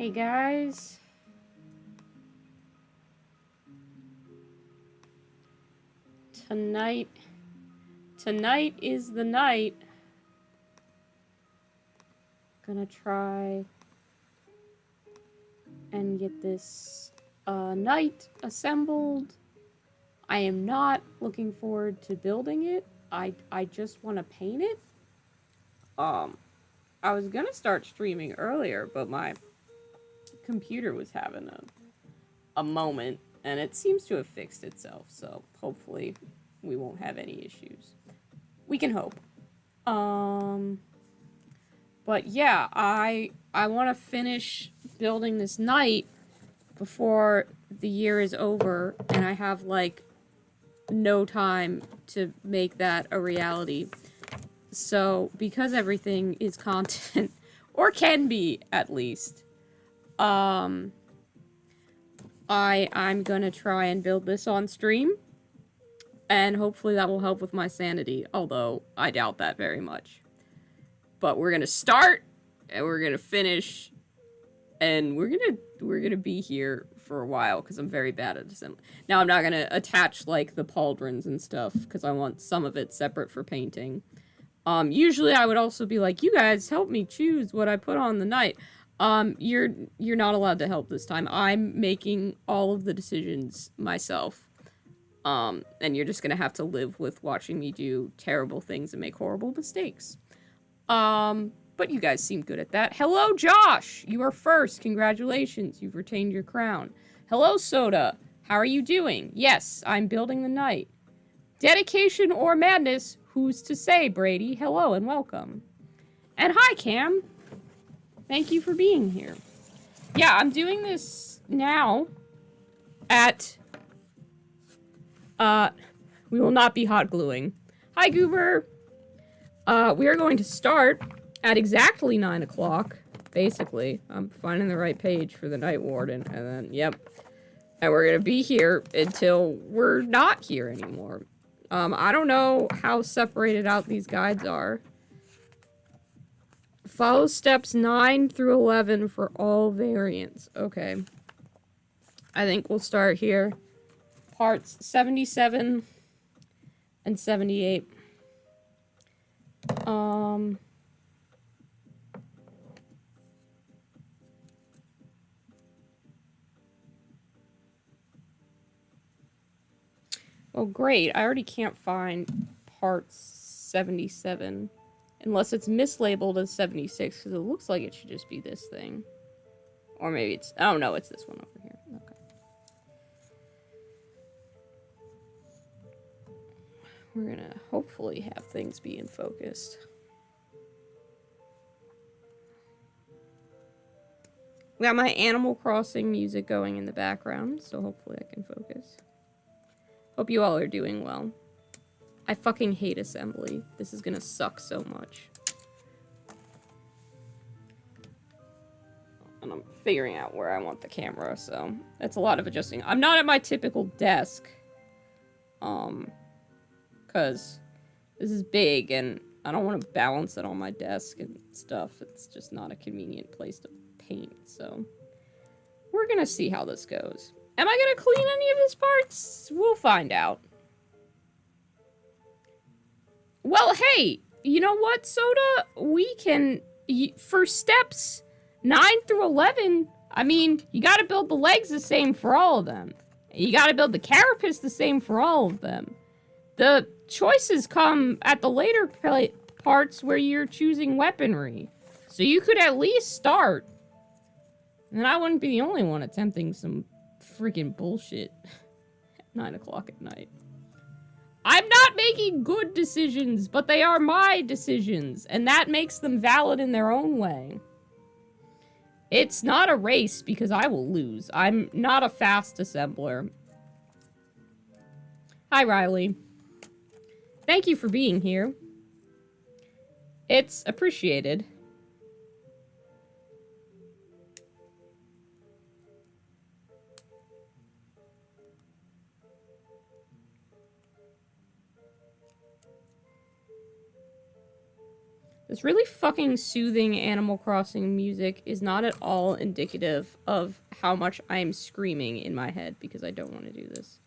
Hey guys. Tonight is the night. Gonna try and get this knight assembled. I am not looking forward to building it. I just want to paint it. I was gonna start streaming earlier, but my computer was having a moment, and it seems to have fixed itself, so hopefully we won't have any issues. We can hope. But yeah, I want to finish building this knight before the year is over, and I have, like, no time to make that a reality. So, because everything is content, or can be, at least, I'm gonna try and build this on stream, and hopefully that will help with my sanity, although I doubt that very much. But we're gonna start, and we're gonna finish, and we're gonna be here for a while, because I'm very bad at assembly. Now, I'm not gonna attach, like, the pauldrons and stuff, because I want some of it separate for painting. Usually I would also be like, you guys help me choose what I put on the knight. You're not allowed to help this time. I'm making all of the decisions myself. And you're just gonna have to live with watching me do terrible things and make horrible mistakes. But you guys seem good at that. Hello, Josh! You are first. Congratulations. You've retained your crown. Hello, Soda. How are you doing? Yes, I'm building the knight. Dedication or madness? Who's to say, Brady? Hello and welcome. And hi, Cam. Thank you for being here. Yeah, I'm doing this now at... we will not be hot gluing. Hi, Goober. We are going to start at exactly 9 o'clock, basically. I'm finding the right page for the Knight Warden, and then, yep. And we're gonna be here until we're not here anymore. I don't know how separated out these guides are. Follow steps 9 through 11 for all variants. Okay. I think we'll start here. Parts 77 and 78. Oh, great. I already can't find parts 77. Unless it's mislabeled as 76, because it looks like it should just be this thing. Or maybe it's... Oh, no, it's this one over here. Okay. We're gonna hopefully have things be in focus. We got my Animal Crossing music going in the background, so hopefully I can focus. Hope you all are doing well. I fucking hate assembly. This is gonna suck so much. And I'm figuring out where I want the camera, so that's a lot of adjusting. I'm not at my typical desk. Because this is big, and I don't want to balance it on my desk and stuff. It's just not a convenient place to paint, so we're gonna see how this goes. Am I gonna clean any of these parts? We'll find out. Well, hey, you know what, Soda? We can, for steps 9 through 11, I mean, you gotta build the legs the same for all of them. You gotta build the carapace the same for all of them. The choices come at the later parts where you're choosing weaponry. So you could at least start. And I wouldn't be the only one attempting some freaking bullshit at 9 o'clock at night. I'm not making good decisions, but they are my decisions, and that makes them valid in their own way. It's not a race, because I will lose. I'm not a fast assembler. Hi, Riley. Thank you for being here. It's appreciated. This really fucking soothing Animal Crossing music is not at all indicative of how much I'm screaming in my head because I don't want to do this.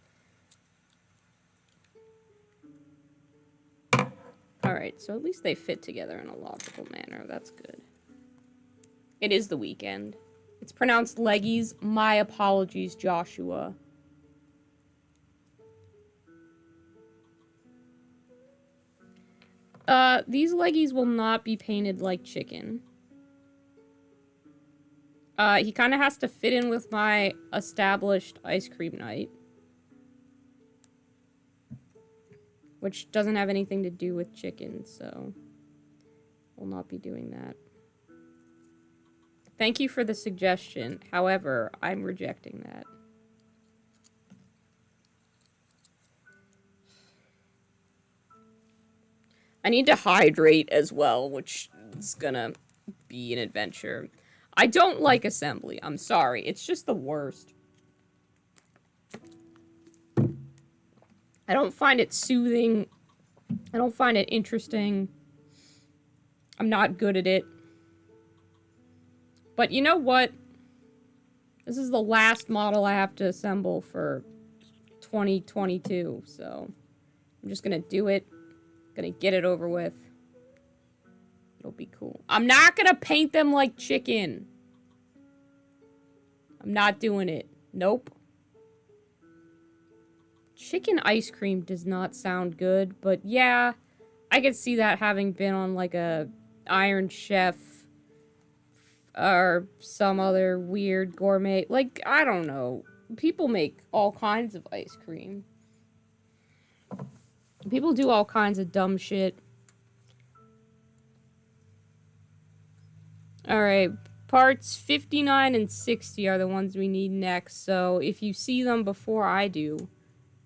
Alright, so at least they fit together in a logical manner. That's good. It is the weekend. It's pronounced leggies. My apologies, Joshua. These leggies will not be painted like chicken. He kind of has to fit in with my established ice cream night. Which doesn't have anything to do with chicken, so we'll not be doing that. Thank you for the suggestion. However, I'm rejecting that. I need to hydrate as well, which is gonna be an adventure. I don't like assembly. I'm sorry. It's just the worst. I don't find it soothing. I don't find it interesting. I'm not good at it. But you know what? This is the last model I have to assemble for 2022, so I'm just gonna do it. Gonna get it over with. It'll be cool. I'm not gonna paint them like chicken. I'm not doing it. Nope. Chicken ice cream does not sound good, but yeah, I could see that having been on like a Iron Chef or some other weird gourmet. Like, I don't know. People make all kinds of ice cream. People do all kinds of dumb shit. Alright, parts 59 and 60 are the ones we need next, so if you see them before I do,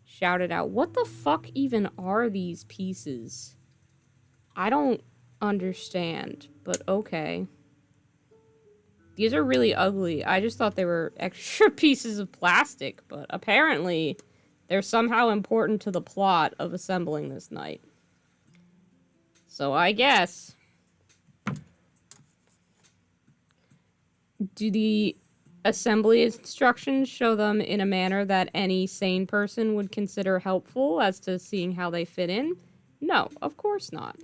shout it out. What the fuck even are these pieces? I don't understand, but okay. These are really ugly. I just thought they were extra pieces of plastic, but apparently they're somehow important to the plot of assembling this knight. So I guess. Do the assembly instructions show them in a manner that any sane person would consider helpful as to seeing how they fit in? No, of course not.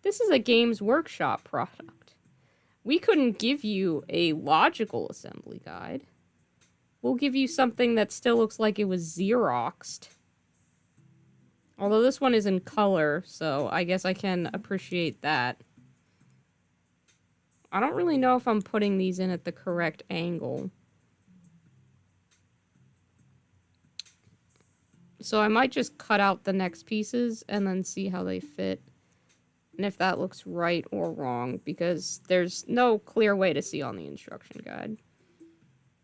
This is a Games Workshop product. We couldn't give you a logical assembly guide. We'll give you something that still looks like it was Xeroxed. Although this one is in color, so I guess I can appreciate that. I don't really know if I'm putting these in at the correct angle. So I might just cut out the next pieces and then see how they fit. And if that looks right or wrong, because there's no clear way to see on the instruction guide.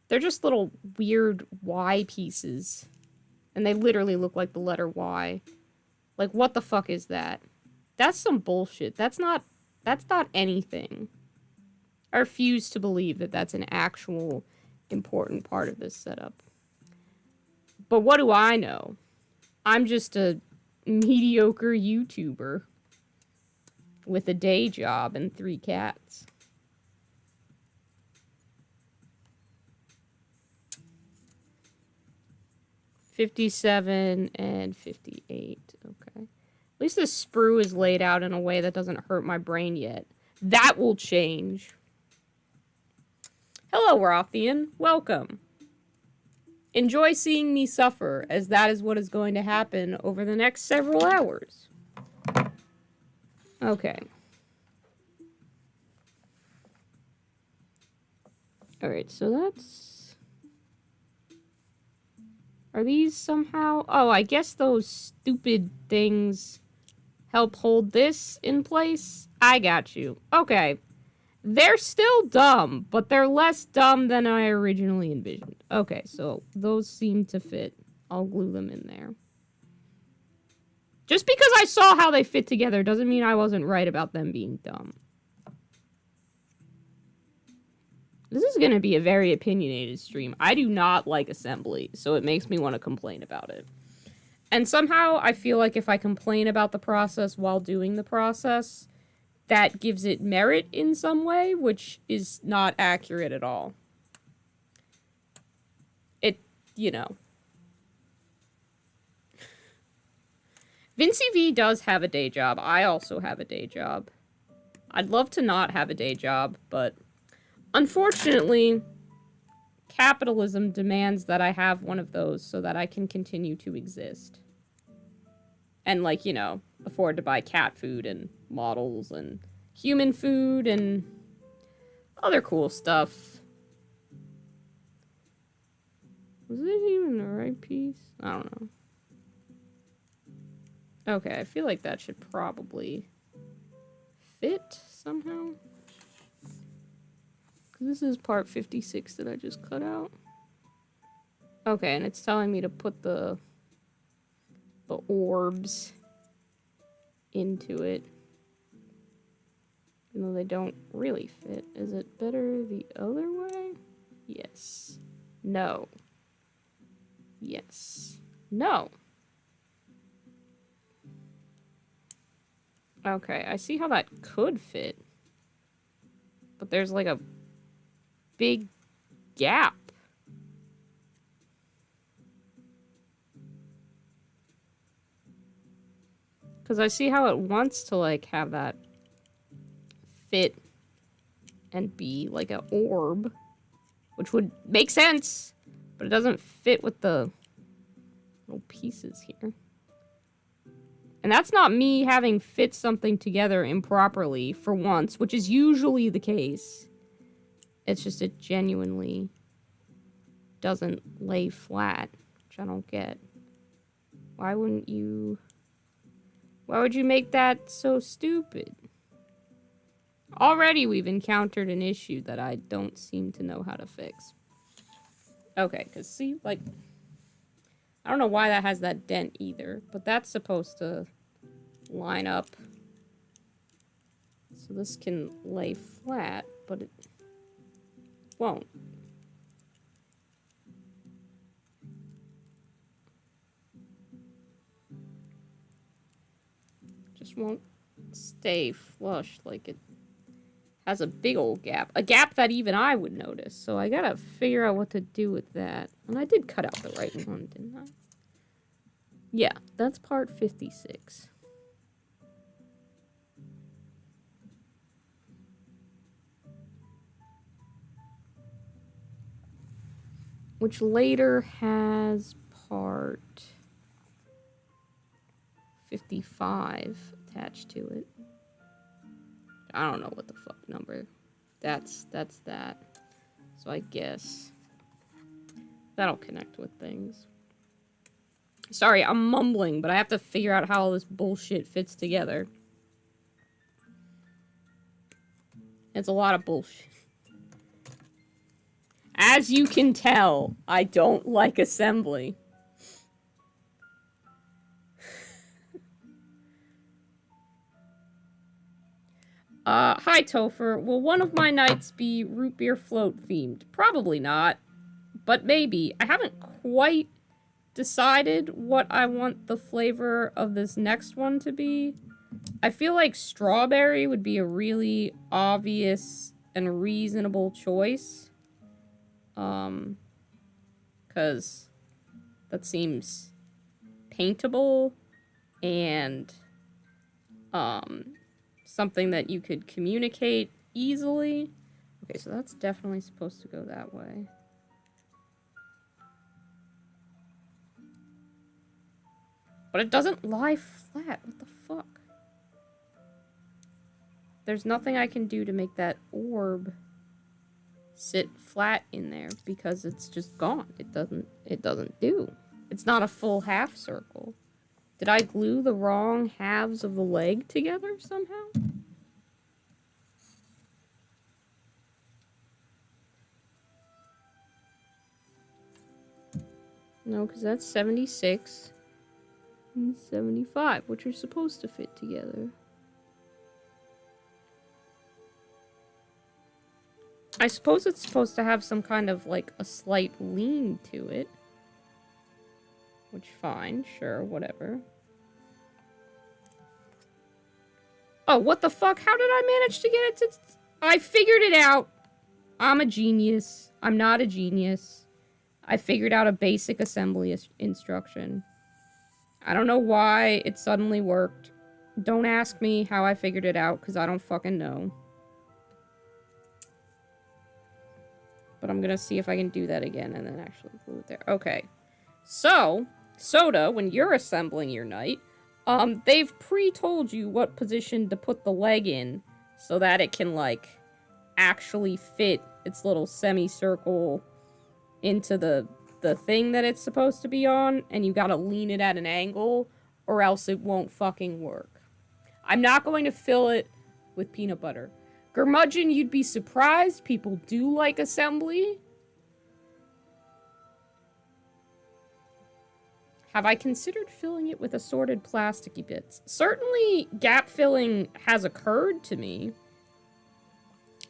They're just little weird Y pieces. And they literally look like the letter Y. Like, what the fuck is that? That's some bullshit. That's not anything. I refuse to believe that that's an actual important part of this setup. But what do I know? I'm just a mediocre YouTuber with a day job and 3 cats. $57 and $58. Okay. At least the sprue is laid out in a way that doesn't hurt my brain yet. That will change. Hello, Rothian. Welcome. Enjoy seeing me suffer, as that is what is going to happen over the next several hours. Okay. Alright, so that's... Are these somehow... Oh, I guess those stupid things help hold this in place? I got you. Okay. They're still dumb, but they're less dumb than I originally envisioned. Okay, so those seem to fit. I'll glue them in there. Just because I saw how they fit together doesn't mean I wasn't right about them being dumb. This is going to be a very opinionated stream. I do not like assembly, so it makes me want to complain about it. And somehow I feel like if I complain about the process while doing the process, that gives it merit in some way, which is not accurate at all. It, you know. Vincey V does have a day job. I also have a day job. I'd love to not have a day job, but unfortunately, capitalism demands that I have one of those so that I can continue to exist. And, like, you know, afford to buy cat food and models and human food and other cool stuff. Was it even the right piece? I don't know. Okay, I feel like that should probably fit somehow. Because this is part 56 that I just cut out. Okay, and it's telling me to put the orbs into it. Even though they don't really fit. Is it better the other way? Yes. No. Yes. No. Okay, I see how that could fit. But there's like a big gap. Because I see how it wants to, like, have that fit and be like an orb, which would make sense, but it doesn't fit with the little pieces here. And that's not me having fit something together improperly for once, which is usually the case. It's just it genuinely doesn't lay flat, which I don't get. Why wouldn't you... Why would you make that so stupid? Already we've encountered an issue that I don't seem to know how to fix. Okay, because see, like... I don't know why that has that dent either, but that's supposed to line up. So this can lay flat, but it won't. Just won't stay flush, like it has a big old gap. A gap that even I would notice. So I gotta figure out what to do with that. And I did cut out the right one, didn't I? Yeah, that's part 56. Which later has part 55 attached to it. I don't know what the fuck number. That's that. So I guess that'll connect with things. Sorry, I'm mumbling, but I have to figure out how all this bullshit fits together. It's a lot of bullshit. As you can tell, I don't like assembly. Hi Topher. Will one of my nights be root beer float themed? Probably not, but maybe. I haven't quite decided what I want the flavor of this next one to be. I feel like strawberry would be a really obvious and reasonable choice. Because that seems paintable and, something that you could communicate easily. Okay, so that's definitely supposed to go that way. But it doesn't lie flat. What the fuck? There's nothing I can do to make that orb sit flat in there because it's just gone. It doesn't do. It's not a full half circle. Did I glue the wrong halves of the leg together somehow? No, because that's 76 and 75, which are supposed to fit together. I suppose it's supposed to have some kind of, like, a slight lean to it. Which, fine, sure, whatever. Oh, what the fuck? How did I manage to get it to... I figured it out. I'm a genius. I'm not a genius. I figured out a basic assembly instruction. I don't know why it suddenly worked. Don't ask me how I figured it out, because I don't fucking know. But I'm gonna see if I can do that again and then actually glue it there. Okay. So, Soda, when you're assembling your knight, they've pre-told you what position to put the leg in so that it can, like, actually fit its little semicircle into the thing that it's supposed to be on, and you gotta lean it at an angle, or else it won't fucking work. I'm not going to fill it with peanut butter. Curmudgeon, you'd be surprised. People do like assembly. Have I considered filling it with assorted plasticky bits? Certainly, gap filling has occurred to me.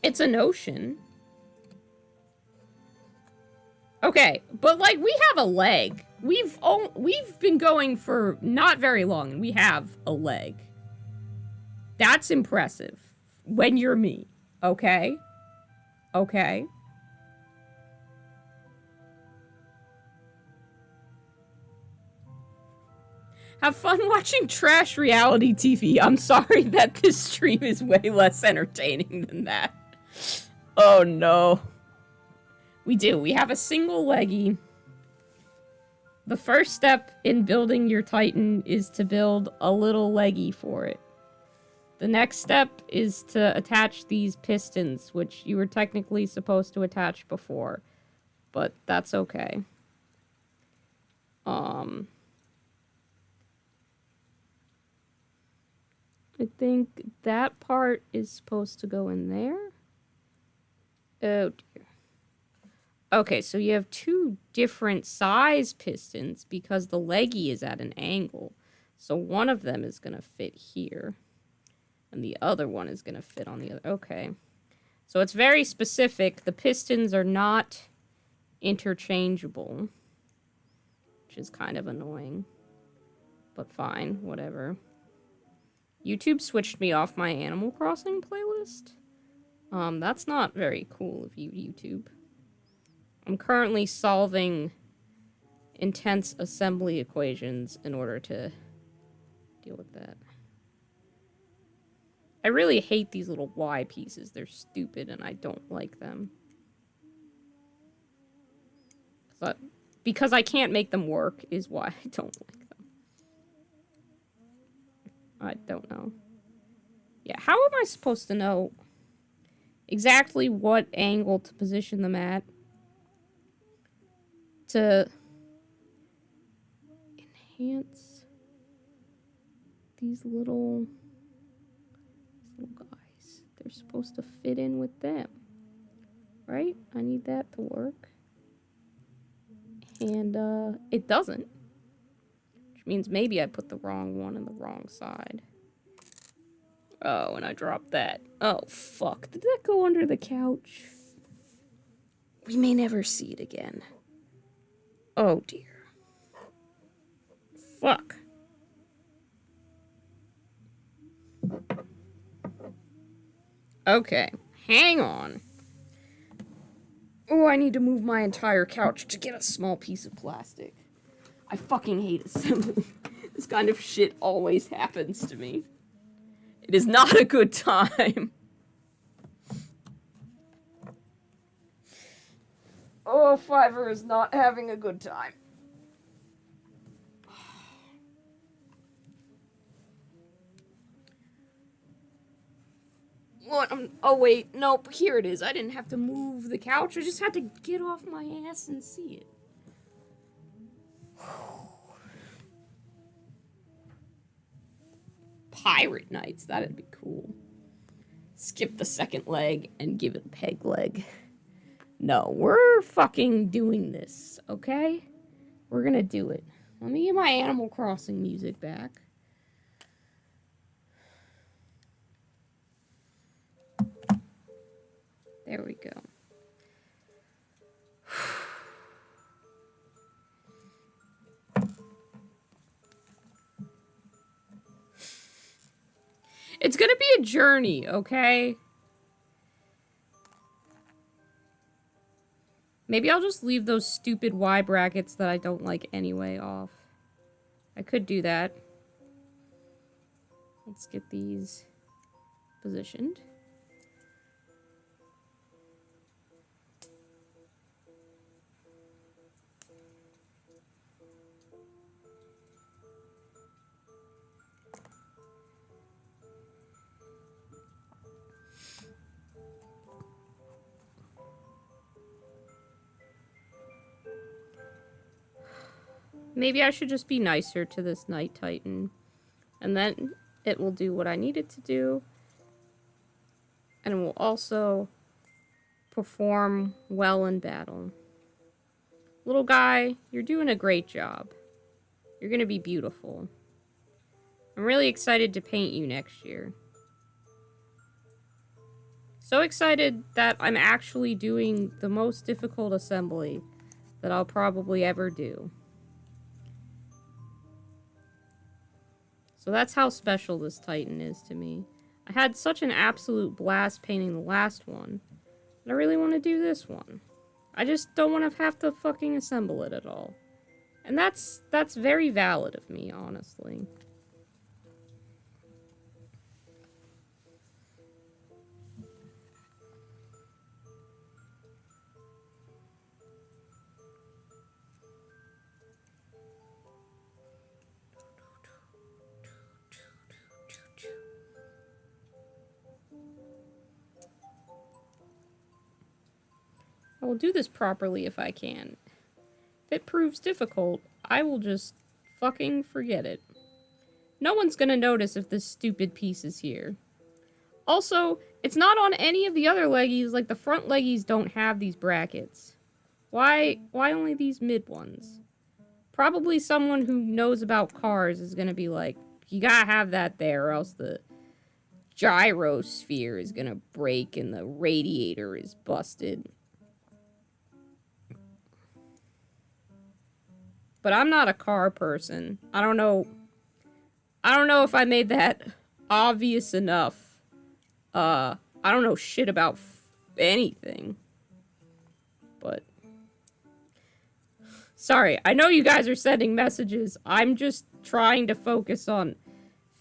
It's a notion. Okay, but, like, we have a leg. We've been going for not very long, and we have a leg. That's impressive. When you're me, okay? Okay. Have fun watching trash reality TV. I'm sorry that this stream is way less entertaining than that. Oh no. We do. We have a single leggy. The first step in building your Titan is to build a little leggy for it. The next step is to attach these pistons, which you were technically supposed to attach before. But that's okay. I think that part is supposed to go in there. Oh dear. Okay, so you have two different size pistons because the leggy is at an angle. So one of them is going to fit here. And the other one is going to fit on the other. Okay. So it's very specific. The pistons are not interchangeable. Which is kind of annoying. But fine, whatever. YouTube switched me off my Animal Crossing playlist. That's not very cool of you, YouTube. I'm currently solving intense assembly equations in order to deal with that. I really hate these little Y pieces. They're stupid and I don't like them. But because I can't make them work is why I don't like them. I don't know. Yeah, how am I supposed to know exactly what angle to position them at to enhance these little guys? They're supposed to fit in with them, right? I need that to work. And it doesn't, which means maybe I put the wrong one on the wrong side. Oh, and I dropped that. Oh, fuck. Did that go under the couch? We may never see it again. Oh, dear. Fuck. Okay, hang on. Oh, I need to move my entire couch to get a small piece of plastic. I fucking hate assembly. This kind of shit always happens to me. It is not a good time. Oh, Fiverr is not having a good time. What? Oh, wait. Nope. Here it is. I didn't have to move the couch. I just had to get off my ass and see it. Pirate Knights. That'd be cool. Skip the second leg and give it a peg leg. No, we're fucking doing this, okay? We're gonna do it. Let me get my Animal Crossing music back. There we go. It's gonna be a journey, okay? Maybe I'll just leave those stupid Y brackets that I don't like anyway off. I could do that. Let's get these positioned. Maybe I should just be nicer to this Knight Titan. And then it will do what I need it to do. And it will also perform well in battle. Little guy, you're doing a great job. You're gonna be beautiful. I'm really excited to paint you next year. So excited that I'm actually doing the most difficult assembly that I'll probably ever do. So that's how special this Titan is to me. I had such an absolute blast painting the last one. And I really want to do this one. I just don't want to have to fucking assemble it at all. And that's very valid of me, honestly. I will do this properly if I can. If it proves difficult, I will just fucking forget it. No one's gonna notice if this stupid piece is here. Also, it's not on any of the other leggies, like the front leggies don't have these brackets. Why only these mid ones? Probably someone who knows about cars is gonna be like, you gotta have that there or else the gyrosphere is gonna break and the radiator is busted. But I'm not a car person. I don't know if I made that obvious enough. I don't know shit about anything. But sorry, I know you guys are sending messages. I'm just trying to focus on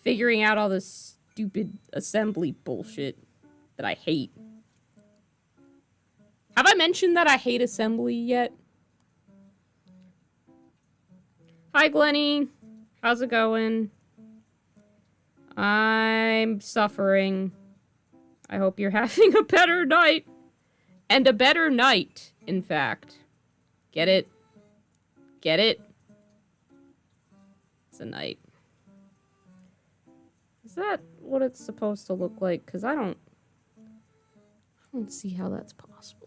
figuring out all this stupid assembly bullshit that I hate. Have I mentioned that I hate assembly yet? Hi, Glenny. How's it going? I'm suffering. I hope you're having a better night. And a better night, in fact. Get it? Get it? It's a night. Is that what it's supposed to look like? Because I don't see how that's possible.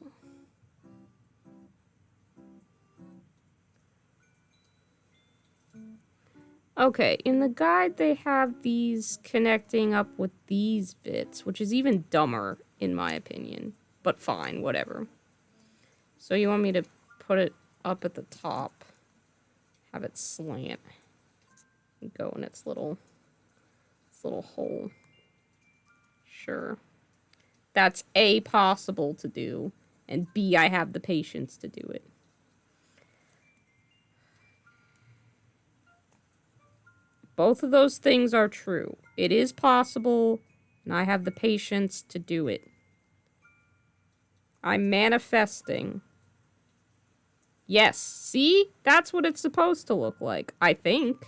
Okay, in the guide they have these connecting up with these bits, which is even dumber, in my opinion. But fine, whatever. So you want me to put it up at the top, have it slant, and go in its little hole. Sure. That's A, possible to do, and B, I have the patience to do it. Both of those things are true. It is possible, and I have the patience to do it. I'm manifesting. Yes, see? That's what it's supposed to look like, I think.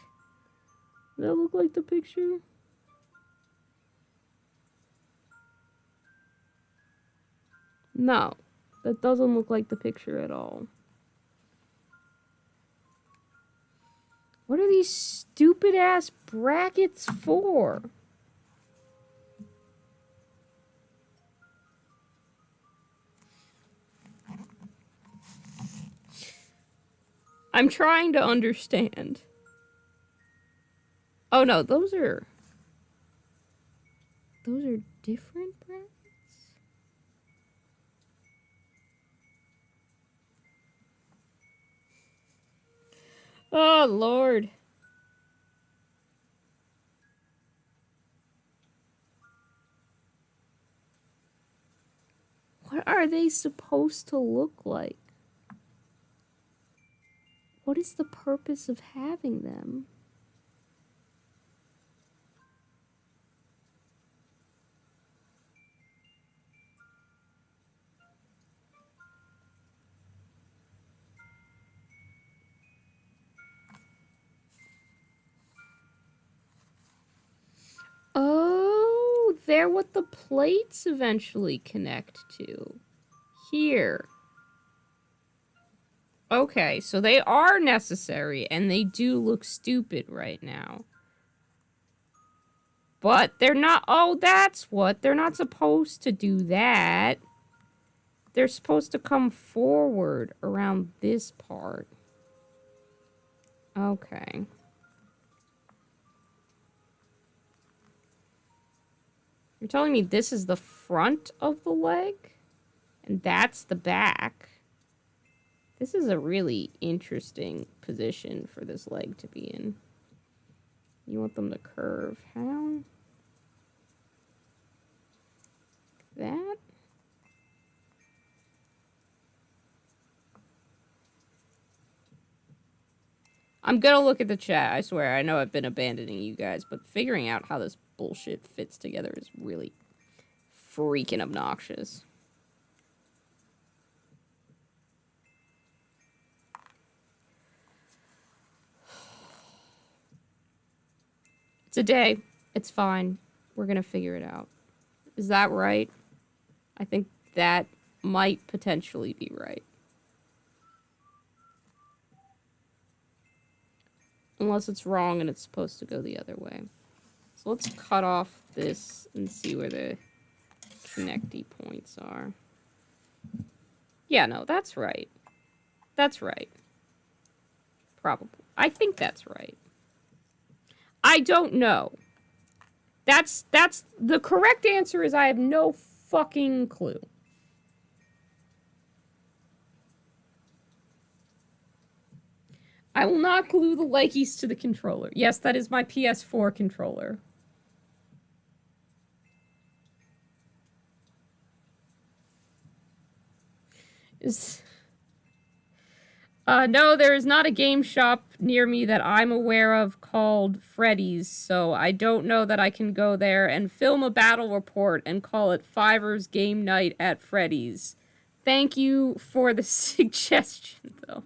Does that look like the picture? No, that doesn't look like the picture at all. What are these stupid-ass brackets for? I'm trying to understand. Oh no, those are different brackets? Oh, Lord. What are they supposed to look like? What is the purpose of having them? Oh, they're what the plates eventually connect to. Here. Okay, so they are necessary, and they do look stupid right now. But they're not... Oh, that's what. They're not supposed to do that. They're supposed to come forward around this part. Okay. You're telling me this is the front of the leg? And that's the back? This is a really interesting position for this leg to be in. You want them to curve. How? That? I'm gonna look at the chat, I swear. I know I've been abandoning you guys, but figuring out how this bullshit fits together is really freaking obnoxious. It's a day. It's fine. We're gonna figure it out. Is that right? I think that might potentially be right. Unless it's wrong and it's supposed to go the other way. So let's cut off this and see where the connecty points are. Yeah, no, that's right. That's right. Probably. I think that's right. I don't know. That's the correct answer is I have no fucking clue. I will not glue the leggies to the controller. Yes, that is my PS4 controller. No, there is not a game shop near me that I'm aware of called Freddy's, so I don't know that I can go there and film a battle report and call it Fiverr's Game Night at Freddy's. Thank you for the suggestion, though.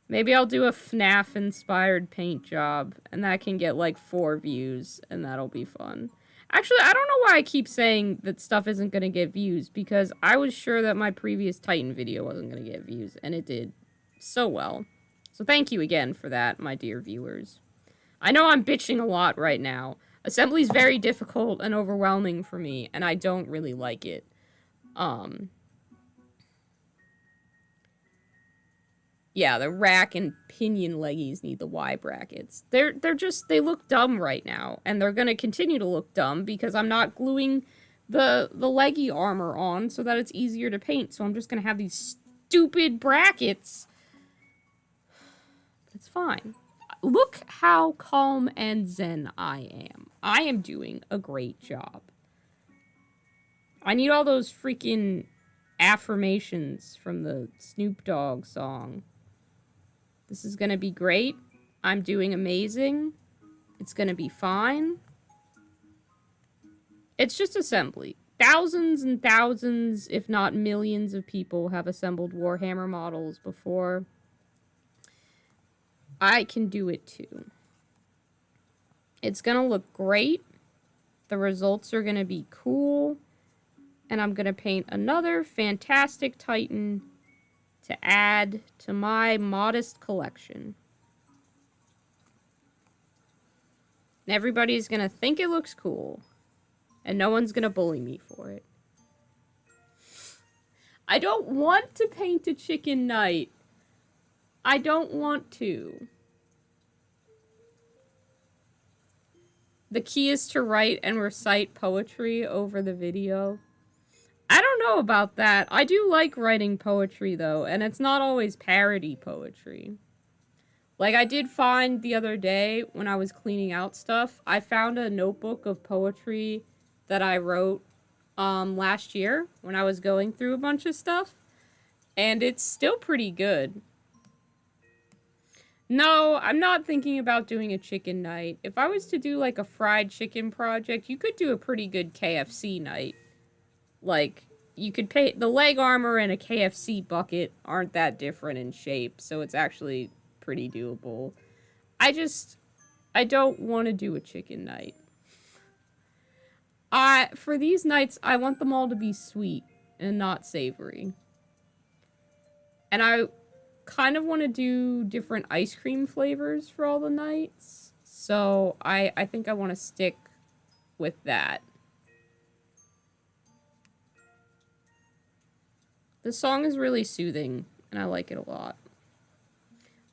Maybe I'll do a FNAF-inspired paint job, and that can get, like, 4 views, and that'll be fun. Actually, I don't know why I keep saying that stuff isn't gonna get views, because I was sure that my previous Titan video wasn't gonna get views, and it did so well. So thank you again for that, my dear viewers. I know I'm bitching a lot right now. Assembly's very difficult and overwhelming for me, and I don't really like it. Yeah, the rack and pinion leggies need the Y brackets. They look dumb right now, and they're gonna continue to look dumb because I'm not gluing the leggy armor on so that it's easier to paint. So I'm just gonna have these stupid brackets. It's fine. Look how calm and zen I am. I am doing a great job. I need all those freaking affirmations from the Snoop Dogg song. This is gonna be great. I'm doing amazing. It's gonna be fine. It's just assembly. Thousands and thousands, if not millions of people have assembled Warhammer models before. I can do it too. It's gonna look great. The results are gonna be cool. And I'm gonna paint another fantastic Titan to add to my modest collection. And everybody's gonna think it looks cool. And no one's gonna bully me for it. I don't want to paint a chicken knight. I don't want to. The key is to write and recite poetry over the video. I don't know about that. I do like writing poetry, though, and it's not always parody poetry. Like, I did find the other day, when I was cleaning out stuff, I found a notebook of poetry that I wrote last year when I was going through a bunch of stuff, and it's still pretty good. No, I'm not thinking about doing a chicken night. If I was to do, like, a fried chicken project, you could do a pretty good KFC night. Like, you could pay... The leg armor and a KFC bucket aren't that different in shape, so it's actually pretty doable. I don't want to do a chicken night. For these nights, I want them all to be sweet and not savory. And I kind of want to do different ice cream flavors for all the nights. So I think I want to stick with that. The song is really soothing, and I like it a lot.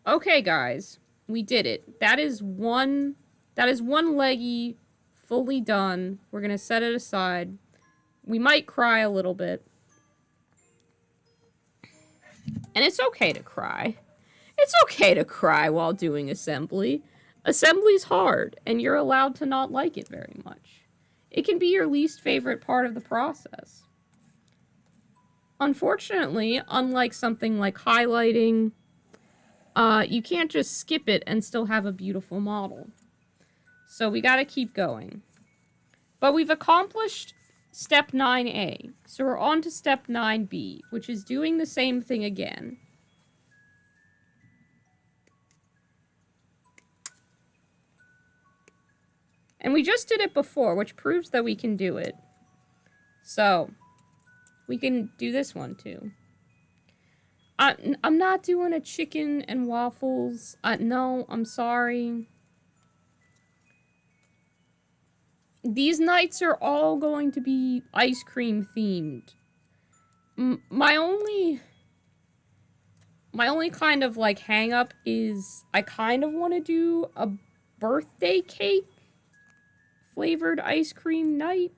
Okay, guys. We did it. That is one leggy fully done. We're going to set it aside. We might cry a little bit. And it's okay to cry. It's okay to cry while doing assembly. Assembly's hard, and you're allowed to not like it very much. It can be your least favorite part of the process. Unfortunately, unlike something like highlighting, you can't just skip it and still have a beautiful model. So we gotta keep going. But we've accomplished step 9A. So we're on to step 9B, which is doing the same thing again. And we just did it before, which proves that we can do it. So, we can do this one too. I'm not doing a chicken and waffles. No, I'm sorry. These nights are all going to be ice cream themed. My only kind of like hang up is I kind of want to do a birthday cake flavored ice cream night.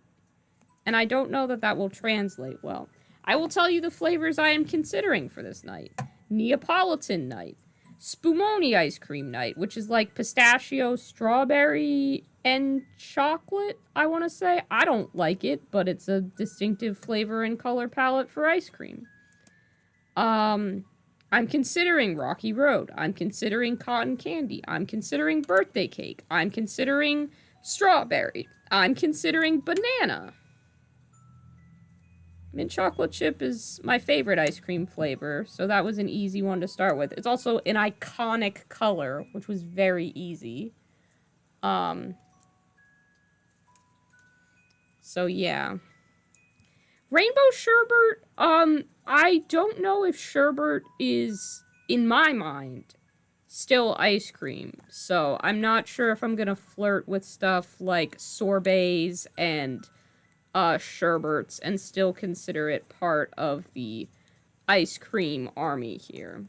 And I don't know that that will translate well. I will tell you the flavors I am considering for this night. Neapolitan night. Spumoni ice cream night, which is like pistachio, strawberry, and chocolate, I want to say. I don't like it, but it's a distinctive flavor and color palette for ice cream. I'm considering Rocky Road. I'm considering cotton candy. I'm considering birthday cake. I'm considering strawberry. I'm considering banana. Mint chocolate chip is my favorite ice cream flavor, so that was an easy one to start with. It's also an iconic color, which was very easy. So yeah. Rainbow sherbet, I don't know if sherbet is, in my mind, still ice cream. So I'm not sure if I'm gonna flirt with stuff like sorbets and sherbets and still consider it part of the ice cream army here.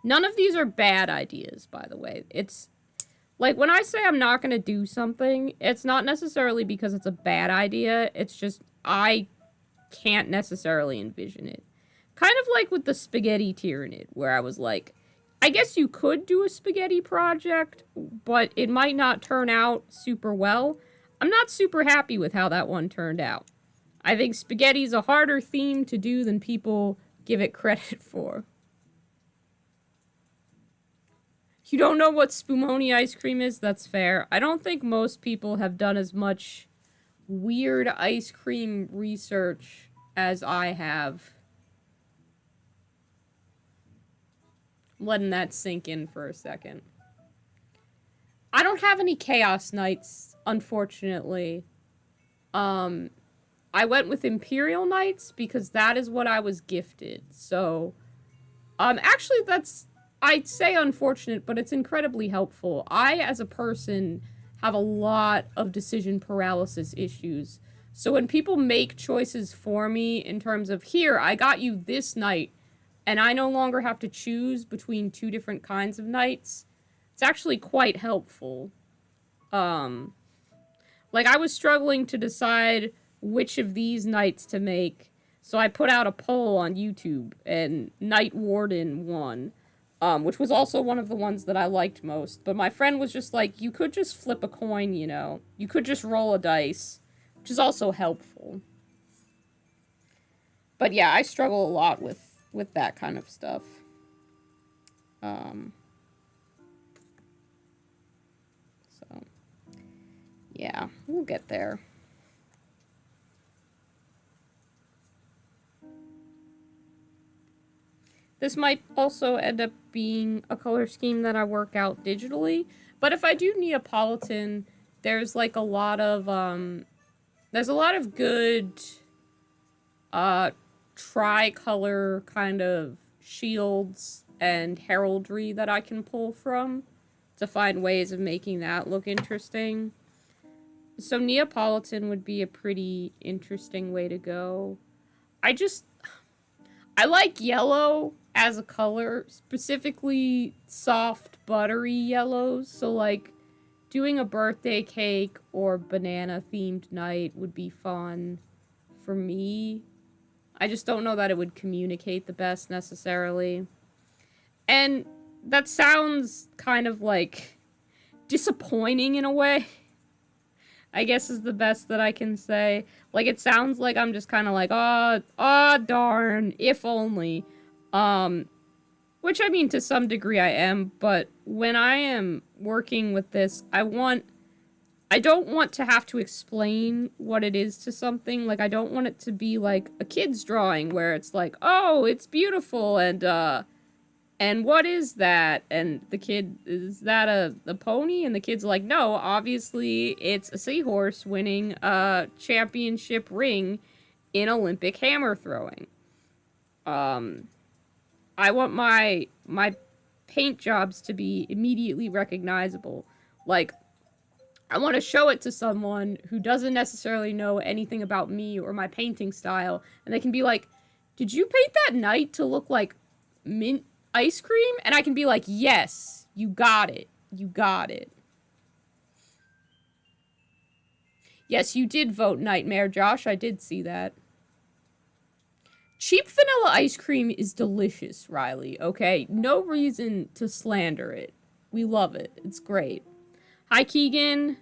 None of these are bad ideas, by the way. It's like when I say I'm not going to do something, it's not necessarily because it's a bad idea. It's just I can't necessarily envision it. Kind of like with the spaghetti tyrannid, where I was like, I guess you could do a spaghetti project, but it might not turn out super well. I'm not super happy with how that one turned out. I think spaghetti's a harder theme to do than people give it credit for. You don't know what spumoni ice cream is? That's fair. I don't think most people have done as much weird ice cream research as I have. I'm letting that sink in for a second. I don't have any chaos nights, unfortunately. I went with Imperial Nights because that is what I was gifted. So, actually I'd say unfortunate, but it's incredibly helpful. I, as a person, have a lot of decision paralysis issues. So when people make choices for me in terms of, here, I got you this night, and I no longer have to choose between two different kinds of nights, it's actually quite helpful. Like, I was struggling to decide which of these nights to make, so I put out a poll on YouTube, and Knight Warden won, which was also one of the ones that I liked most. But my friend was just like, you could just flip a coin, you know? You could just roll a dice. which is also helpful. But yeah, I struggle a lot with that kind of stuff. So, yeah, we'll get there. This might also end up being a color scheme that I work out digitally. But if I do Neapolitan, there's like a lot of, there's a lot of good, tricolor kind of shields and heraldry that I can pull from to find ways of making that look interesting. So Neapolitan would be a pretty interesting way to go. I like yellow as a color, specifically soft, buttery yellows. So, like, doing a birthday cake or banana-themed night would be fun for me. I just don't know that it would communicate the best, necessarily. And that sounds kind of, like, disappointing in a way, I guess is the best that I can say. Like, it sounds like I'm just kind of like, oh, darn, if only. Which, I mean, to some degree I am, but when I am working with this, I don't want to have to explain what it is to something. Like, I don't want it to be like a kid's drawing where it's like, oh, it's beautiful, and what is that? And the kid, is that a pony? And the kid's like, no, obviously it's a seahorse winning a championship ring in Olympic hammer throwing. I want my paint jobs to be immediately recognizable. Like, I want to show it to someone who doesn't necessarily know anything about me or my painting style, and they can be like, did you paint that knight to look like mint ice cream? And I can be like, yes, you got it. You got it. Yes, you did vote Nightmare, Josh. I did see that. Cheap vanilla ice cream is delicious, Riley, okay? No reason to slander it. We love it. It's great. Hi, Keegan.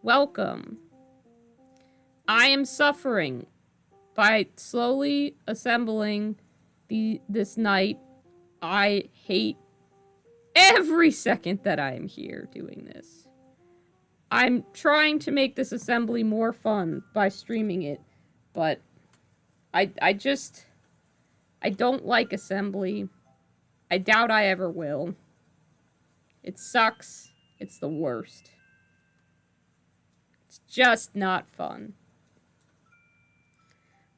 Welcome. I am suffering by slowly assembling this night. I hate every second that I am here doing this. I'm trying to make this assembly more fun by streaming it, but I don't like assembly. I doubt I ever will. It sucks. It's the worst. It's just not fun.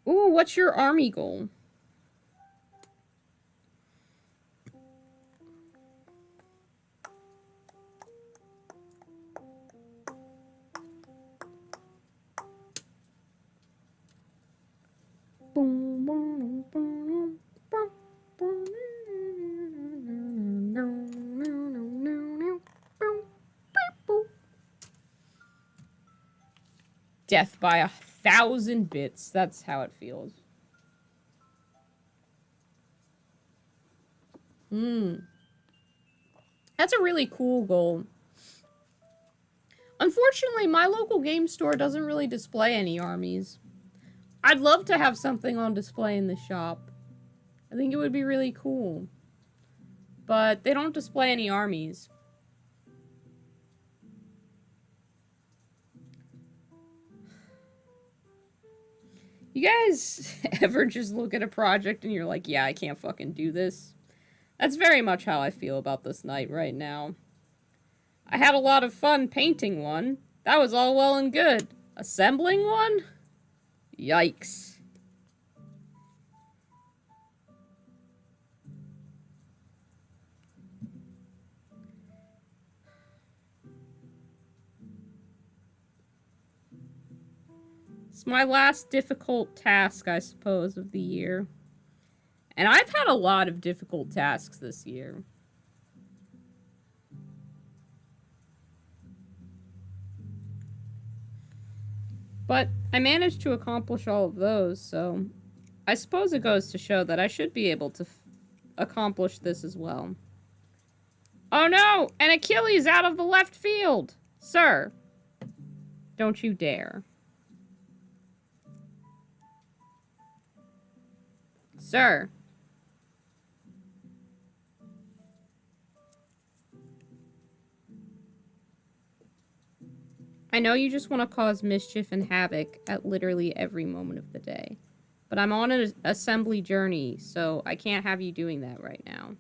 Ooh, what's your army goal? Death by 1,000 bits. That's how it feels. That's a really cool goal. Unfortunately, my local game store doesn't really display any armies. I'd love to have something on display in the shop. I think it would be really cool. But they don't display any armies. You guys ever just look at a project and you're like, yeah, I can't fucking do this? That's very much how I feel about this night right now. I had a lot of fun painting one. That was all well and good. Assembling one? Yikes. It's my last difficult task, I suppose, of the year. And I've had a lot of difficult tasks this year. But I managed to accomplish all of those, so I suppose it goes to show that I should be able to accomplish this as well. Oh no! An Achilles out of the left field! Sir! Don't you dare. sir. I know you just want to cause mischief and havoc at literally every moment of the day. But I'm on an assembly journey, so I can't have you doing that right now.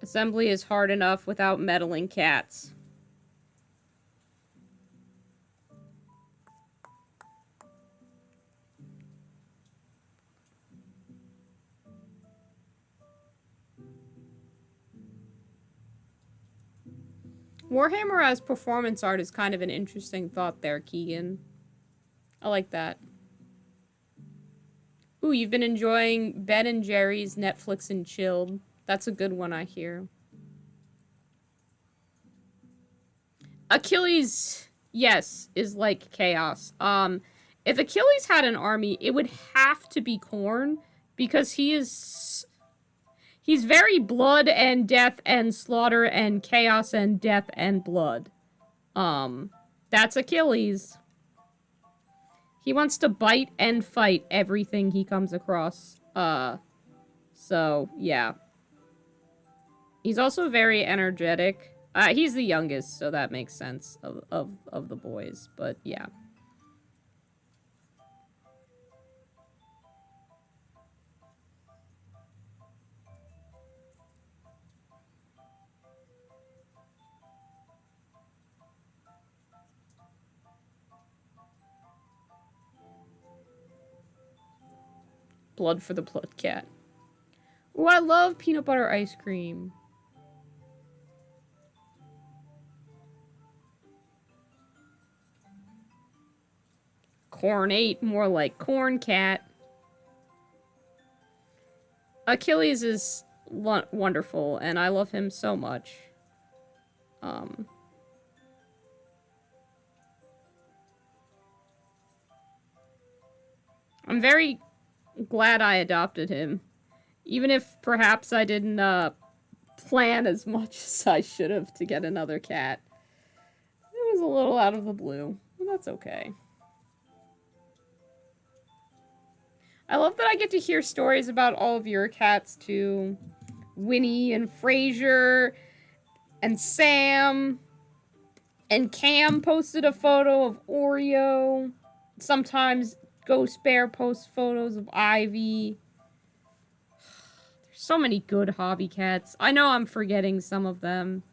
Assembly is hard enough without meddling cats. Warhammer as performance art is kind of an interesting thought there, Keegan. I like that. Ooh, you've been enjoying Ben and Jerry's Netflix and Chilled. That's a good one, I hear. Achilles, yes, is like chaos. If Achilles had an army, it would have to be Khorne, because he's very blood and death and slaughter and chaos and death and blood. That's Achilles. He wants to bite and fight everything he comes across. So, yeah. He's also very energetic. He's the youngest, so that makes sense of the boys, but yeah. Blood for the blood cat. Ooh, I love peanut butter ice cream. Cornate, more like corn cat. Achilles is wonderful, and I love him so much. I'm very glad I adopted him. Even if perhaps I didn't plan as much as I should have to get another cat. It was a little out of the blue, but that's okay. I love that I get to hear stories about all of your cats too. Winnie and Fraser and Sam and Cam posted a photo of Oreo. Sometimes Ghost Bear posts photos of Ivy. There's so many good hobby cats. I know I'm forgetting some of them.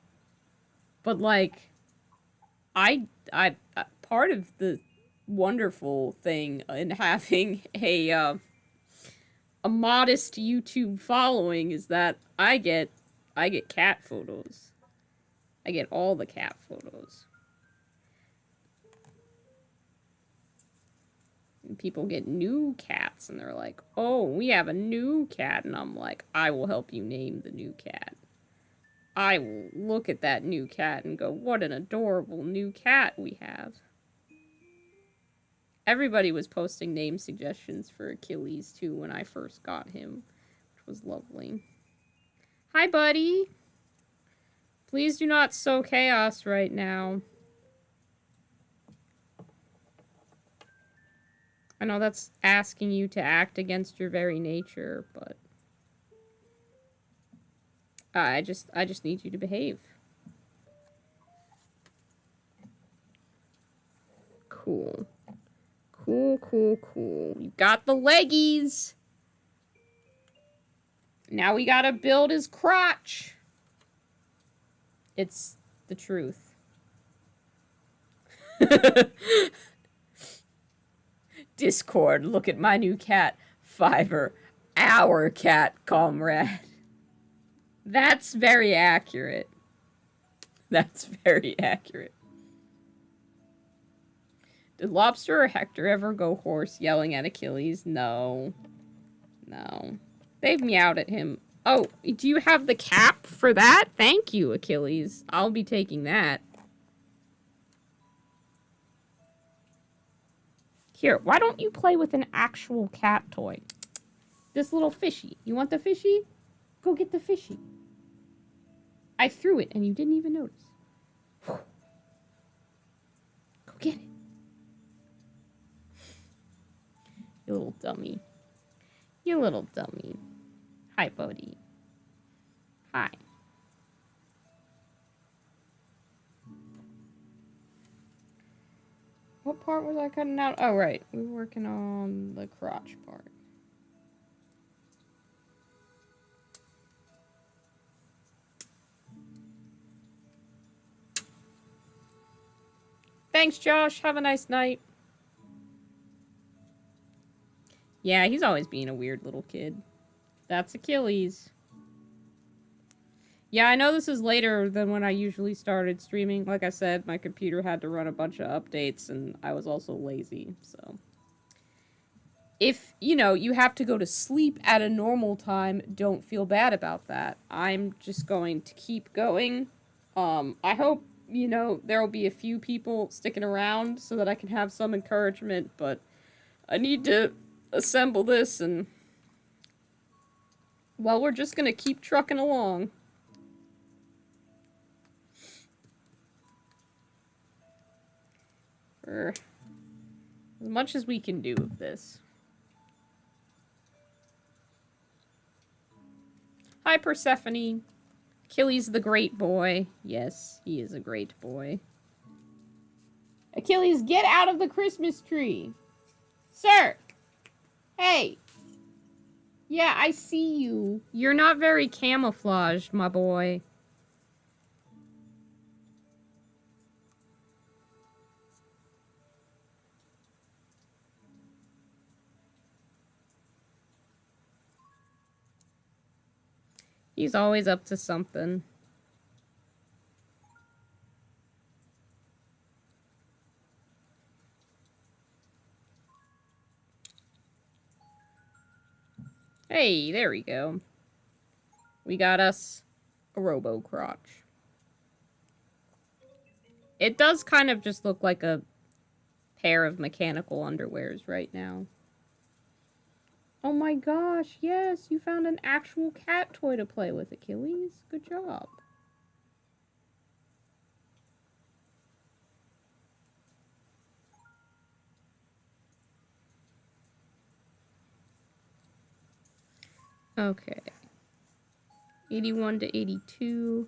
But like I part of the wonderful thing in having a modest YouTube following is that I get cat photos. I get all the cat photos. And people get new cats and they're like, "Oh, we have a new cat." And I'm like, "I will help you name the new cat." I will look at that new cat and go, "What an adorable new cat we have." Everybody was posting name suggestions for Achilles, too, when I first got him, which was lovely. Hi, buddy. Please do not sow chaos right now. I know that's asking you to act against your very nature, but I just need you to behave. Cool. Cool. You got the leggies. Now we gotta build his crotch. It's the truth. Discord, look at my new cat. Fiverr, our cat, comrade. That's very accurate. That's very accurate. Did Lobster or Hector ever go hoarse yelling at Achilles? No. No. They've meowed at him. Oh, do you have the cap for that? Thank you, Achilles. I'll be taking that. Here, why don't you play with an actual cat toy? This little fishy. You want the fishy? Go get the fishy. I threw it and you didn't even notice. Go get it. You little dummy. You little dummy. Hi, buddy. Hi. What part was I cutting out? Oh, right. We were working on the crotch part. Thanks, Josh. Have a nice night. Yeah, he's always being a weird little kid. That's Achilles. Yeah, I know this is later than when I usually started streaming. Like I said, my computer had to run a bunch of updates, and I was also lazy, so... If, you know, you have to go to sleep at a normal time, don't feel bad about that. I'm just going to keep going. I hope, you know, there will be a few people sticking around so that I can have some encouragement, but I need to assemble this, and... well, we're just gonna keep trucking along. For as much as we can do of this. Hi, Persephone. Achilles the great boy. Yes, he is a great boy. Achilles, get out of the Christmas tree! Sir! Hey! Yeah, I see you. You're not very camouflaged, my boy. He's always up to something. Hey, there we go. We got us a robo crotch. It does kind of just look like a pair of mechanical underwears right now. Oh my gosh, yes, you found an actual cat toy to play with, Achilles. Good job. Okay. 81 to 82.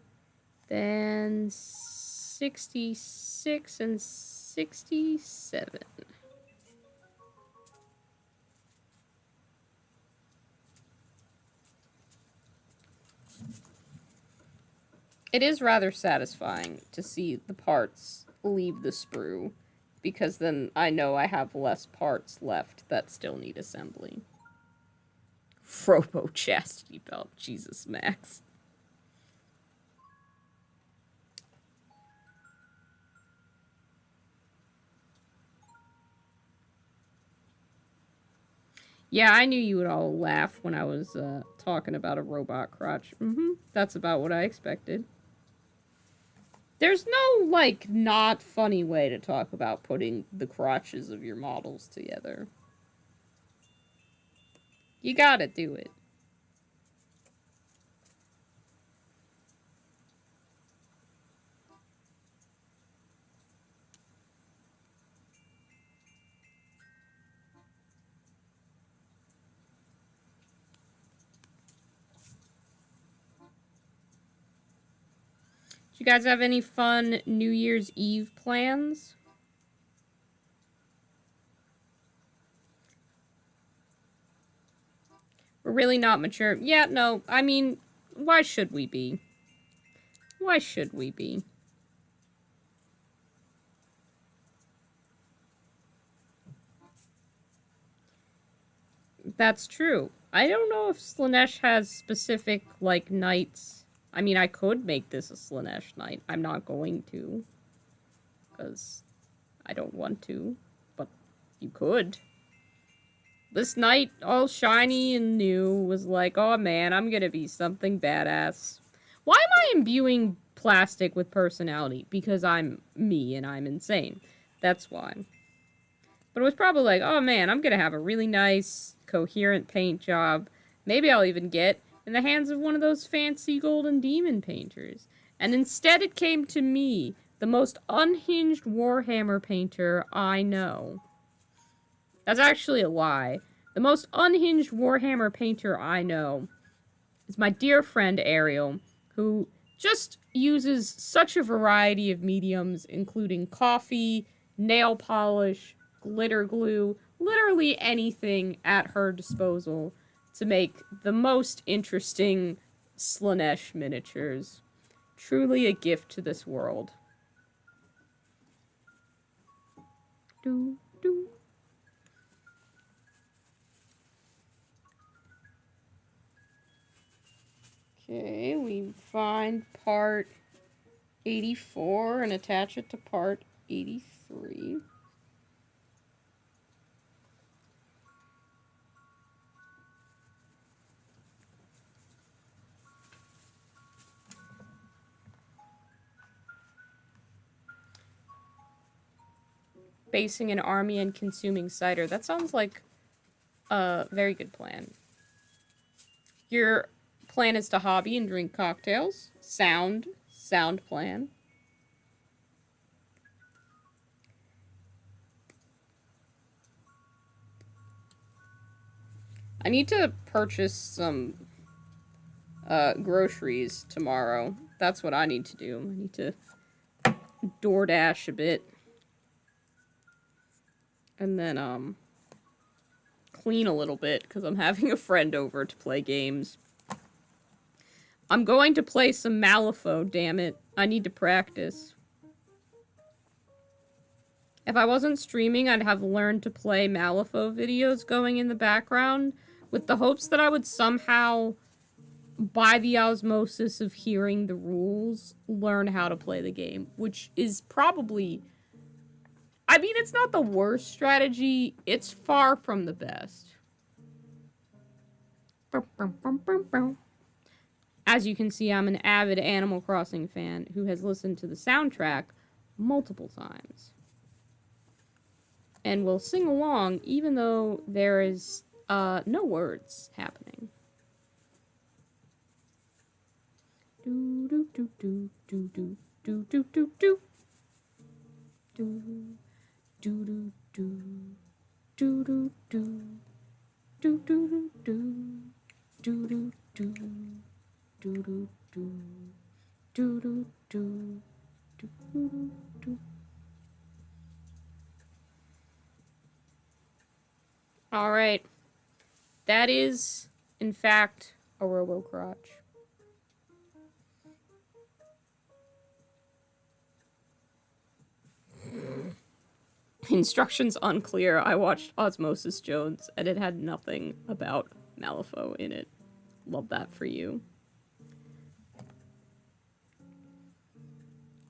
Then 66 and 67. It is rather satisfying to see the parts leave the sprue, because then I know I have less parts left that still need assembly. Frobo chastity belt. Jesus, Max. Yeah, I knew you would all laugh when I was talking about a robot crotch. That's about what I expected. There's no, like, not funny way to talk about putting the crotches of your models together. You gotta do it. Do you guys have any fun New Year's Eve plans? We're really not mature. Yeah, no, I mean, why should we be? Why should we be? That's true. I don't know if Slaanesh has specific, like, knights. I mean, I could make this a Slaanesh knight. I'm not going to. Because I don't want to. But you could. This knight, all shiny and new, was like, oh man, I'm gonna be something badass. Why am I imbuing plastic with personality? Because I'm me and I'm insane. That's why. But it was probably like, oh man, I'm gonna have a really nice, coherent paint job. Maybe I'll even get in the hands of one of those fancy golden demon painters. And instead it came to me, the most unhinged Warhammer painter I know. That's actually a lie. The most unhinged Warhammer painter I know is my dear friend Ariel, who just uses such a variety of mediums, including coffee, nail polish, glitter glue, literally anything at her disposal to make the most interesting Slanesh miniatures. Truly a gift to this world. Do, do. Okay, we find part 84 and attach it to part 83. Basing an army and consuming cider. That sounds like a very good plan. Your plan is to hobby and drink cocktails. Sound plan. I need to purchase some groceries tomorrow. That's what I need to do. I need to DoorDash a bit. And then, clean a little bit, because I'm having a friend over to play games. I'm going to play some Malifaux, damn it. I need to practice. If I wasn't streaming, I'd have learned to play Malifaux videos going in the background, with the hopes that I would somehow, by the osmosis of hearing the rules, learn how to play the game, which is probably... I mean, it's not the worst strategy. It's far from the best. As you can see, I'm an avid Animal Crossing fan who has listened to the soundtrack multiple times. And will sing along even though there is no words happening. Do do do do do do do do do do do. Do do do do do do do do do do do do do do do do. All right, that is in fact a robo-crotch. Instructions unclear. I watched Osmosis Jones, and it had nothing about Malifaux in it. Love that for you.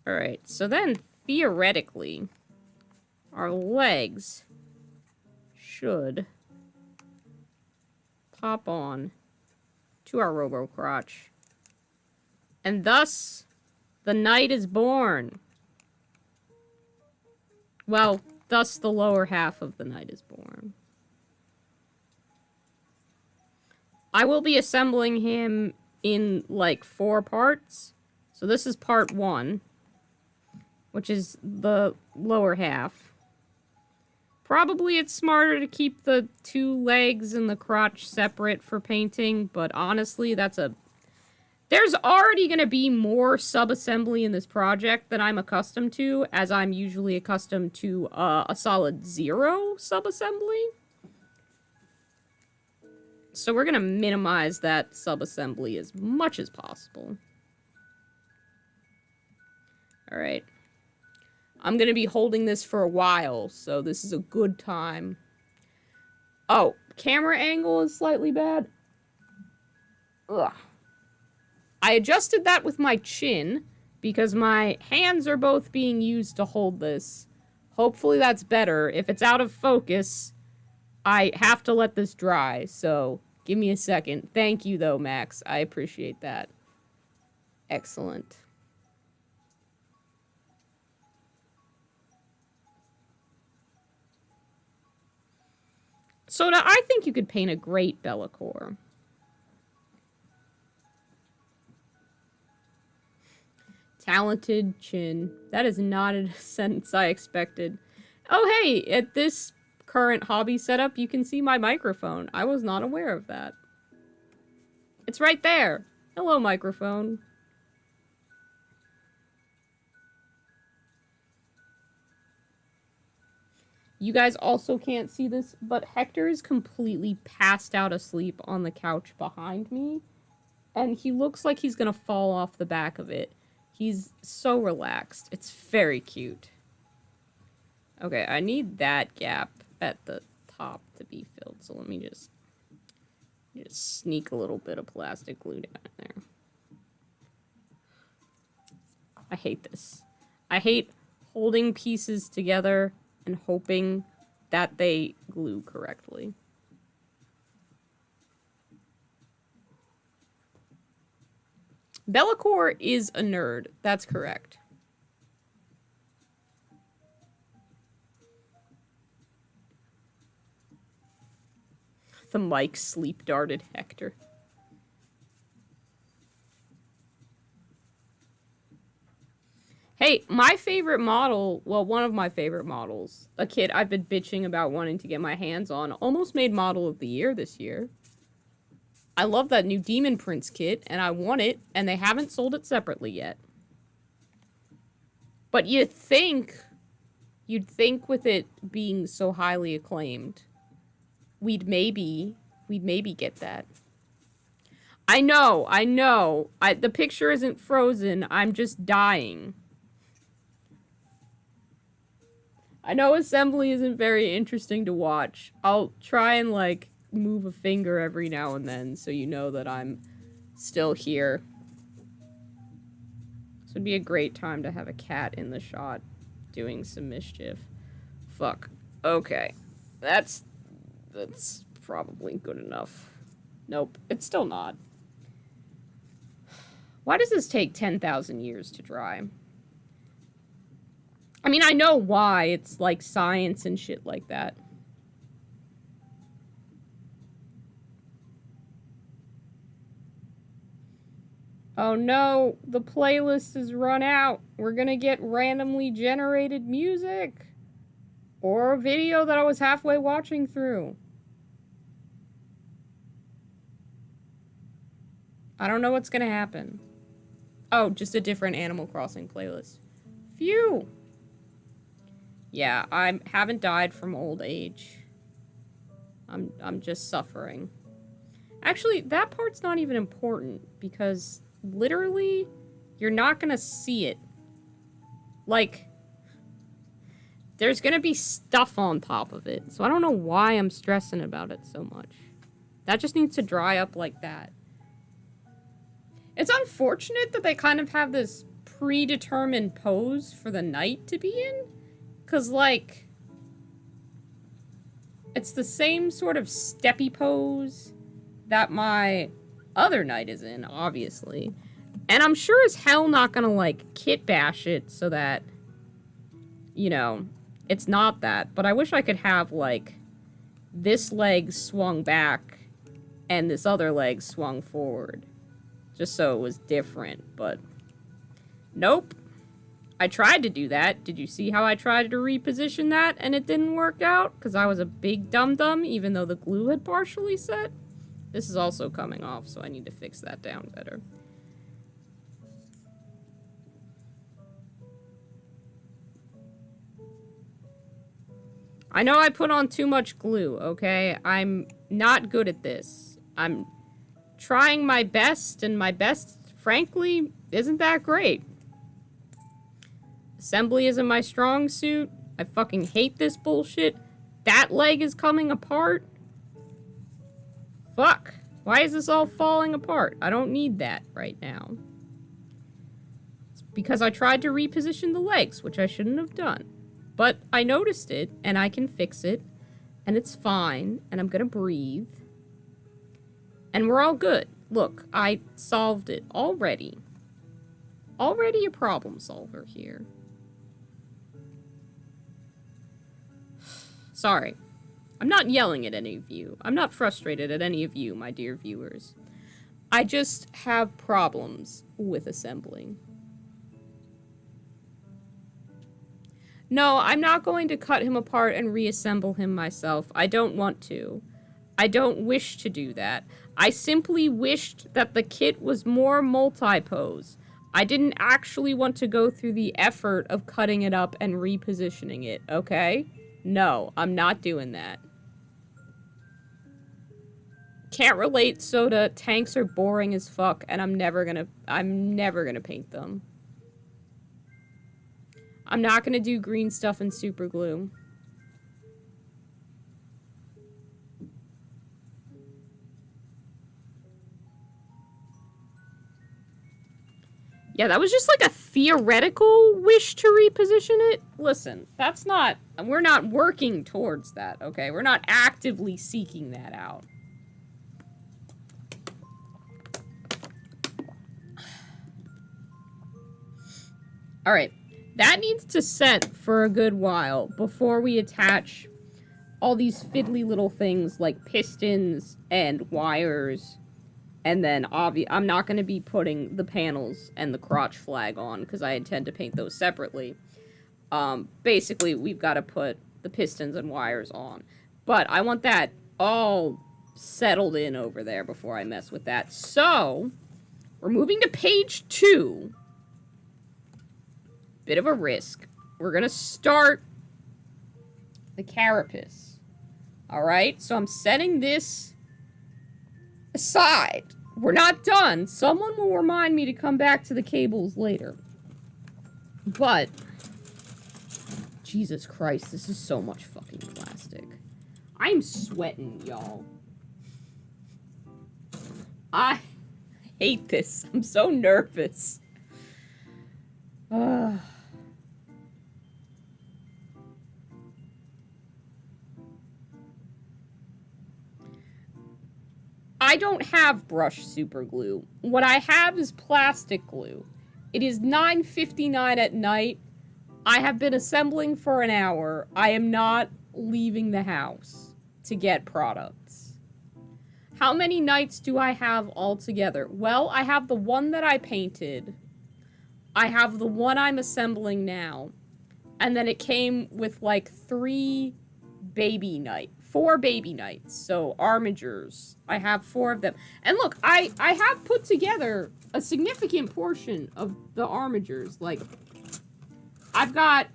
Alright, so then, theoretically, our legs should pop on to our robo-crotch. And thus, the knight is born. Well, thus the lower half of the knight is born. I will be assembling him in, like, 4 parts. So this is part 1, which is the lower half. Probably it's smarter to keep the 2 legs and the crotch separate for painting, but honestly, that's a... There's already going to be more sub-assembly in this project than I'm accustomed to, as I'm usually accustomed to a solid 0 sub-assembly. So we're going to minimize that sub-assembly as much as possible. Alright. I'm going to be holding this for a while, so this is a good time. Oh, camera angle is slightly bad. Ugh. I adjusted that with my chin, because my hands are both being used to hold this. Hopefully that's better. If it's out of focus, I have to let this dry, so give me a second. Thank you, though, Max. I appreciate that. Excellent. So now, I think you could paint a great Be'lakor. Talented chin. That is not a sentence I expected. Oh, hey, at this current hobby setup, you can see my microphone. I was not aware of that. It's right there. Hello, microphone. You guys also can't see this, but Hector is completely passed out asleep on the couch behind me. And he looks like he's gonna fall off the back of it. He's so relaxed. It's very cute. Okay, I need that gap at the top to be filled. So let me just sneak a little bit of plastic glue down there. I hate this. I hate holding pieces together and hoping that they glue correctly. Bellacore is a nerd. That's correct. The mic sleep darted Hector. Hey, my favorite model, well, one of my favorite models, a kit I've been bitching about wanting to get my hands on, almost made Model of the Year this year. I love that new Demon Prince kit, and I want it, and they haven't sold it separately yet. But you'd think with it being so highly acclaimed, we'd maybe get that. I know. The picture isn't frozen. I'm just dying. I know assembly isn't very interesting to watch. I'll try and, like, move a finger every now and then so you know that I'm still here. This would be a great time to have a cat in the shot doing some mischief. Fuck. Okay. That's probably good enough. Nope, it's still not. Why does this take 10,000 years to dry? I mean, I know why. It's like science and shit like that. Oh no, the playlist is run out. We're gonna get randomly generated music. Or a video that I was halfway watching through. I don't know what's gonna happen. Oh, just a different Animal Crossing playlist. Phew! Yeah, I haven't died from old age. I'm just suffering. Actually, that part's not even important, because literally, you're not gonna see it. Like, there's gonna be stuff on top of it, so I don't know why I'm stressing about it so much. That just needs to dry up like that. It's unfortunate that they kind of have this predetermined pose for the knight to be in. Because, like, it's the same sort of steppy pose that my other knight is in, obviously. And I'm sure as hell not gonna, like, kit bash it so that, you know, it's not that. But I wish I could have, like, this leg swung back and this other leg swung forward. Just so it was different, but nope. I tried to do that. Did you see how I tried to reposition that and it didn't work out? Because I was a big dum-dum, even though the glue had partially set. This is also coming off, so I need to fix that down better. I know I put on too much glue, okay? I'm not good at this. I'm trying my best, and my best, frankly, isn't that great. Assembly isn't my strong suit. I fucking hate this bullshit. That leg is coming apart. Fuck. Why is this all falling apart? I don't need that right now. It's because I tried to reposition the legs, which I shouldn't have done. But I noticed it, and I can fix it, and it's fine, and I'm gonna breathe. And we're all good. Look, I solved it already. Already a problem solver here. Sorry. I'm not yelling at any of you. I'm not frustrated at any of you, my dear viewers. I just have problems with assembling. No, I'm not going to cut him apart and reassemble him myself. I don't want to. I don't wish to do that. I simply wished that the kit was more multi-pose. I didn't actually want to go through the effort of cutting it up and repositioning it, okay? No, I'm not doing that. Can't relate, Soda. Tanks are boring as fuck, and I'm never gonna paint them. I'm not gonna do green stuff and super glue. Yeah, that was just like a theoretical wish to reposition it. Listen, that's not... We're not working towards that, okay? We're not actively seeking that out. Alright. That needs to set for a good while before we attach all these fiddly little things like pistons and wires. And then, I'm not going to be putting the panels and the crotch flag on because I intend to paint those separately. Basically, we've got to put the pistons and wires on. But I want that all settled in over there before I mess with that. So, we're moving to page 2. Bit of a risk. We're going to start the carapace. Alright, so I'm setting this aside. We're not done. Someone will remind me to come back to the cables later. But, Jesus Christ, this is so much fucking plastic. I'm sweating, y'all. I hate this. I'm so nervous. I don't have brush super glue. What I have is plastic glue. It is 9:59 at night. I have been assembling for an hour. I am not leaving the house to get products. How many nights do I have altogether? Well, I have the one that I painted. I have the one I'm assembling now. And then it came with like 4 baby nights. So armatures. I have 4 of them. And look, I have put together a significant portion of the armatures. Like, I've got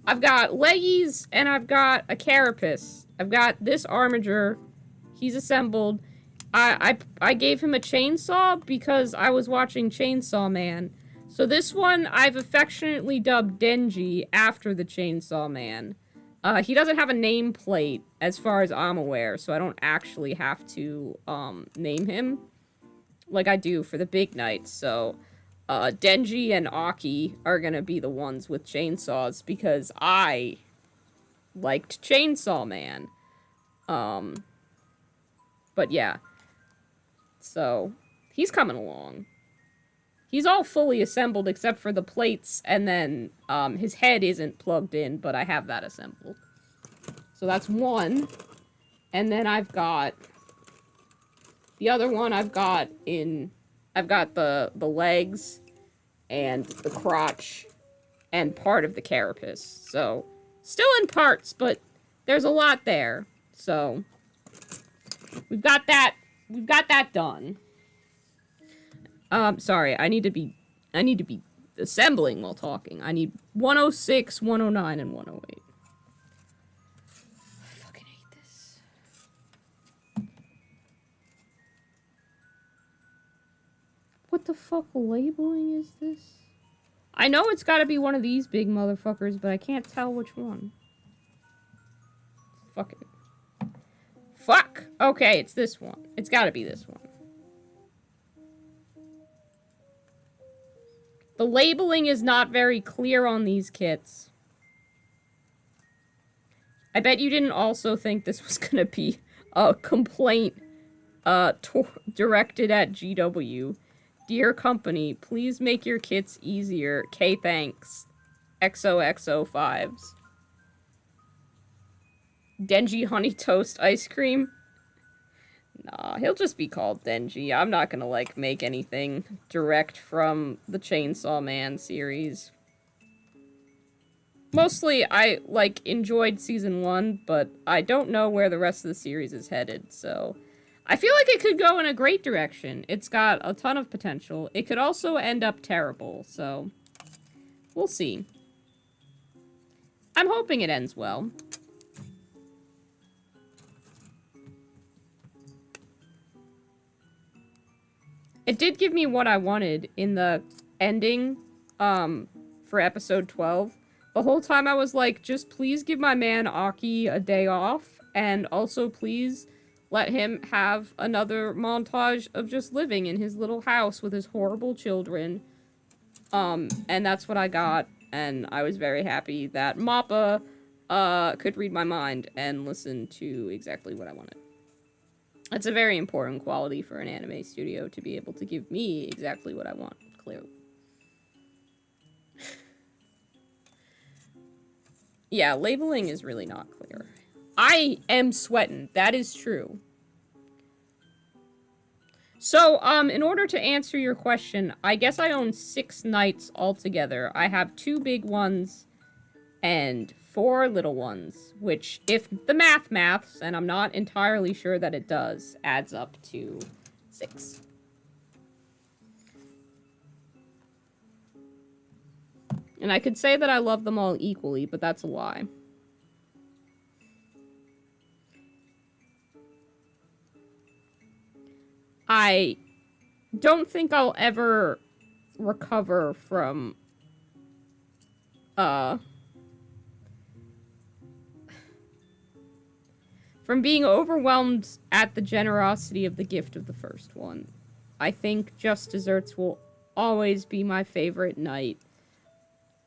leggies and I've got a carapace. I've got this armature. He's assembled. I gave him a chainsaw because I was watching Chainsaw Man. So this one I've affectionately dubbed Denji after the Chainsaw Man. He doesn't have a nameplate as far as I'm aware, so I don't actually have to name him like I do for the big nights. So Denji and Aki are gonna be the ones with chainsaws because I liked Chainsaw Man. But yeah. So he's coming along. He's all fully assembled except for the plates, and then his head isn't plugged in, but I have that assembled. So that's one. And then I've got the other one I've got the legs and the crotch and part of the carapace. So still in parts, but there's a lot there. So we've got that done. Sorry, I need to be assembling while talking. I need 106, 109, and 108. I fucking hate this. What the fuck labeling is this? I know it's gotta be one of these big motherfuckers, but I can't tell which one. Fuck it. Fuck! Okay, it's this one. It's gotta be this one. The labeling is not very clear on these kits. I bet you didn't also think this was gonna be a complaint directed at GW. Dear company, please make your kits easier. K thanks. XOXO5s. Denji Honey Toast Ice Cream? Nah, he'll just be called Denji. I'm not gonna, like, make anything direct from the Chainsaw Man series. Mostly, I, like, enjoyed season 1, but I don't know where the rest of the series is headed, so... I feel like it could go in a great direction. It's got a ton of potential. It could also end up terrible, so... We'll see. I'm hoping it ends well. It did give me what I wanted in the ending, for episode 12. The whole time I was like, just please give my man Aki a day off, and also please let him have another montage of just living in his little house with his horrible children. And that's what I got, and I was very happy that Mappa, could read my mind and listen to exactly what I wanted. It's a very important quality for an anime studio to be able to give me exactly what I want, clearly. Yeah, labeling is really not clear. I am sweating. That is true. So, in order to answer your question, I guess I own 6 knights altogether. I have 2 big ones and 4 little ones, which, if the maths, and I'm not entirely sure that it does, adds up to 6. And I could say that I love them all equally, but that's a lie. I don't think I'll ever recover from, from being overwhelmed at the generosity of the gift of the first one. I think Just Desserts will always be my favorite knight.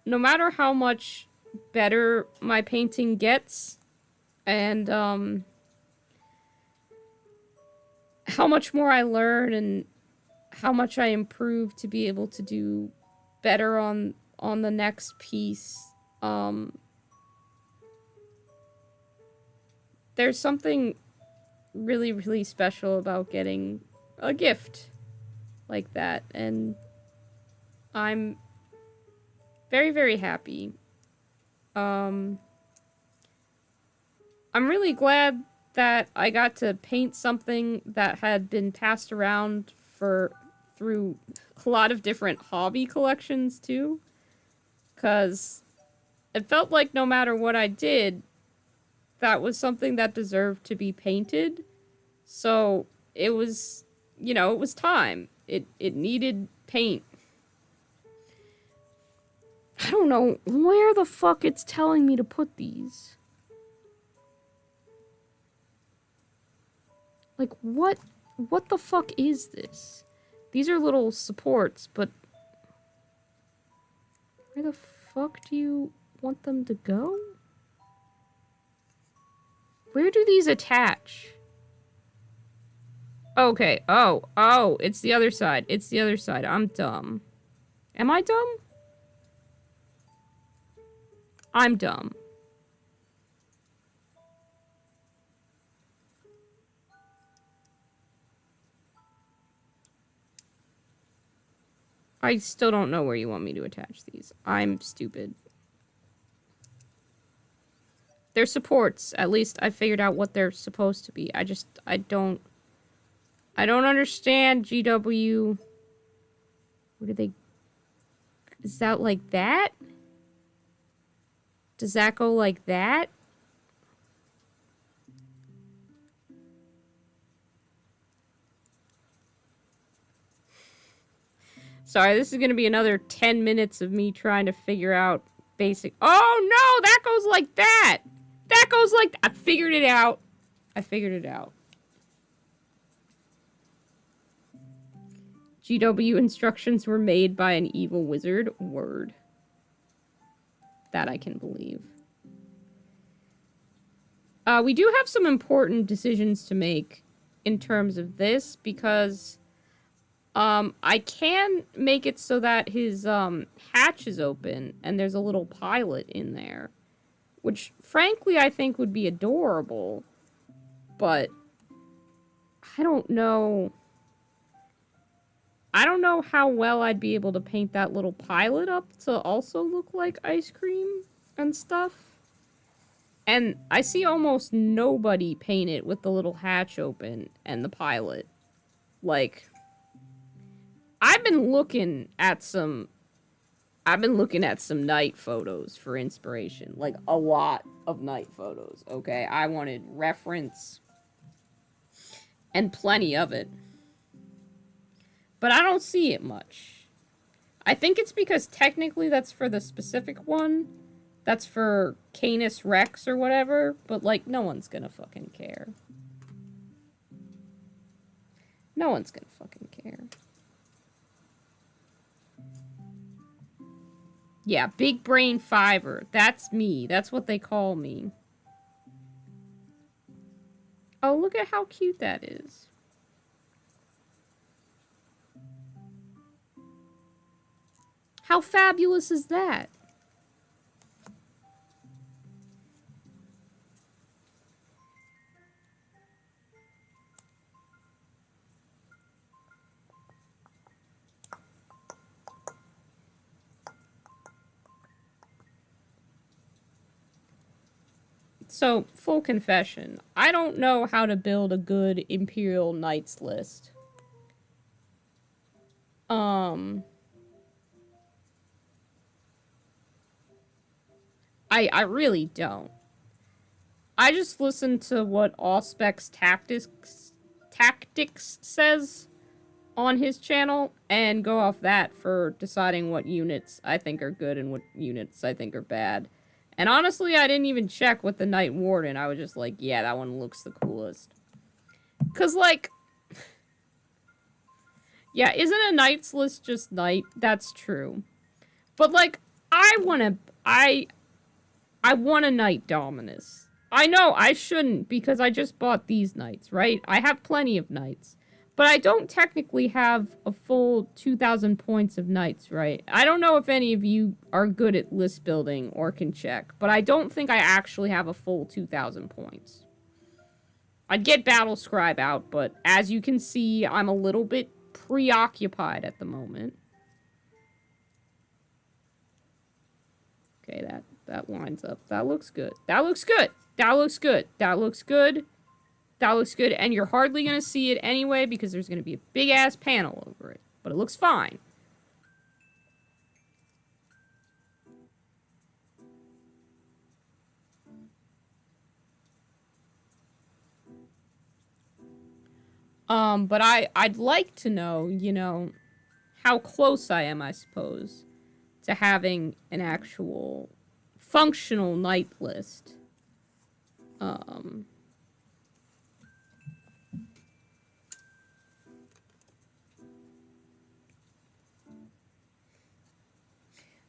No matter how much better my painting gets, and, how much more I learn and how much I improve to be able to do better on the next piece. There's something really, really special about getting a gift like that, and I'm very, very happy. I'm really glad that I got to paint something that had been passed around through a lot of different hobby collections, too. Because it felt like no matter what I did, that was something that deserved to be painted. So it was, you know, it was time. It needed paint. I don't know where the fuck it's telling me to put these. Like, what the fuck is this? These are little supports, but where the fuck do you want them to go? Where do these attach? Okay, oh, it's the other side. It's the other side. I'm dumb. Am I dumb? I'm dumb. I still don't know where you want me to attach these. I'm stupid. They're supports. At least I figured out what they're supposed to be. I don't understand, GW. Where do they... Is that like that? Does that go like that? Sorry, this is gonna be another 10 minutes of me trying to figure out basic... Oh, no! That goes like that! That goes like... I figured it out. I figured it out. GW instructions were made by an evil wizard. Word. That I can believe. We do have some important decisions to make in terms of this, because... I can make it so that his, hatch is open, and there's a little pilot in there. Which, frankly, I think would be adorable. But, I don't know... I don't know how well I'd be able to paint that little pilot up to also look like ice cream. and stuff. And I see almost nobody paint it with the little hatch open and the pilot. Like, I've been looking at some night photos for inspiration. Like, a lot of night photos, okay? I wanted reference and plenty of it. But I don't see it much. I think it's because technically that's for the specific one. That's for Canis Rex or whatever. But, like, no one's gonna fucking care. No one's gonna fucking care. Yeah, Big Brain Fiver. That's me. That's what they call me. Oh, look at how cute that is. How fabulous is that? So, full confession, I don't know how to build a good Imperial Knights list. I really don't. I just listen to what Auspex Tactics says on his channel and go off that for deciding what units I think are good and what units I think are bad. And honestly, I didn't even check with the Knight Warden. I was just like, yeah, that one looks the coolest. Cause, like... yeah, isn't a Knight's list just Knight? That's true. But, like, I want a Knight Dominus. I know, I shouldn't, because I just bought these Knights, right? I have plenty of Knights. But I don't technically have a full 2,000 points of Knights, right? I don't know if any of you are good at list building or can check, but I don't think I actually have a full 2,000 points. I'd get Battle Scribe out, but as you can see, I'm a little bit preoccupied at the moment. Okay, that lines up. That looks good. That looks good. That looks good. That looks good. That looks good. And you're hardly going to see it anyway because there's going to be a big-ass panel over it. But it looks fine. But I'd like to know, you know, how close I am, I suppose, to having an actual functional Knight list.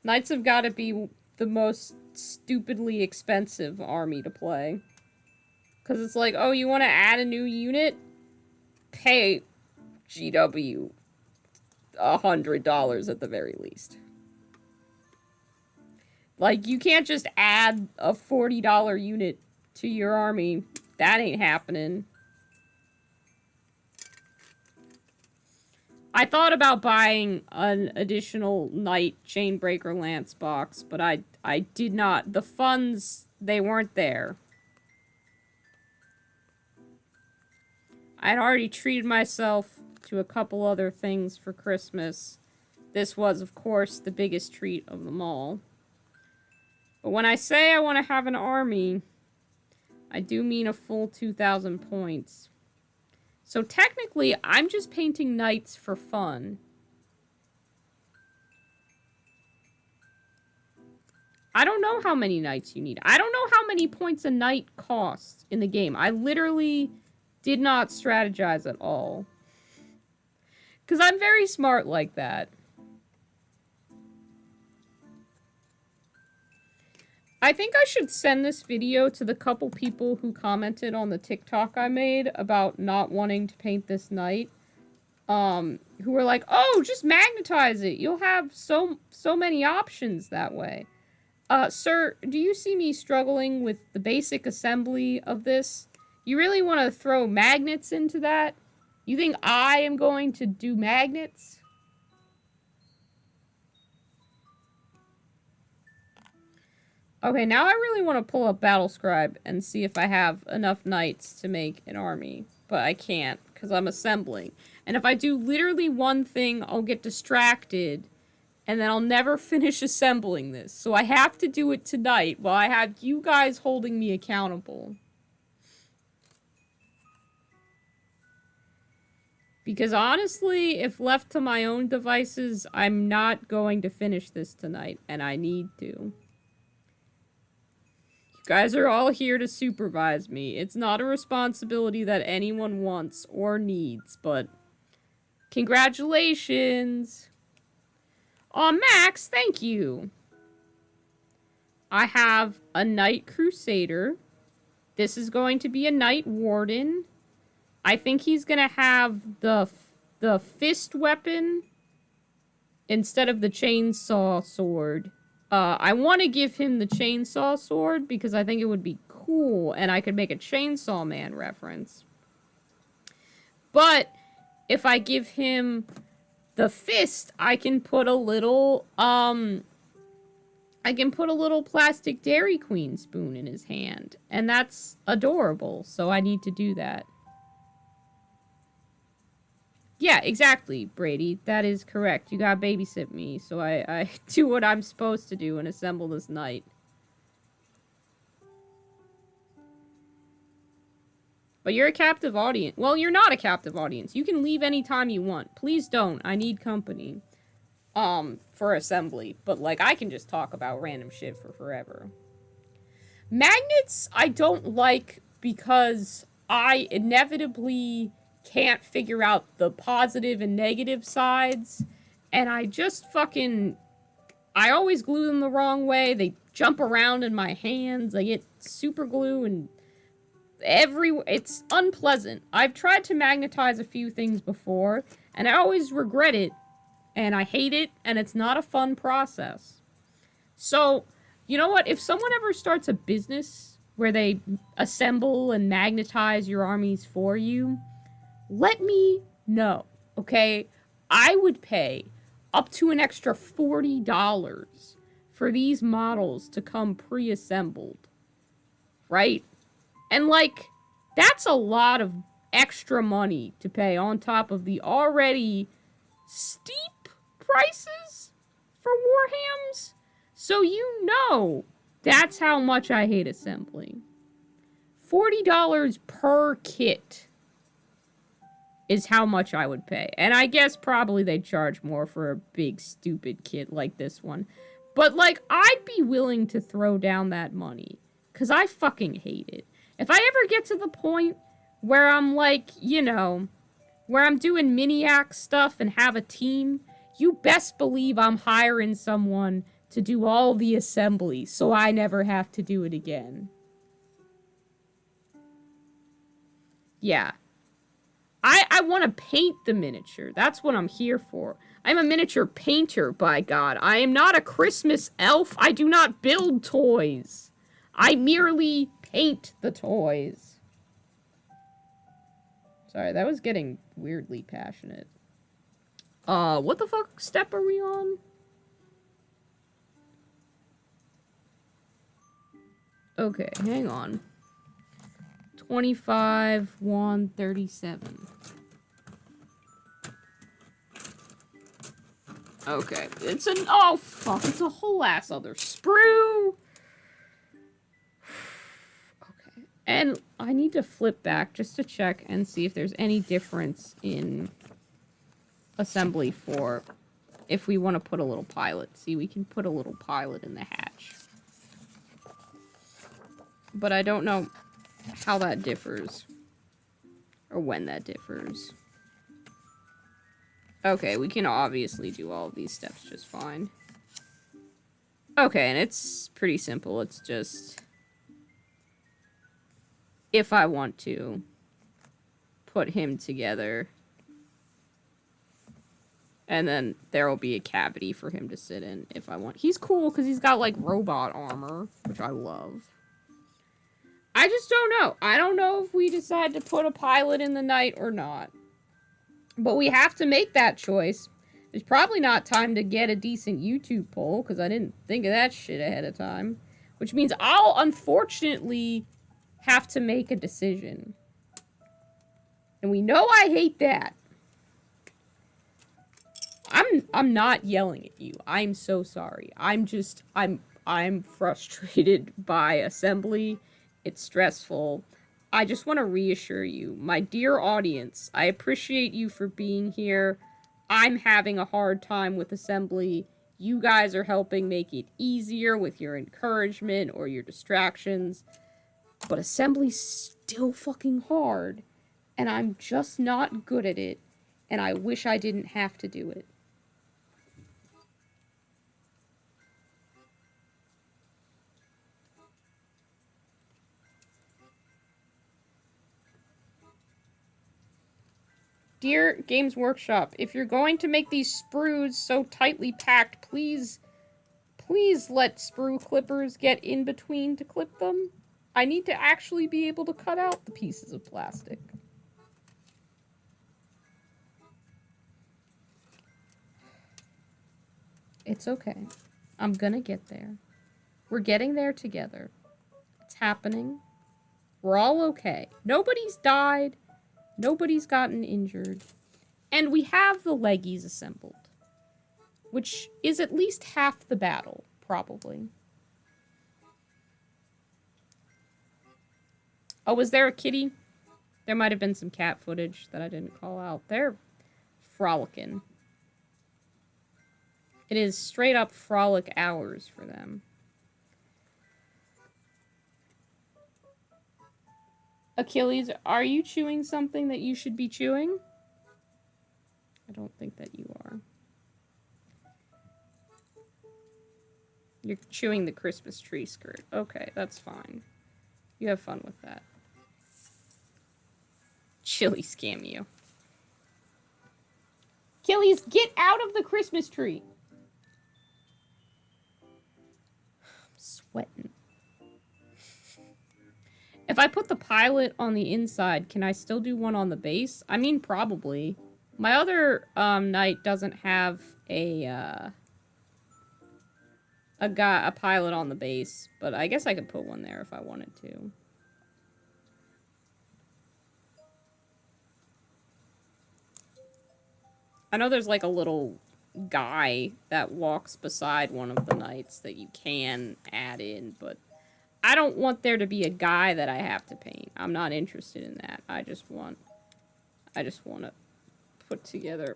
Knights have got to be the most stupidly expensive army to play. Because it's like, oh, you want to add a new unit? Pay GW $100 at the very least. Like, you can't just add a $40 unit to your army. That ain't happening. I thought about buying an additional Knight Chainbreaker Lance box, but I did not. The funds, they weren't there. I'd already treated myself to a couple other things for Christmas. This was, of course, the biggest treat of them all. But when I say I want to have an army, I do mean a full 2,000 points. So technically, I'm just painting Knights for fun. I don't know how many Knights you need. I don't know how many points a Knight costs in the game. I literally did not strategize at all. Because I'm very smart like that. I think I should send this video to the couple people who commented on the TikTok I made about not wanting to paint this Knight. Who were like, oh, just magnetize it. You'll have so many options that way. Sir, do you see me struggling with the basic assembly of this? You really want to throw magnets into that? You think I am going to do magnets? Okay, now I really want to pull up Battle Scribe and see if I have enough knights to make an army. But I can't, because I'm assembling. And if I do literally one thing, I'll get distracted. And then I'll never finish assembling this. So I have to do it tonight while I have you guys holding me accountable. Because honestly, if left to my own devices, I'm not going to finish this tonight. And I need to. You guys are all here to supervise me. It's not a responsibility that anyone wants or needs, but congratulations. Aw, Max, thank you. I have a Knight Crusader. This is going to be a Knight Warden. I think he's gonna have the fist weapon instead of the chainsaw sword. I want to give him the chainsaw sword because I think it would be cool and I could make a Chainsaw Man reference. But if I give him the fist, I can put a little, plastic Dairy Queen spoon in his hand. And that's adorable, so I need to do that. Yeah, exactly, Brady. That is correct. You gotta babysit me, so I do what I'm supposed to do and assemble this knight. But you're a captive audience. Well, you're not a captive audience. You can leave anytime you want. Please don't. I need company. For assembly. But, like, I can just talk about random shit for forever. Magnets, I don't like because I inevitably can't figure out the positive and negative sides. And I just fucking... I always glue them the wrong way. They jump around in my hands. I get super glue and... It's unpleasant. I've tried to magnetize a few things before, and I always regret it, and I hate it, and it's not a fun process. So, you know what? If someone ever starts a business where they assemble and magnetize your armies for you, let me know, okay? I would pay up to an extra $40 for these models to come pre-assembled, right? And, like, that's a lot of extra money to pay on top of the already steep prices for Warhams. So you know that's how much I hate assembling. $40 per kit is how much I would pay. And I guess probably they'd charge more for a big, stupid kit like this one. But, like, I'd be willing to throw down that money. Because I fucking hate it. If I ever get to the point where I'm like, you know, where I'm doing Miniac stuff and have a team, you best believe I'm hiring someone to do all the assembly so I never have to do it again. Yeah. I want to paint the miniature. That's what I'm here for. I'm a miniature painter, by God. I am not a Christmas elf. I do not build toys. I merely paint the toys. Sorry, that was getting weirdly passionate. What the fuck step are we on? Okay, hang on. 25, 137. Okay, it's an... Oh, fuck, it's a whole ass other sprue! And I need to flip back just to check and see if there's any difference in assembly for if we want to put a little pilot. See, we can put a little pilot in the hatch. But I don't know how that differs. Or when that differs. Okay, we can obviously do all of these steps just fine. Okay, and it's pretty simple. It's just... if I want to put him together. And then there will be a cavity for him to sit in if I want. He's cool because he's got, like, robot armor, which I love. I just don't know. I don't know if we decide to put a pilot in the night or not. But we have to make that choice. There's probably not time to get a decent YouTube poll because I didn't think of that shit ahead of time. Which means I'll unfortunately have to make a decision. And we know I hate that. I'm not yelling at you. I'm so sorry. I'm frustrated by assembly. It's stressful. I just want to reassure you, my dear audience, I appreciate you for being here. I'm having a hard time with assembly. You guys are helping make it easier with your encouragement or your distractions. But assembly's still fucking hard. And I'm just not good at it. And I wish I didn't have to do it. Dear Games Workshop, if you're going to make these sprues so tightly packed, please let sprue clippers get in between to clip them. I need to actually be able to cut out the pieces of plastic. It's okay. I'm gonna get there. We're getting there together. It's happening. We're all okay. Nobody's died. Nobody's gotten injured. And we have the leggies assembled. Which is at least half the battle, probably. Oh, was there a kitty? There might have been some cat footage that I didn't call out. They're frolicking. It is straight up frolic hours for them. Achilles, are you chewing something that you should be chewing? I don't think that you are. You're chewing the Christmas tree skirt. Okay, that's fine. You have fun with that. Chili scam you. Achilles, get out of the Christmas tree! I'm sweating. If I put the pilot on the inside, can I still do one on the base? I mean, probably. My other knight doesn't have a pilot on the base, but I guess I could put one there if I wanted to. I know there's like a little guy that walks beside one of the knights that you can add in, but I don't want there to be a guy that I have to paint. I'm not interested in that. I just want to put together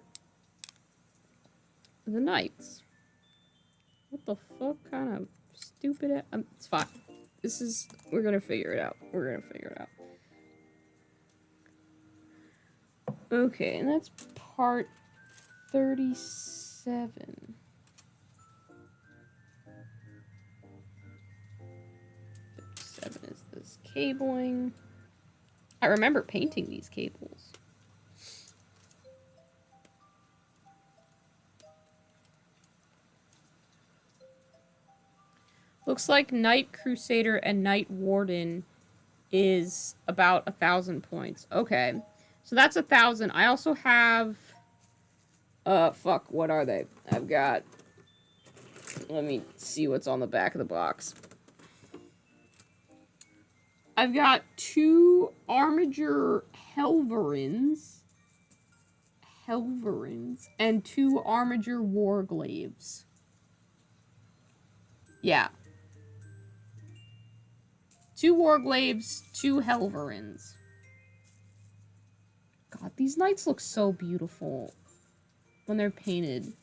the knights. What the fuck kind of stupid... it's fine. We're gonna figure it out. We're gonna figure it out. Okay, and that's part 37. Is this cabling. I remember painting these cables. Looks like Knight Crusader and Knight Warden is about 1,000 points. Okay. So that's 1,000. I also have... fuck, what are they? I've got... Let me see what's on the back of the box. I've got 2 Armiger Helverins. And 2 Armiger Warglaves. Yeah. 2 Warglaves, 2 Helverins. God, these knights look so beautiful when they're painted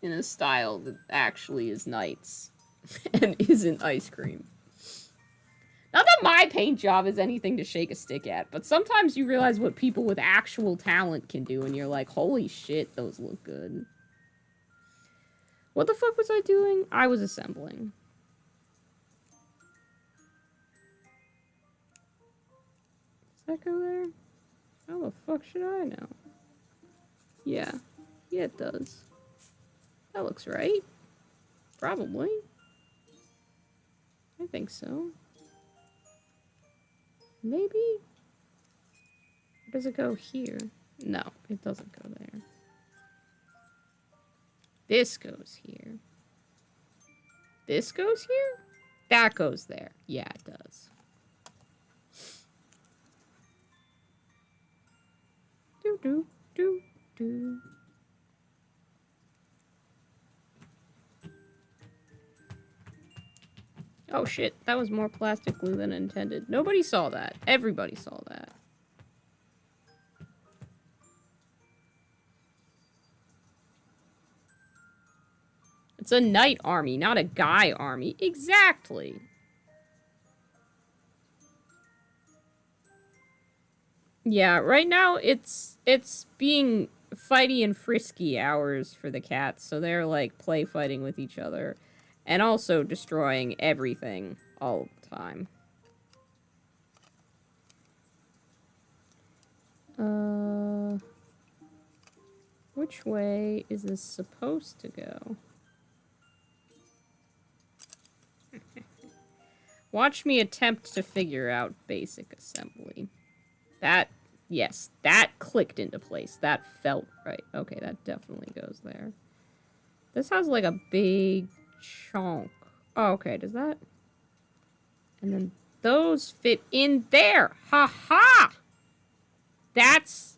in a style that actually is knights and isn't ice cream. Not that my paint job is anything to shake a stick at, but sometimes you realize what people with actual talent can do, and you're like, holy shit, those look good. What the fuck was I doing? I was assembling. Does that go there? How the fuck should I know? Yeah. Yeah, it does. That looks right. Probably. I think so. Maybe? Or does it go here? No, it doesn't go there. This goes here. This goes here? That goes there. Yeah, it does. Do, do, do, do. Oh shit, that was more plastic glue than intended. Nobody saw that. Everybody saw that. It's a knight army, not a guy army. Exactly. Yeah, right now it's being fighty and frisky hours for the cats, so they're like play fighting with each other and also destroying everything all the time. Which way is this supposed to go? Watch me attempt to figure out basic assembly. That, yes, that clicked into place. That felt right. Okay, that definitely goes there. This has like a big chunk. Oh, okay, does that? And then those fit in there. Ha ha! That's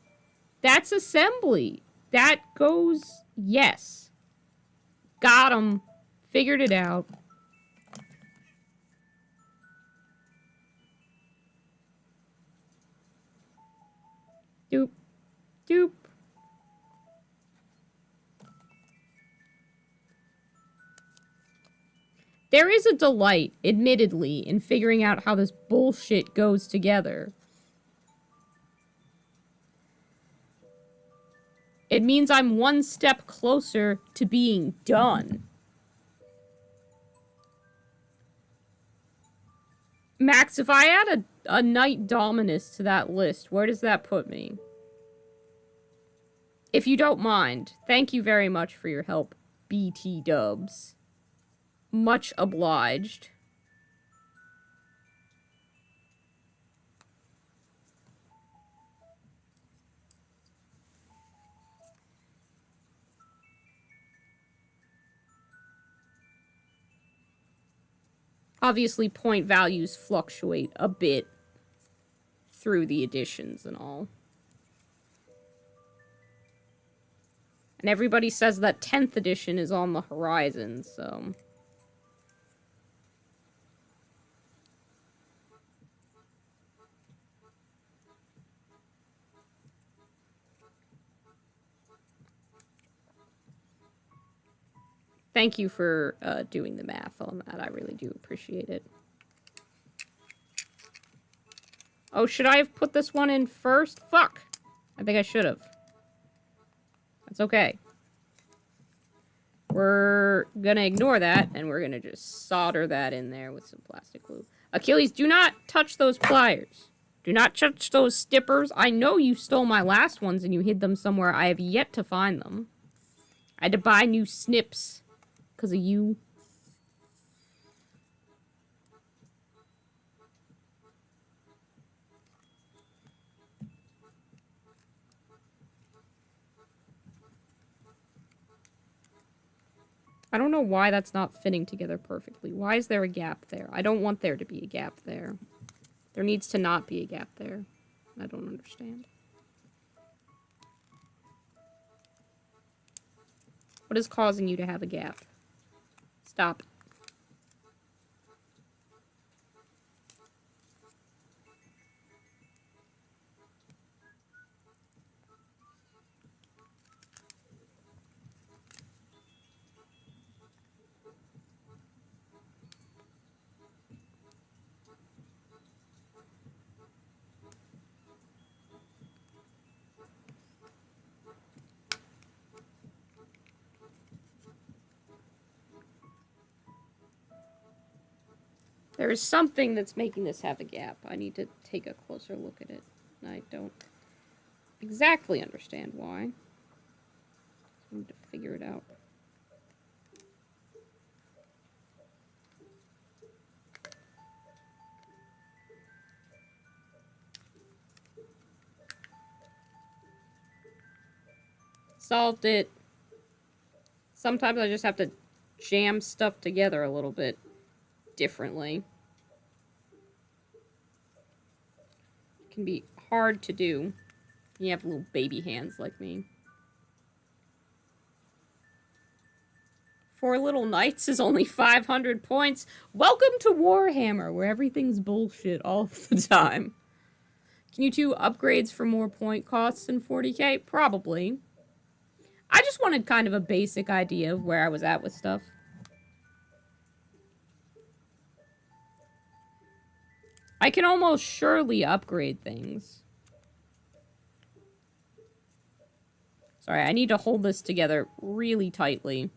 assembly. That goes, yes. Got 'em. Figured it out. Doop. Doop. There is a delight, admittedly, in figuring out how this bullshit goes together. It means I'm one step closer to being done. Max, if I add a Knight Dominus to that list, where does that put me? If you don't mind, thank you very much for your help, BT Dubs. Much obliged. Obviously, point values fluctuate a bit through the editions and all. And everybody says that 10th edition is on the horizon, so... Thank you for doing the math on that. I really do appreciate it. Oh, should I have put this one in first? Fuck! I think I should have. That's okay. We're gonna ignore that, and we're gonna just solder that in there with some plastic glue. Achilles, do not touch those pliers. Do not touch those stippers. I know you stole my last ones and you hid them somewhere. I have yet to find them. I had to buy new snips. Because of you. I don't know why that's not fitting together perfectly. Why is there a gap there? I don't want there to be a gap there. There needs to not be a gap there. I don't understand. What is causing you to have a gap? Stop. There is something that's making this have a gap. I need to take a closer look at it. I don't exactly understand why. I need to figure it out. Solved it. Sometimes I just have to jam stuff together a little bit. differently. It can be hard to do. You have little baby hands like me. 4 little knights is only 500 points. Welcome to Warhammer, where everything's bullshit all the time. Can you do upgrades for more point costs than 40k? Probably. I just wanted kind of a basic idea of where I was at with stuff. I can almost surely upgrade things. Sorry, I need to hold this together really tightly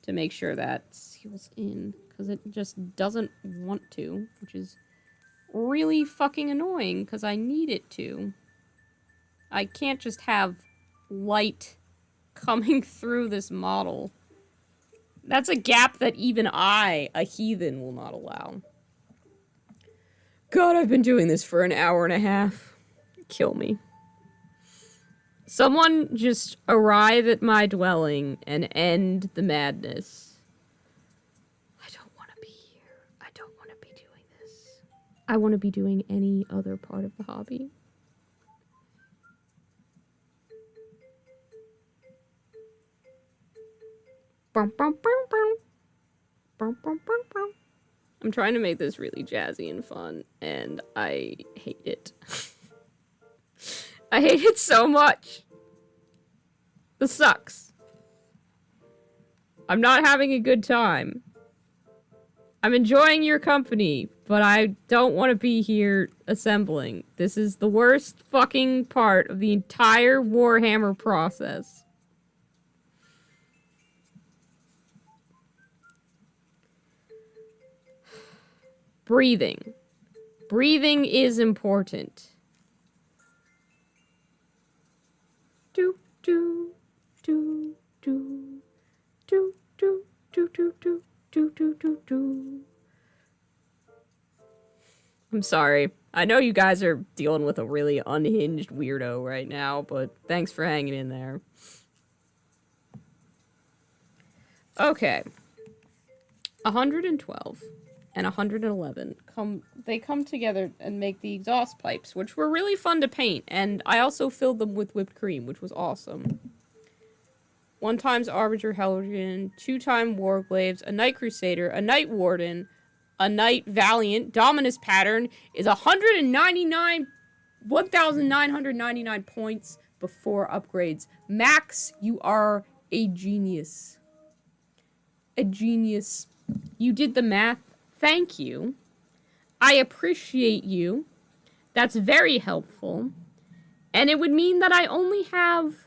to make sure that seals in, because it just doesn't want to, which is really fucking annoying, because I need it to. I can't just have light coming through this model. That's a gap that even I, a heathen, will not allow. God, I've been doing this for an hour and a half. Kill me. Someone just arrive at my dwelling and end the madness. I don't want to be here. I don't want to be doing this. I want to be doing any other part of the hobby. I'm trying to make this really jazzy and fun, and I hate it. I hate it so much. This sucks. I'm not having a good time. I'm enjoying your company, but I don't want to be here assembling. This is the worst fucking part of the entire Warhammer process. Breathing. Breathing is important. Do, do, do, do, do, do, do, do, do, do, do, do, do. I'm sorry. I know you guys are dealing with a really unhinged weirdo right now, but thanks for hanging in there. Okay. 112 and 111 come together and make the exhaust pipes, which were really fun to paint, and I also filled them with whipped cream, which was awesome. 1 times Arbiter Helgen, 2 times Warglaives, a Knight Crusader, a Knight Warden, a Knight Valiant. Dominus pattern is 1,999 points before upgrades. Max, you are a genius. A genius. You did the math. Thank you. I appreciate you. That's very helpful. And it would mean that I only have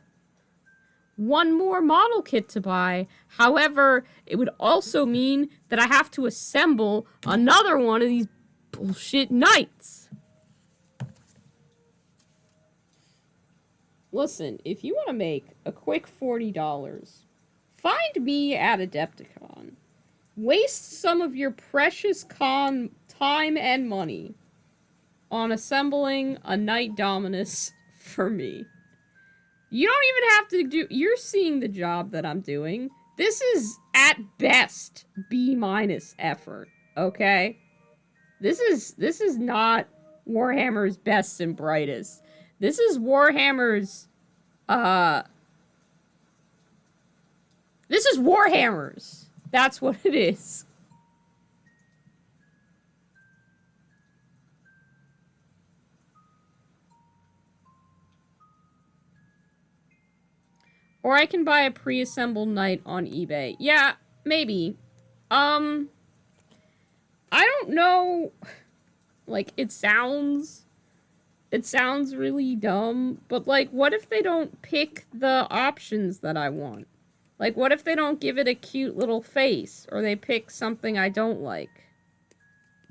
1 more model kit to buy. However, it would also mean that I have to assemble another one of these bullshit knights. Listen, if you want to make a quick $40, find me at Adepticon. Waste some of your precious time and money on assembling a Knight Dominus for me. You don't even have to do... You're seeing the job that I'm doing. This is, at best, B- effort, okay? This is not Warhammer's best and brightest. This is Warhammer's, This is Warhammer's. That's what it is. Or I can buy a pre-assembled knight on eBay. Yeah, maybe. I don't know. Like, it sounds really dumb, but like, what if they don't pick the options that I want? Like, what if they don't give it a cute little face, or they pick something I don't like?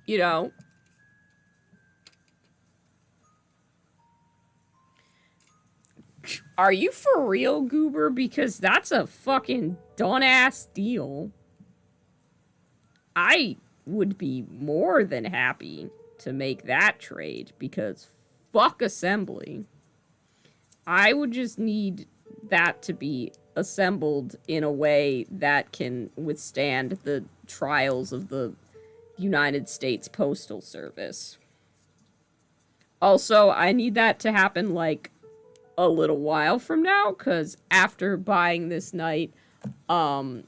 You know? Are you for real, Goober? Because that's a fucking done-ass deal. I would be more than happy to make that trade, because fuck assembly. I would just need that to be assembled in a way that can withstand the trials of the United States Postal Service. Also, I need that to happen, like, a little while from now, because after buying this knight, I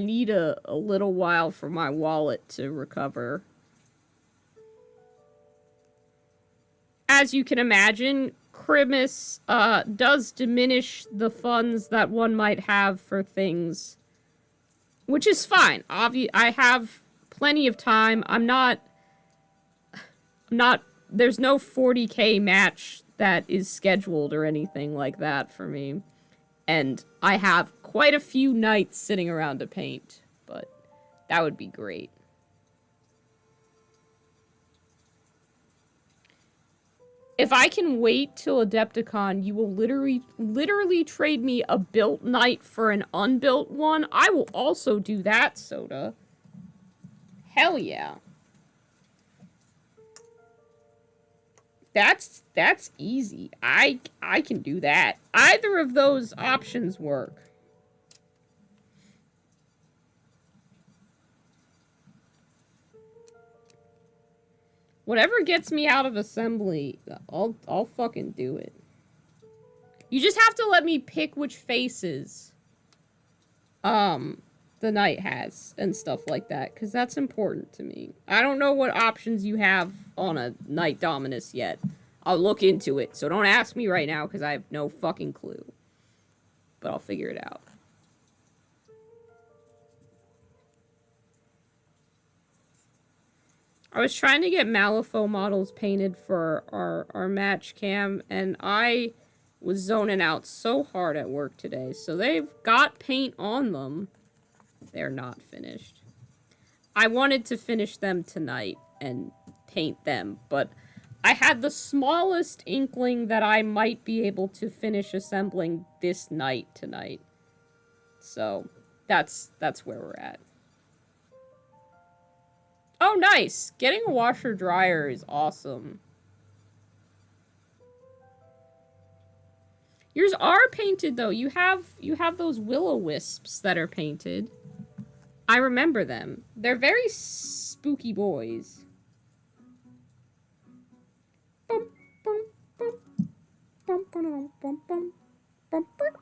need a little while for my wallet to recover. As you can imagine, Christmas does diminish the funds that one might have for things, which is fine. I have plenty of time. I'm not, there's no 40k match that is scheduled or anything like that for me. And I have quite a few nights sitting around to paint, but that would be great. If I can wait till Adepticon, you will literally trade me a built knight for an unbuilt one. I will also do that, Soda. Hell yeah. That's easy. I can do that. Either of those options work. Whatever gets me out of assembly, I'll fucking do it. You just have to let me pick which faces the knight has and stuff like that, because that's important to me. I don't know what options you have on a Knight Dominus yet. I'll look into it, so don't ask me right now, because I have no fucking clue. But I'll figure it out. I was trying to get Malifaux models painted for our match cam, and I was zoning out so hard at work today. So they've got paint on them. They're not finished. I wanted to finish them tonight and paint them, but I had the smallest inkling that I might be able to finish assembling this knight tonight. So that's where we're at. Oh, nice! Getting a washer dryer is awesome. Yours are painted though. You have those will-o-wisps that are painted. I remember them. They're very spooky boys. Bum, bum, bum. Bum, bum, bum, bum, bum, bum.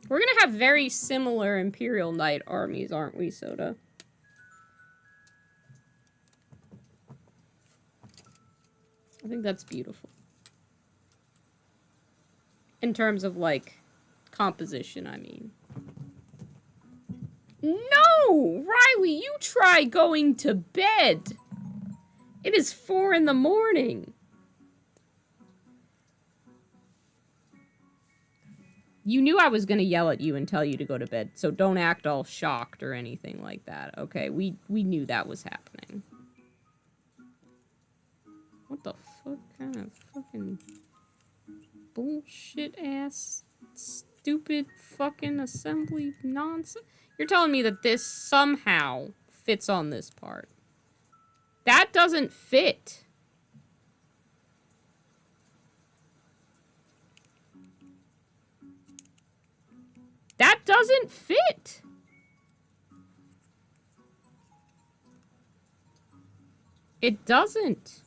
We're gonna have very similar Imperial Knight armies, aren't we, Soda? I think that's beautiful. In terms of, like, composition, I mean. No! Riley, you try going to bed! It is 4 in the morning! You knew I was gonna yell at you and tell you to go to bed, so don't act all shocked or anything like that, okay? We knew that was happening. What the fuck kind of fucking bullshit-ass, stupid fucking assembly nonsense? You're telling me that this somehow fits on this part. That doesn't fit. That doesn't fit. It doesn't.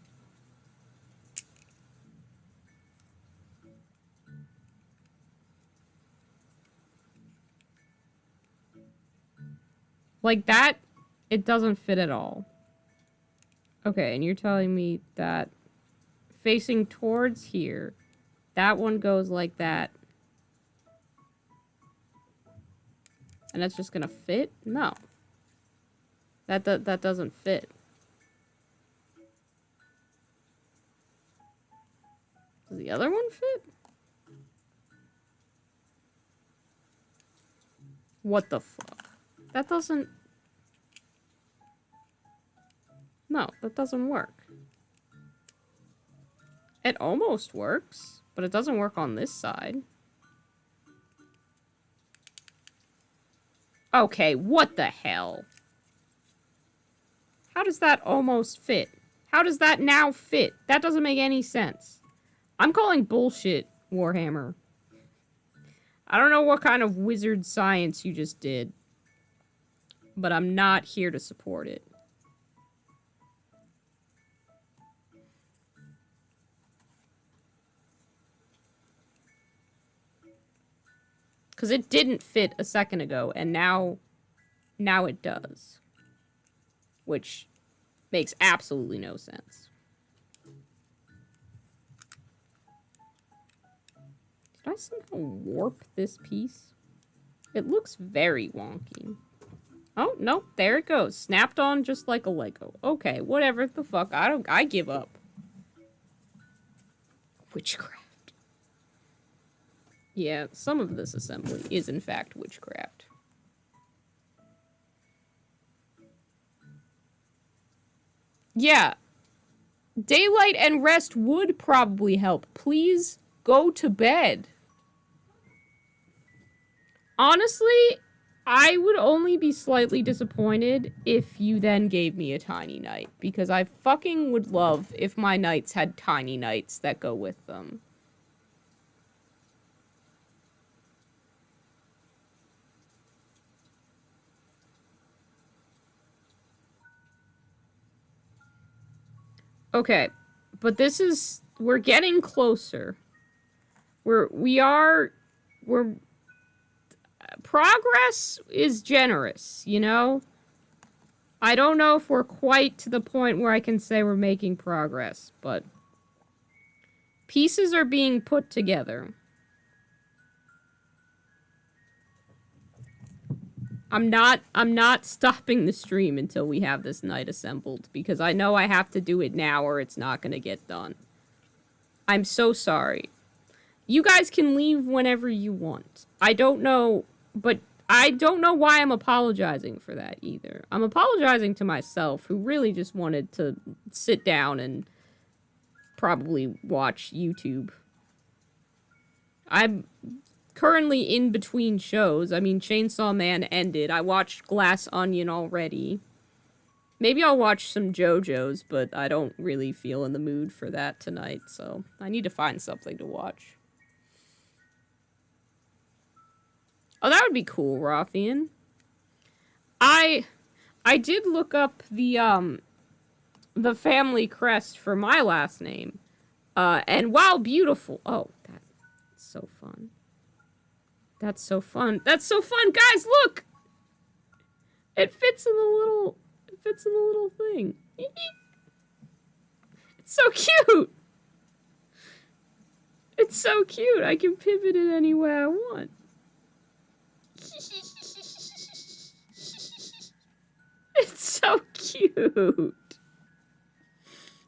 Like that, it doesn't fit at all. Okay, and you're telling me that facing towards here, that one goes like that. And that's just gonna fit? No. That doesn't fit. Does the other one fit? What the fuck? That doesn't... No, that doesn't work. It almost works, but it doesn't work on this side. Okay, what the hell? How does that almost fit? How does that now fit? That doesn't make any sense. I'm calling bullshit, Warhammer. I don't know what kind of wizard science you just did, but I'm not here to support it. Because it didn't fit a second ago, and now it does. Which makes absolutely no sense. Did I somehow warp this piece? It looks very wonky. Oh, no, there it goes. Snapped on just like a Lego. Okay, whatever the fuck. I give up. Witchcraft. Yeah, some of this assembly is in fact witchcraft. Yeah. Daylight and rest would probably help. Please go to bed. Honestly, I would only be slightly disappointed if you then gave me a tiny knight, because I fucking would love if my knights had tiny knights that go with them. Okay, but this is, we're getting closer. Progress is generous, you know? I don't know if we're quite to the point where I can say we're making progress, but pieces are being put together. I'm not stopping the stream until we have this knight assembled, because I know I have to do it now or it's not gonna get done. I'm so sorry. You guys can leave whenever you want. I don't know, but I don't know why I'm apologizing for that either. I'm apologizing to myself, who really just wanted to sit down and probably watch YouTube. I'm currently in between shows. I mean, Chainsaw Man ended. I watched Glass Onion already. Maybe I'll watch some JoJo's, but I don't really feel in the mood for that tonight, so I need to find something to watch. Oh, that would be cool, Rothian. I did look up the family crest for my last name. And while beautiful... Oh, that's so fun. That's so fun. That's so fun! Guys, look! It fits in the little... It fits in the little thing. It's so cute! It's so cute! I can pivot it any way I want. It's so cute.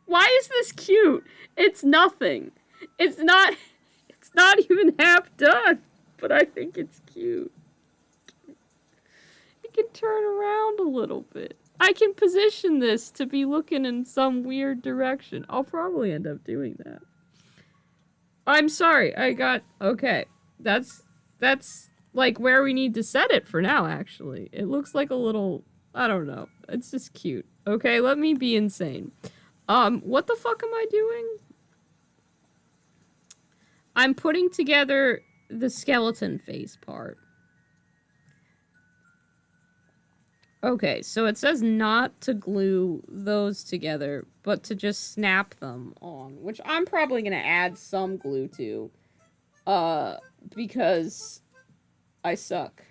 Why is this cute? It's nothing. It's not even half done, but I think it's cute. It can turn around a little bit. I can position this to be looking in some weird direction. I'll probably end up doing that. I'm sorry. Okay. That's like where we need to set it for now, actually. It looks like a little, I don't know. It's just cute. Okay, let me be insane. What the fuck am I doing? I'm putting together the skeleton face part. Okay, so it says not to glue those together, but to just snap them on, which I'm probably gonna add some glue to, because I suck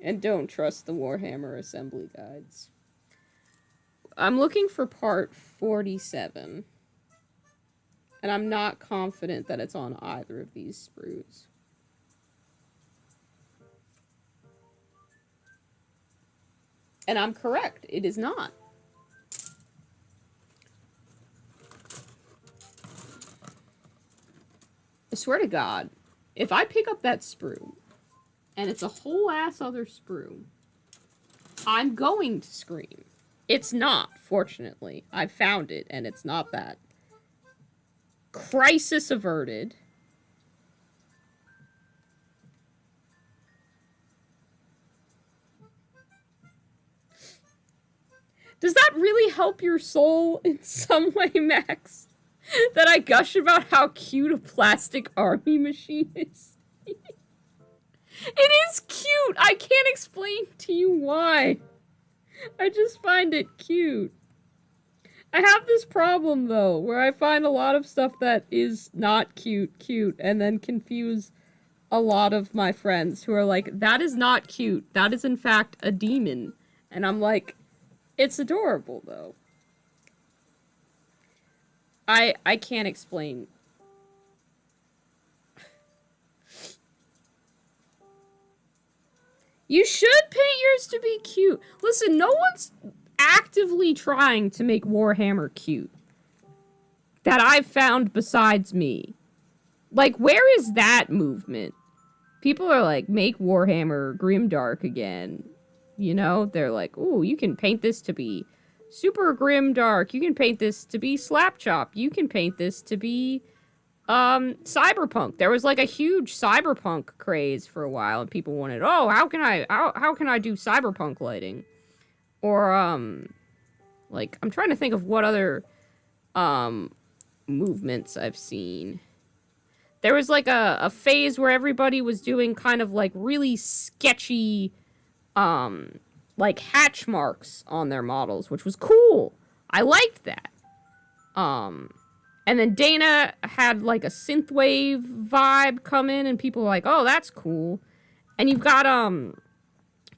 and don't trust the Warhammer assembly guides. I'm looking for part 47, and I'm not confident that it's on either of these sprues. And I'm correct, it is not. I swear to God, if I pick up that sprue, and it's a whole ass other sprue, I'm going to scream. It's not, fortunately. I found it, and it's not that. Crisis averted. . Does that really help your soul in some way, Max? That I gush about how cute a plastic army machine is? It is cute! I can't explain to you why. I just find it cute. I have this problem, though, where I find a lot of stuff that is not cute, and then confuse a lot of my friends who are like, that is not cute. That is, in fact, a demon. And I'm like, it's adorable, though. I can't explain. You should paint yours to be cute. Listen, no one's actively trying to make Warhammer cute. That I've found besides me. Like, where is that movement? People are like, make Warhammer grimdark again. You know? They're like, ooh, you can paint this to be super grimdark. You can paint this to be slapchop. You can paint this to be cyberpunk. There was like a huge cyberpunk craze for a while, and people wanted, oh, how can I do cyberpunk lighting? Or like, I'm trying to think of what other movements I've seen. There was like a phase where everybody was doing kind of like really sketchy like hatch marks on their models, which was cool. I liked that. And then Dana had like a synthwave vibe come in, and people were like, oh, that's cool. And you've got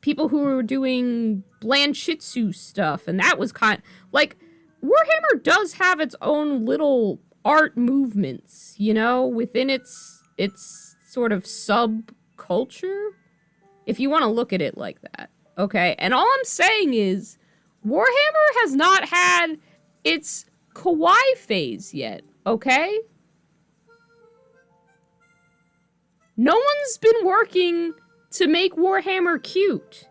people who were doing Blanchitsu stuff, and that was kind of like, Warhammer does have its own little art movements, you know, within its sort of subculture, if you want to look at it like that. Okay, and all I'm saying is, Warhammer has not had its kawaii phase yet, okay? No one's been working to make Warhammer cute.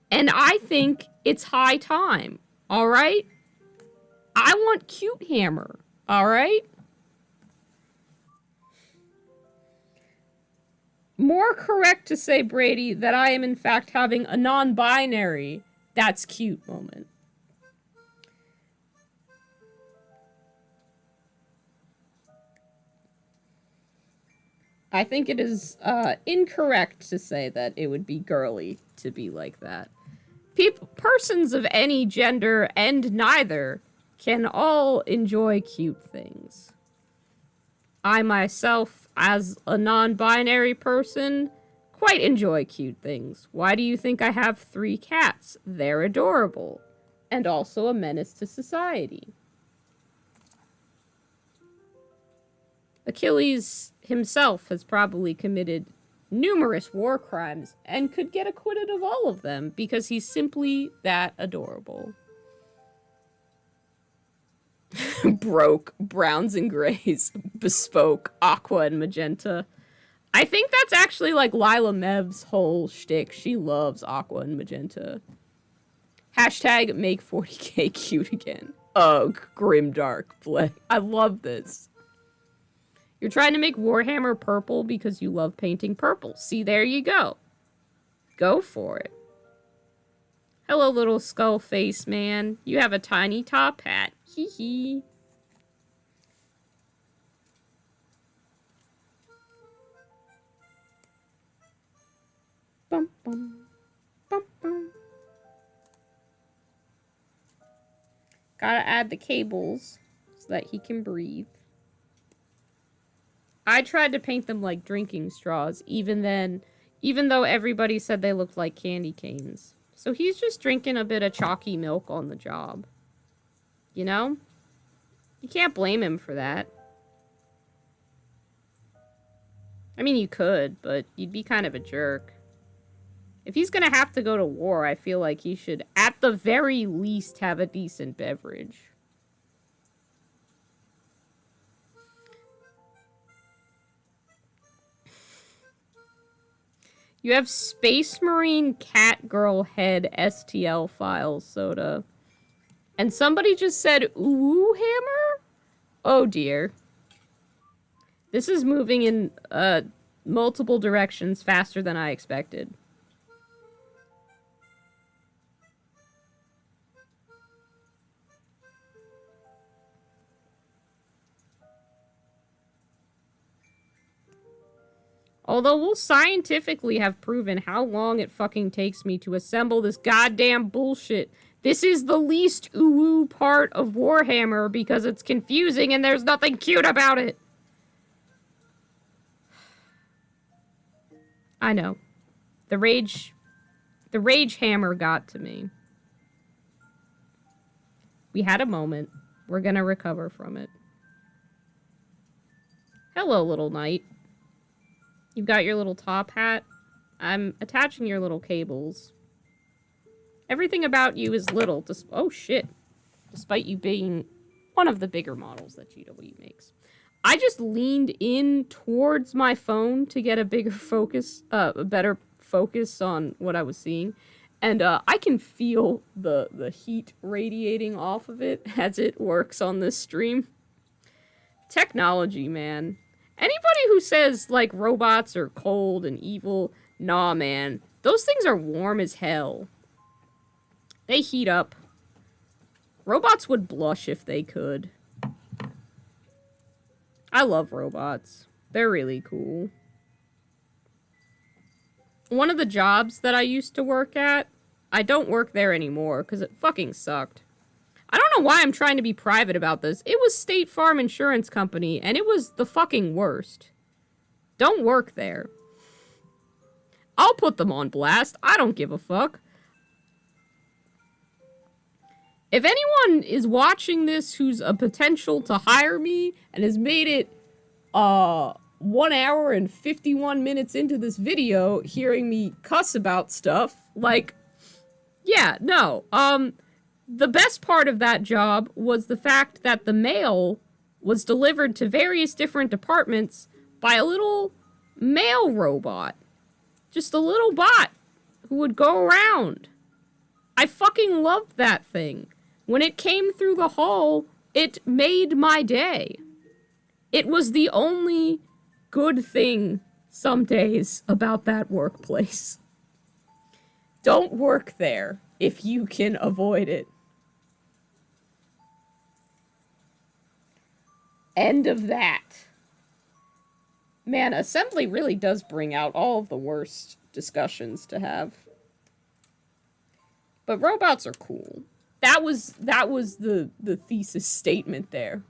And I think it's high time, alright? I want cute hammer, alright? More correct to say, Brady, that I am in fact having a non-binary that's cute moment. I think it is incorrect to say that it would be girly to be like that. Persons of any gender and neither can all enjoy cute things. I myself, as a non-binary person, quite enjoy cute things. Why do you think I have 3 cats? They're adorable. And also a menace to society. Achilles himself has probably committed numerous war crimes and could get acquitted of all of them because he's simply that adorable. Broke, browns and grays, bespoke, aqua and magenta. I think that's actually like Lila Mev's whole shtick. She loves aqua and magenta. Hashtag make 40k cute again. Ugh, grimdark. I love this. You're trying to make Warhammer purple because you love painting purple. See, there you go. Go for it. Hello, little skull face man. You have a tiny top hat. Hee hee. Bum bum. Bum bum. Gotta add the cables so that he can breathe. I tried to paint them like drinking straws, even though everybody said they looked like candy canes. So he's just drinking a bit of chalky milk on the job. You know? You can't blame him for that. I mean, you could, but you'd be kind of a jerk. If he's gonna have to go to war, I feel like he should, at the very least, have a decent beverage. You have Space Marine Cat Girl Head STL files soda. And somebody just said, ooh, hammer? Oh dear. This is moving in multiple directions faster than I expected. Although we'll scientifically have proven how long it fucking takes me to assemble this goddamn bullshit. This is the least ooh part of Warhammer because it's confusing and there's nothing cute about it. I know. The rage hammer got to me. We had a moment. We're gonna recover from it. Hello, little knight. You've got your little top hat. I'm attaching your little cables. Everything about you is little. Oh, shit. Despite you being one of the bigger models that GW makes. I just leaned in towards my phone to get a bigger focus, a better focus on what I was seeing. And I can feel the heat radiating off of it as it works on this stream. Technology, man. Anybody who says, like, robots are cold and evil, nah, man. Those things are warm as hell. They heat up. Robots would blush if they could. I love robots. They're really cool. One of the jobs that I used to work at, I don't work there anymore because it fucking sucked. I don't know why I'm trying to be private about this. It was State Farm Insurance Company, and it was the fucking worst. Don't work there. I'll put them on blast. I don't give a fuck. If anyone is watching this who's a potential to hire me and has made it 1 hour and 51 minutes into this video hearing me cuss about stuff, like, yeah, no. The best part of that job was the fact that the mail was delivered to various different departments by a little mail robot. Just a little bot who would go around. I fucking loved that thing. When it came through the hall, it made my day. It was the only good thing some days about that workplace. Don't work there if you can avoid it. End of that. Man, assembly really does bring out all of the worst discussions to have. But robots are cool. That was the thesis statement there.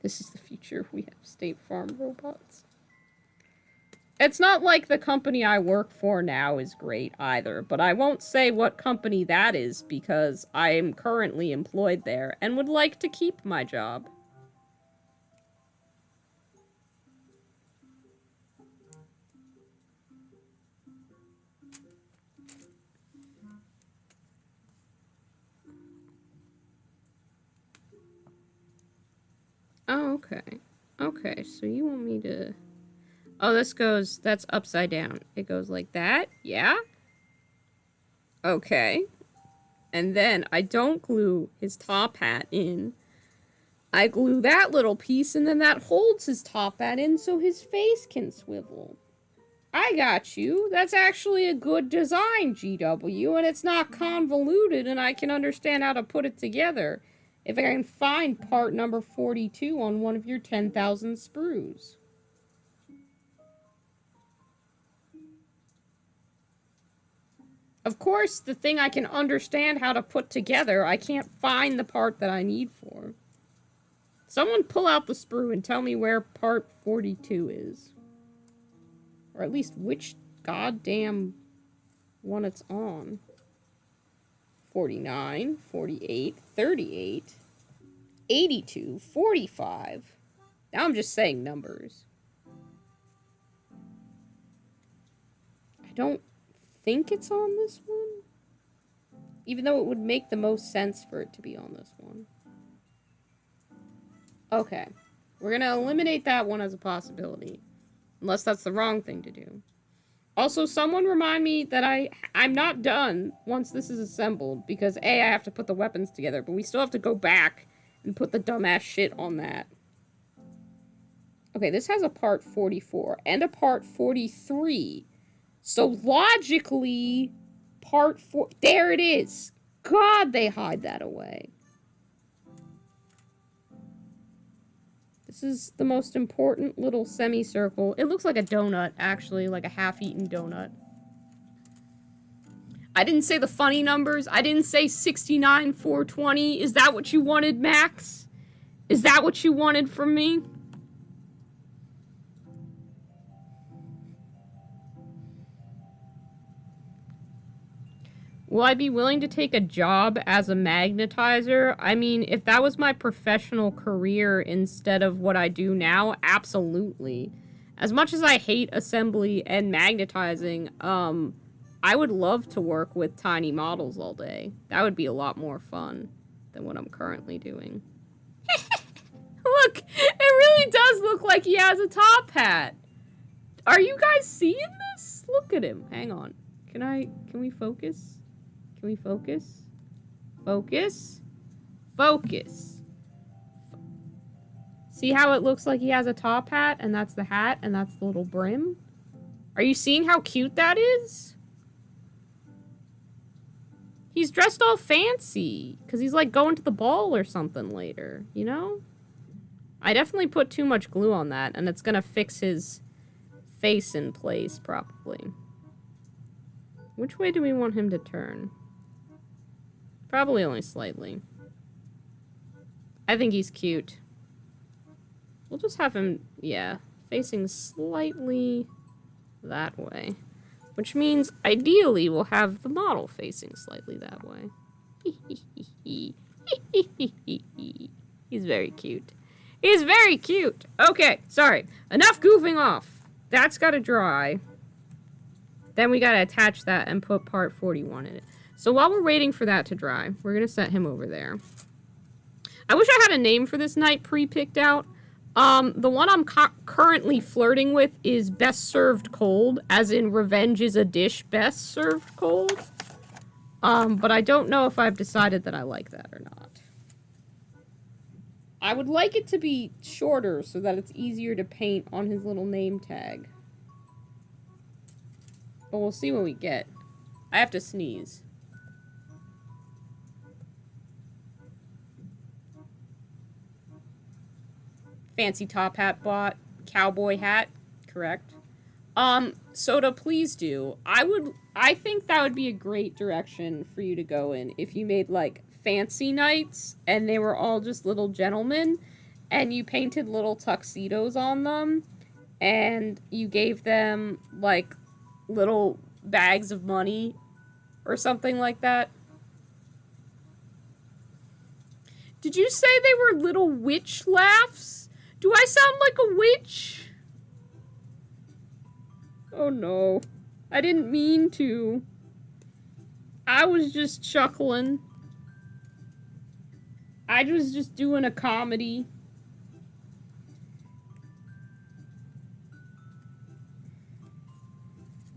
This is the future. We have State Farm robots. It's not like the company I work for now is great either, but I won't say what company that is because I am currently employed there and would like to keep my job. Oh, okay. Okay, so you want me to... Oh, that's upside down. It goes like that? Yeah? Okay. And then I don't glue his top hat in. I glue that little piece, and then that holds his top hat in so his face can swivel. I got you. That's actually a good design, GW, and it's not convoluted, and I can understand how to put it together if I can find part number 42 on one of your 10,000 sprues. Of course, the thing I can understand how to put together, I can't find the part that I need for. Someone pull out the sprue and tell me where part 42 is. Or at least which goddamn one it's on. 49, 48, 38, 82, 45. Now I'm just saying numbers. I don't think it's on this one. Even though it would make the most sense for it to be on this one. Okay. We're gonna eliminate that one as a possibility. Unless that's the wrong thing to do. Also, someone remind me that I'm not done once this is assembled, because A, I have to put the weapons together, but we still have to go back and put the dumbass shit on that. Okay, this has a part 44 and a part 43. So logically, part 4... There it is! God, they hide that away. This is the most important little semicircle. It looks like a donut, actually, like a half-eaten donut. I didn't say the funny numbers. I didn't say 69, 420. Is that what you wanted, Max? Is that what you wanted from me? Will I be willing to take a job as a magnetizer? I mean, if that was my professional career instead of what I do now, absolutely. As much as I hate assembly and magnetizing, I would love to work with tiny models all day. That would be a lot more fun than what I'm currently doing. Look, it really does look like he has a top hat. Are you guys seeing this? Look at him. Hang on. Can we focus? Can we focus? Focus? Focus. See how it looks like he has a top hat, and that's the hat, and that's the little brim? Are you seeing how cute that is? He's dressed all fancy, because he's like going to the ball or something later, you know? I definitely put too much glue on that, and it's gonna fix his face in place, probably. Which way do we want him to turn? Probably only slightly. I think he's cute. We'll just have him, yeah, facing slightly that way. Which means, ideally, we'll have the model facing slightly that way. He's very cute. He's very cute! Okay, sorry. Enough goofing off. That's gotta dry. Then we gotta attach that and put part 41 in it. So while we're waiting for that to dry, we're gonna set him over there. I wish I had a name for this knight pre-picked out. The one I'm currently flirting with is best served cold, as in revenge is a dish best served cold. But I don't know if I've decided that I like that or not. I would like it to be shorter so that it's easier to paint on his little name tag. But we'll see what we get. I have to sneeze. Fancy top hat bought. Cowboy hat. Correct. Soda, please do. I think that would be a great direction for you to go in if you made, like, fancy knights and they were all just little gentlemen and you painted little tuxedos on them and you gave them, like, little bags of money or something like that. Did you say they were little witch laughs? Do I sound like a witch? Oh no. I didn't mean to. I was just chuckling. I was just doing a comedy.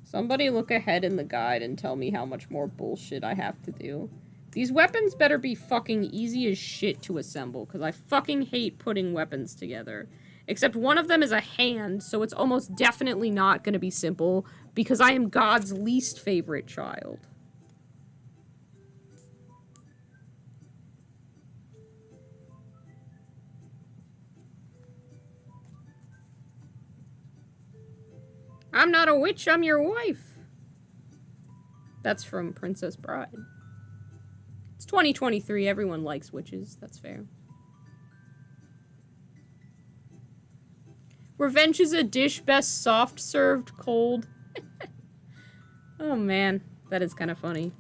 Somebody look ahead in the guide and tell me how much more bullshit I have to do. These weapons better be fucking easy as shit to assemble, because I fucking hate putting weapons together. Except one of them is a hand, so it's almost definitely not going to be simple, because I am God's least favorite child. I'm not a witch, I'm your wife. That's from Princess Bride. It's 2023, everyone likes witches, that's fair. Revenge is a dish best soft served cold. Oh man, that is kind of funny.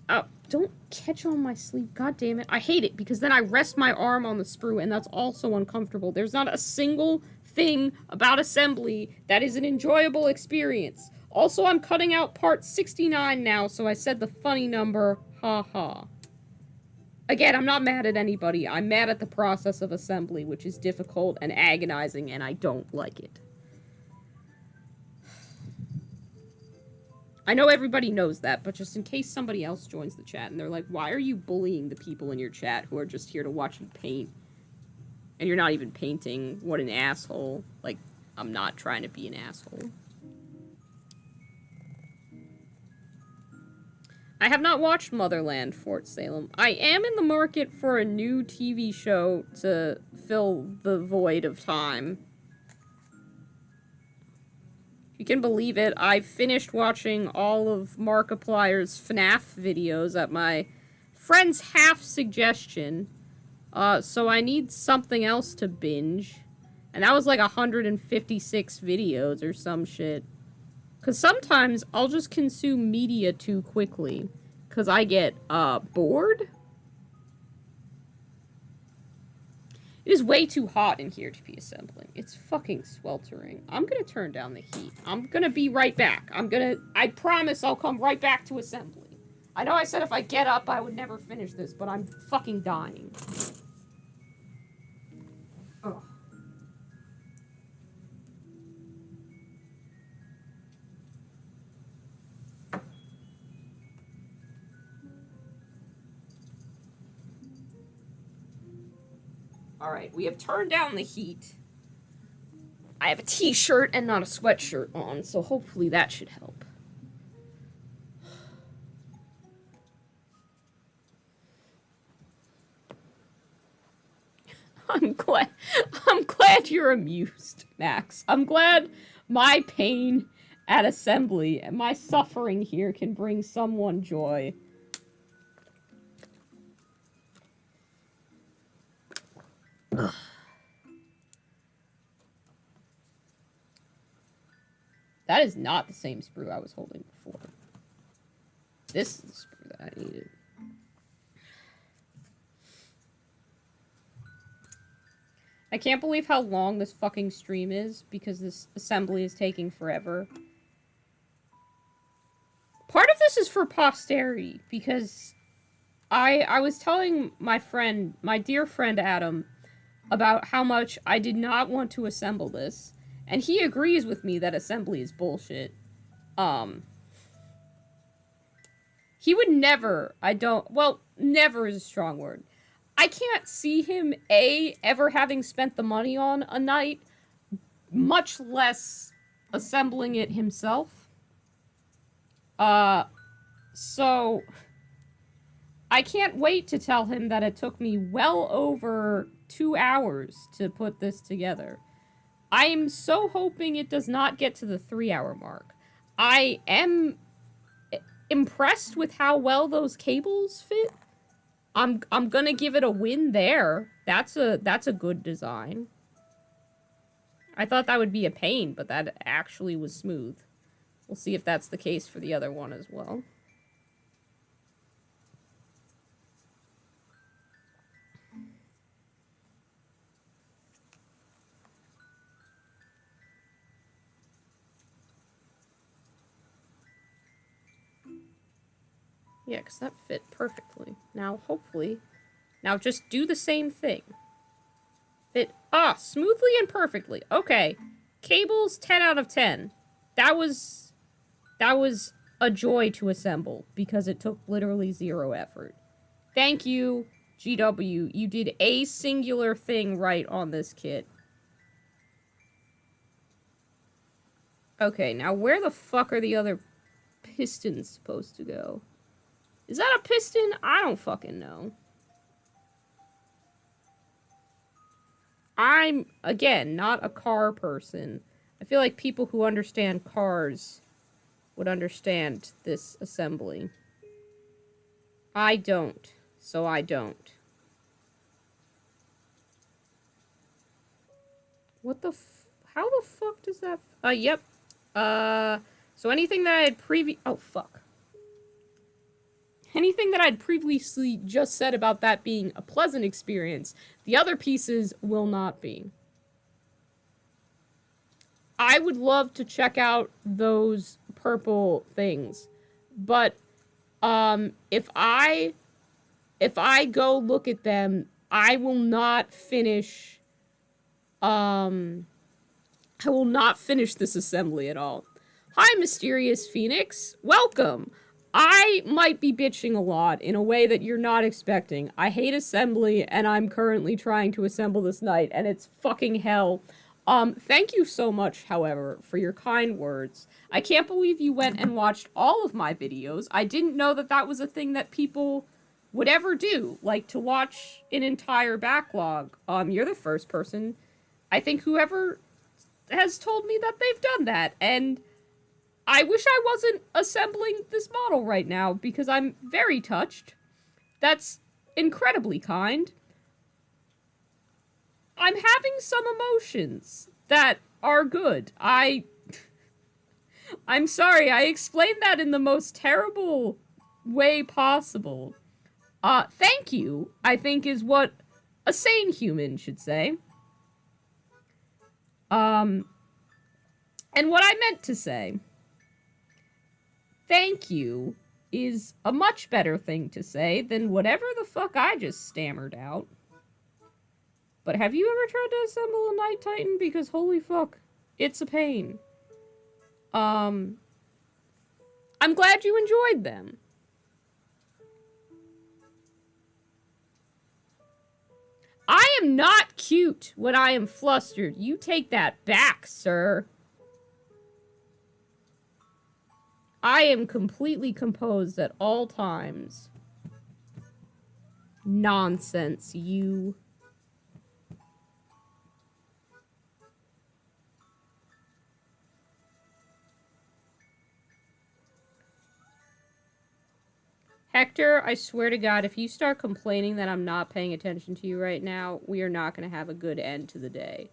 Oh, don't catch on my sleeve, god damn it. I hate it because then I rest my arm on the sprue and that's also uncomfortable. There's not a single thing about assembly that is an enjoyable experience. Also, I'm cutting out part 69 now, so I said the funny number, ha ha. Again, I'm not mad at anybody. I'm mad at the process of assembly, which is difficult and agonizing, and I don't like it. I know everybody knows that, but just in case somebody else joins the chat and they're like, why are you bullying the people in your chat who are just here to watch you paint? And you're not even painting. What an asshole. Like, I'm not trying to be an asshole. I have not watched Motherland Fort Salem. I am in the market for a new TV show to fill the void of time. You can believe it, I finished watching all of Markiplier's FNAF videos at my friend's half suggestion. So I need something else to binge. And that was like 156 videos or some shit. Because sometimes I'll just consume media too quickly. Because I get, bored? It is way too hot in here to be assembling. It's fucking sweltering. I'm gonna turn down the heat. I'm gonna be right back. I promise I'll come right back to assembly. I know I said if I get up I would never finish this, but I'm fucking dying. Ugh. Alright, we have turned down the heat. I have a t-shirt and not a sweatshirt on, so hopefully that should help. I'm glad you're amused, Max. I'm glad my pain at assembly and my suffering here can bring someone joy. Ugh. That is not the same sprue I was holding before. This is the sprue that I needed. I can't believe how long this fucking stream is, because this assembly is taking forever. Part of this is for posterity, because I was telling my friend, my dear friend Adam, about how much I did not want to assemble this, and he agrees with me that assembly is bullshit. He would never, well, never is a strong word. I can't see him, ever having spent the money on a Knight, much less assembling it himself. So I can't wait to tell him that it took me well over 2 hours to put this together. I am so hoping it does not get to the 3-hour mark. I am impressed with how well those cables fit. I'm gonna give it a win there. That's a good design. I thought that would be a pain, but that actually was smooth. We'll see if that's the case for the other one as well. Yeah, because that fit perfectly. Now, hopefully... Now, just do the same thing. Fit... smoothly and perfectly. Okay. Cables, 10 out of 10. That was a joy to assemble, because it took literally 0 effort. Thank you, GW. You did a singular thing right on this kit. Okay, now where the fuck are the other pistons supposed to go? Is that a piston? I don't fucking know. I'm, again, not a car person. I feel like people who understand cars would understand this assembly. I don't, so I don't. What the how the fuck does that... yep. So anything that I had oh, fuck. Anything that I'd previously just said about that being a pleasant experience, the other pieces will not be. I would love to check out those purple things, but if I go look at them, I will not finish this assembly at all. Hi, Mysterious Phoenix. Welcome. I might be bitching a lot in a way that you're not expecting. I hate assembly, and I'm currently trying to assemble this Knight, and it's fucking hell. Thank you so much, however, for your kind words. I can't believe you went and watched all of my videos. I didn't know that that was a thing that people would ever do, like to watch an entire backlog. You're the first person, I think, whoever has told me that they've done that, and I wish I wasn't assembling this model right now, because I'm very touched. That's incredibly kind. I'm having some emotions that are good. I'm sorry, I explained that in the most terrible way possible. Thank you, I think, is what a sane human should say. And what I meant to say, thank you, is a much better thing to say than whatever the fuck I just stammered out. But have you ever tried to assemble a Knight Titan? Because holy fuck, it's a pain. I'm glad you enjoyed them. I am not cute when I am flustered. You take that back, sir. I am completely composed at all times. Nonsense, you. Hector, I swear to God, if you start complaining that I'm not paying attention to you right now, we are not going to have a good end to the day.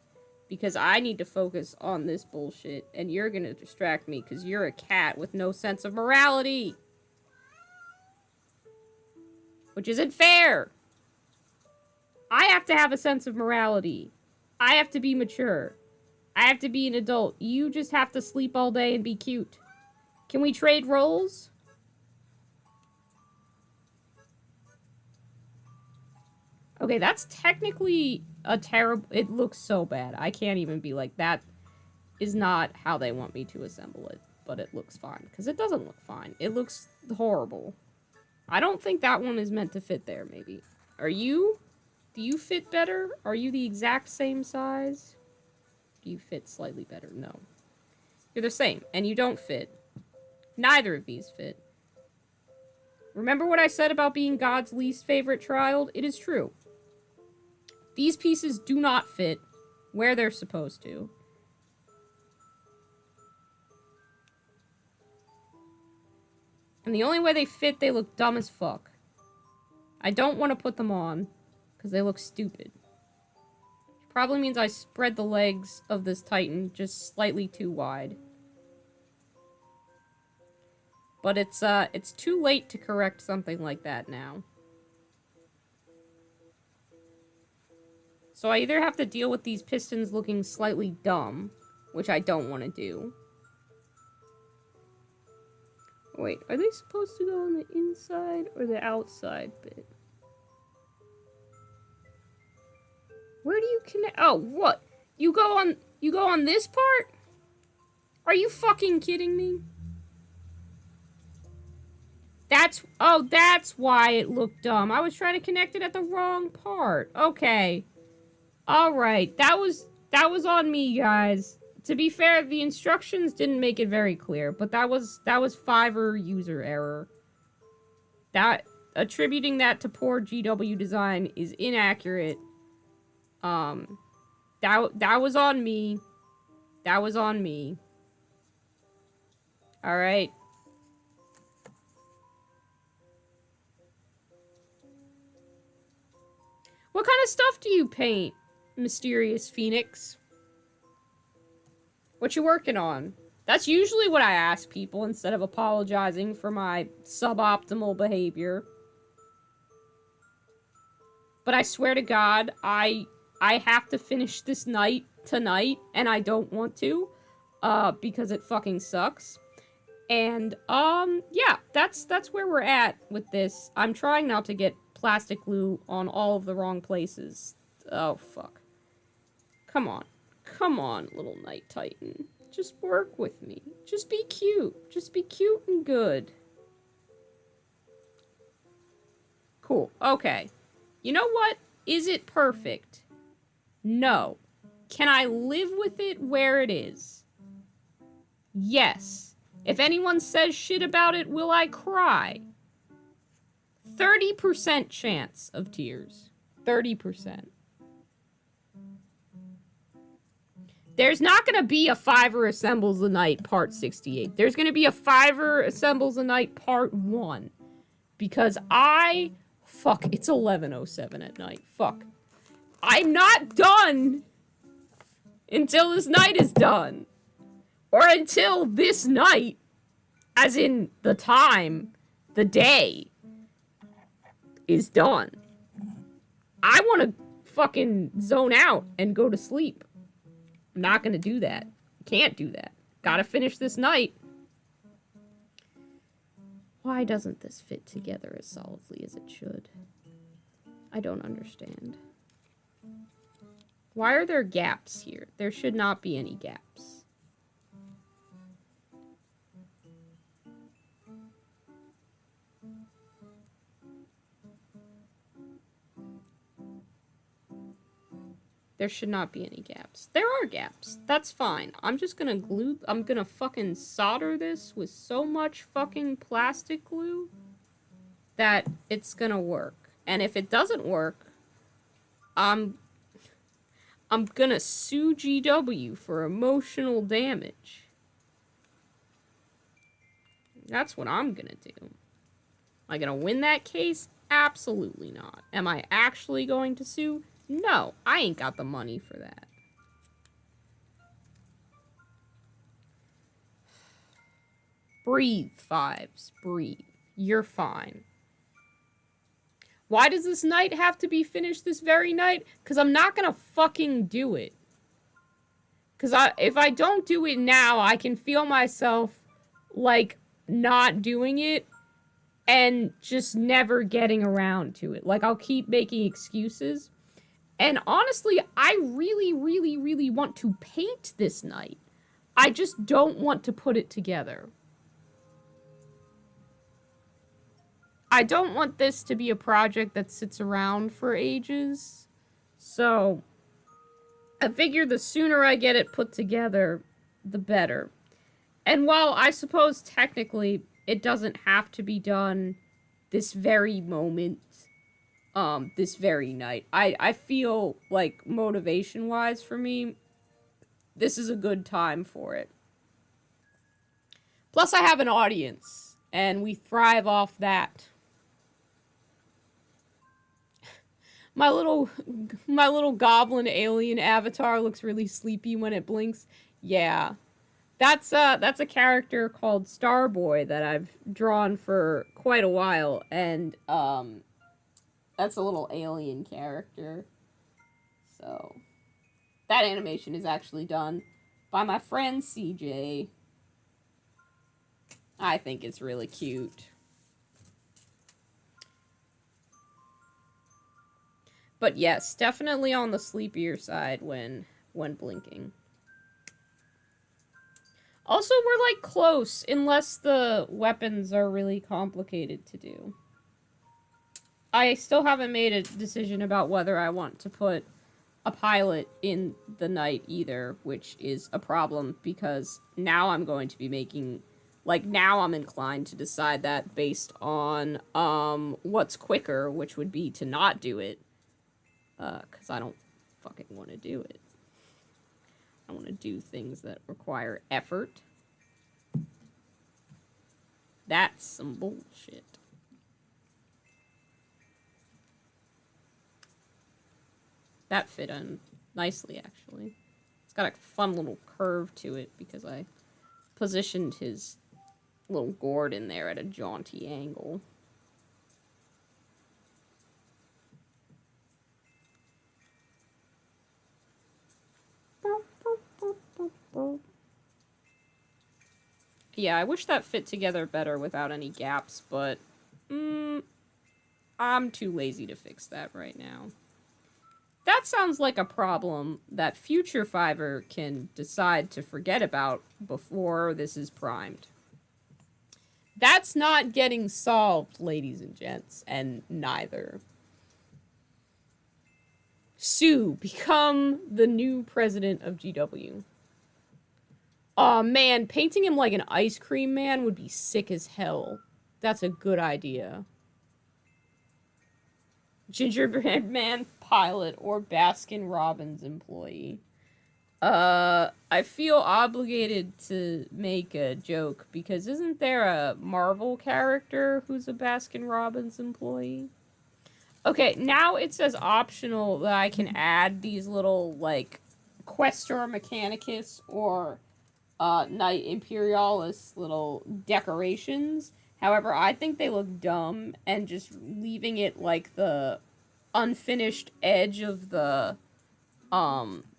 Because I need to focus on this bullshit, and you're going to distract me because you're a cat with no sense of morality. Which isn't fair. I have to have a sense of morality. I have to be mature. I have to be an adult. You just have to sleep all day and be cute. Can we trade roles? Okay, that's technically a terrible... It looks so bad. I can't even be like, that is not how they want me to assemble it. But it looks fine. Because it doesn't look fine. It looks horrible. I don't think that one is meant to fit there, maybe. Are you? Do you fit better? Are you the exact same size? Do you fit slightly better? No. You're the same, and you don't fit. Neither of these fit. Remember what I said about being God's least favorite child? It is true. These pieces do not fit where they're supposed to. And the only way they fit, they look dumb as fuck. I don't want to put them on, because they look stupid. Which probably means I spread the legs of this Titan just slightly too wide. But it's too late to correct something like that now. So I either have to deal with these pistons looking slightly dumb, which I don't want to do. Wait, are they supposed to go on the inside or the outside bit? Where do you connect? Oh, what? You go on this part? Are you fucking kidding me? That's why it looked dumb. I was trying to connect it at the wrong part. Okay. Alright, that was on me, guys. To be fair, the instructions didn't make it very clear, but that was Fiverr user error. Attributing that to poor GW design is inaccurate. That was on me. That was on me. Alright. What kind of stuff do you paint, Mysterious Phoenix? What you working on? That's usually what I ask people instead of apologizing for my suboptimal behavior. But I swear to God, I have to finish this night tonight, and I don't want to, because it fucking sucks. And, yeah, that's where we're at with this. I'm trying not to get plastic glue on all of the wrong places. Oh, fuck. Come on. Come on, little Knight Titan. Just work with me. Just be cute. Just be cute and good. Cool. Okay. You know what? Is it perfect? No. Can I live with it where it is? Yes. If anyone says shit about it, will I cry? 30% chance of tears. 30%. There's not going to be a Fiverr Assembles the Night Part 68. There's going to be a Fiverr Assembles the Night Part 1. Because fuck, it's 11:07 at night. Fuck. I'm not done until this night is done. Or until this night, as in the time, the day, is done. I want to fucking zone out and go to sleep. I'm not gonna do that. Can't do that. Gotta finish this night. Why doesn't this fit together as solidly as it should? I don't understand. Why are there gaps here? There should not be any gaps. There should not be any gaps. There are gaps. That's fine. I'm just gonna I'm gonna fucking solder this with so much fucking plastic glue that it's gonna work. And if it doesn't work, I'm gonna sue GW for emotional damage. That's what I'm gonna do. Am I gonna win that case? Absolutely not. Am I actually going to sue? No, I ain't got the money for that. Breathe, Fives. Breathe. You're fine. Why does this night have to be finished this very night? Because I'm not gonna fucking do it. Because if I don't do it now, I can feel myself, like, not doing it and just never getting around to it. Like, I'll keep making excuses. And honestly, I really, really, really want to paint this night. I just don't want to put it together. I don't want this to be a project that sits around for ages. So, I figure the sooner I get it put together, the better. And while I suppose technically it doesn't have to be done this very moment, this very night, I feel like motivation-wise for me, this is a good time for it. Plus I have an audience, and we thrive off that. My little goblin alien avatar looks really sleepy when it blinks. Yeah. That's a character called Starboy that I've drawn for quite a while, and that's a little alien character. So that animation is actually done by my friend CJ. I think it's really cute. But yes, definitely on the sleepier side when blinking. Also, we're, like, close, unless the weapons are really complicated to do. I still haven't made a decision about whether I want to put a pilot in the night either, which is a problem, because now I'm going to be making... Like, now I'm inclined to decide that based on, what's quicker, which would be to not do it. Because I don't fucking want to do it. I want to do things that require effort. That's some bullshit. That fit in nicely, actually. It's got a fun little curve to it because I positioned his little gourd in there at a jaunty angle. Yeah, I wish that fit together better without any gaps, but I'm too lazy to fix that right now. That sounds like a problem that future Fiverr can decide to forget about before this is primed. That's not getting solved, ladies and gents, and neither. Sue, become the new president of GW. Aw, man, painting him like an ice cream man would be sick as hell. That's a good idea. Gingerbread man pilot or Baskin Robbins employee. I feel obligated to make a joke because isn't there a Marvel character who's a Baskin Robbins employee? Okay, now it says optional that I can add these little, like, Questor Mechanicus or Knight Imperialis little decorations. However, I think they look dumb, and just leaving it like the unfinished edge of the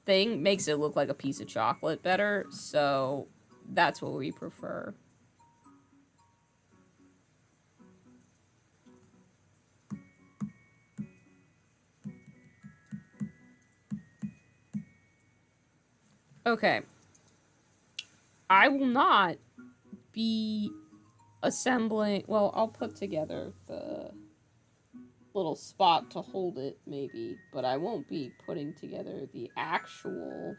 thing makes it look like a piece of chocolate better, so that's what we prefer. Okay. I will not be assembling... Well, I'll put together the little spot to hold it, maybe. But I won't be putting together the actual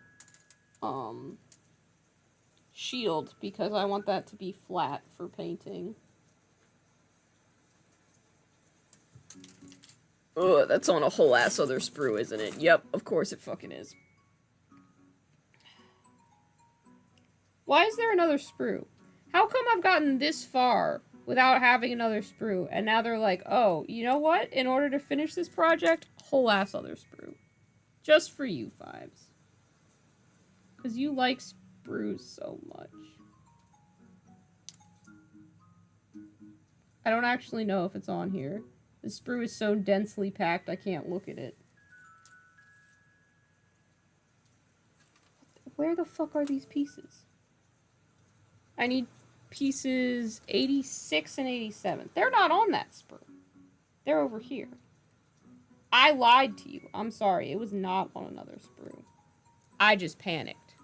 shield, because I want that to be flat for painting. Ugh, that's on a whole ass other sprue, isn't it? Yep, of course it fucking is. Why is there another sprue? How come I've gotten this far without having another sprue, and now they're like, oh, you know what? In order to finish this project, whole ass other sprue. Just for you, Fives. Because you like sprues so much. I don't actually know if it's on here. The sprue is so densely packed, I can't look at it. Where the fuck are these pieces? I need pieces 86 and 87. They're not on that sprue. They're over here. I lied to you. I'm sorry. It was not on another sprue. I just panicked.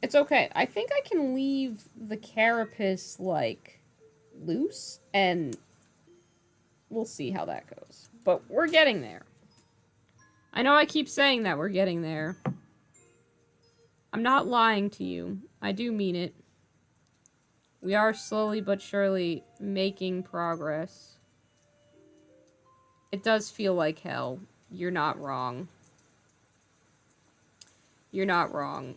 It's okay. I think I can leave the carapace, like, loose, and we'll see how that goes. But we're getting there. I know I keep saying that we're getting there. I'm not lying to you. I do mean it. We are slowly but surely making progress. It does feel like hell. You're not wrong. You're not wrong.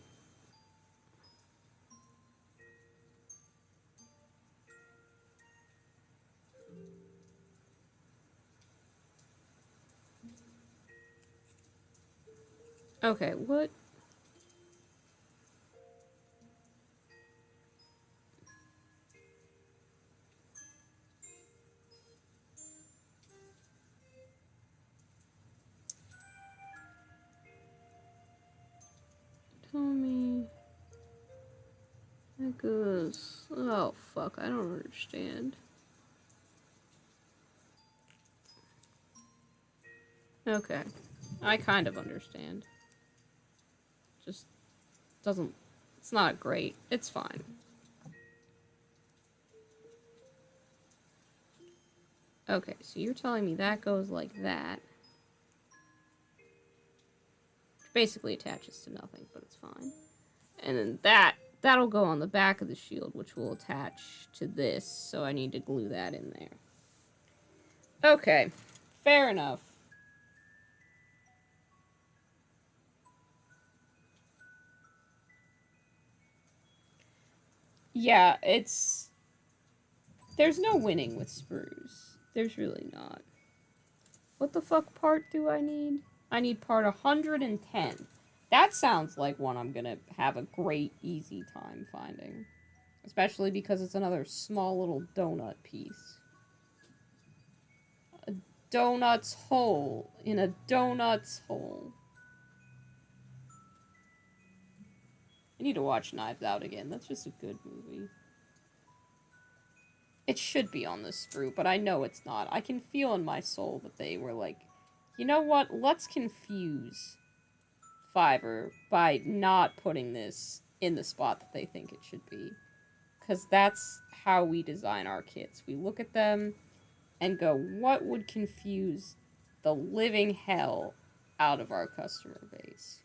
Okay, what? Tell me. That goes. Oh, fuck, I don't understand. Okay. I kind of understand. Just doesn't... It's not great. It's fine. Okay, so you're telling me that goes like that. Which basically attaches to nothing, but it's fine. And then that'll go on the back of the shield, which will attach to this, so I need to glue that in there. Okay, fair enough. Yeah, it's... There's no winning with sprues. There's really not. What the fuck part do I need? I need part 110. That sounds like one I'm gonna have a great, easy time finding. Especially because it's another small little donut piece. A donut's hole in a donut's hole. I need to watch Knives Out again. That's just a good movie. It should be on this sprue, but I know it's not. I can feel in my soul that they were like, you know what? Let's confuse Fiverr by not putting this in the spot that they think it should be. Because that's how we design our kits. We look at them and go, what would confuse the living hell out of our customer base?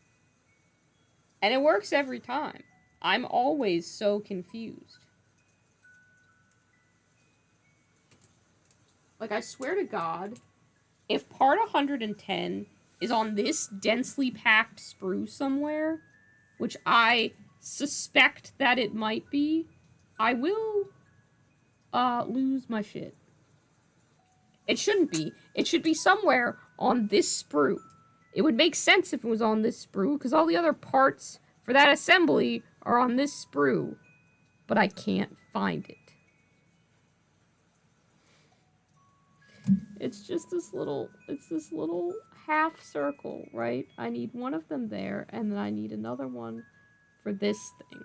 And it works every time. I'm always so confused. Like, I swear to God, if part 110 is on this densely packed sprue somewhere, which I suspect that it might be, I will lose my shit. It shouldn't be. It should be somewhere on this sprue. It would make sense if it was on this sprue, because all the other parts for that assembly are on this sprue. But I can't find it. It's just this little half circle, right? I need one of them there, and then I need another one for this thing.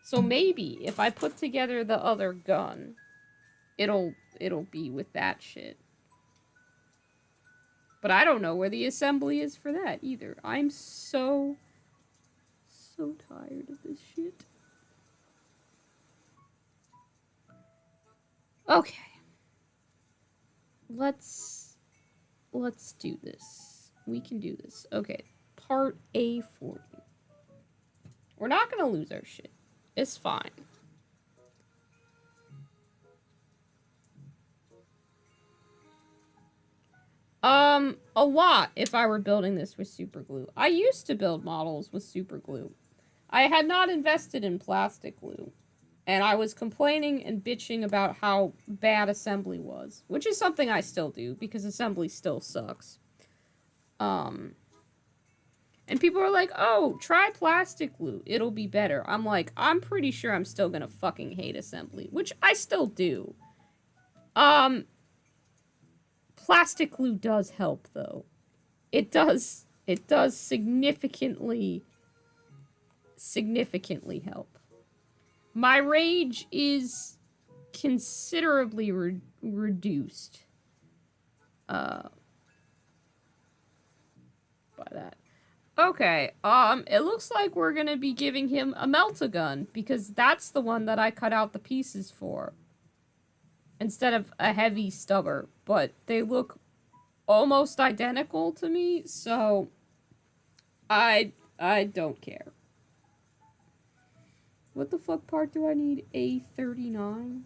So maybe if I put together the other gun, it'll be with that shit. But I don't know where the assembly is for that either. I'm so tired of this shit. Okay. Let's do this. We can do this. Okay. Part A40. We're not gonna lose our shit. It's fine. A lot if I were building this with super glue. I used to build models with super glue. I had not invested in plastic glue. And I was complaining and bitching about how bad assembly was. Which is something I still do, because assembly still sucks. And people are like, oh, try plastic glue. It'll be better. I'm like, I'm pretty sure I'm still gonna fucking hate assembly. Which I still do. Plastic glue does help, though. It does significantly help. My rage is considerably reduced by that. Okay, it looks like we're gonna be giving him a melt-a-gun, because that's the one that I cut out the pieces for. Instead of a heavy stubber, but they look almost identical to me, so I don't care. What the fuck part do I need? A39?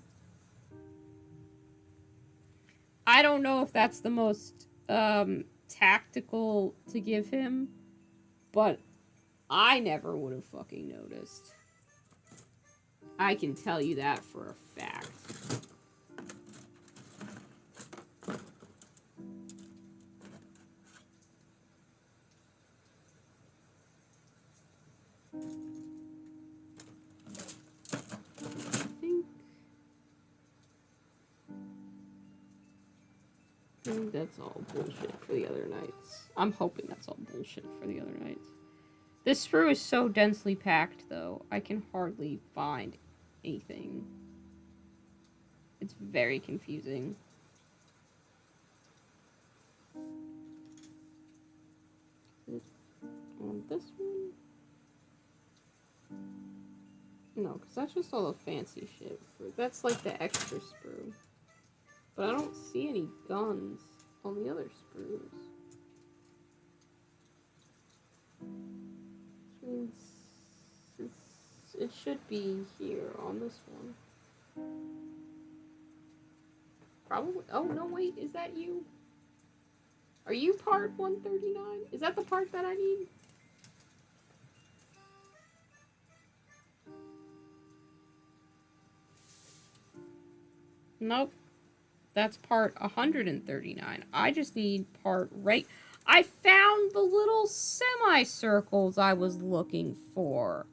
I don't know if that's the most tactical to give him, but I never would have fucking noticed. I can tell you that for a fact. I think that's all bullshit for the other knights. I'm hoping that's all bullshit for the other knights. This sprue is so densely packed, though, I can hardly find anything. It's very confusing. Is it on this one? No, because that's just all the fancy shit. That's like the extra sprue. But I don't see any guns on the other sprues. Which means it should be here on this one. Probably. Oh, no, wait. Is that you? Are you part 139? Is that the part that I need? Nope. That's part 139. I just need part right. I found the little semicircles I was looking for.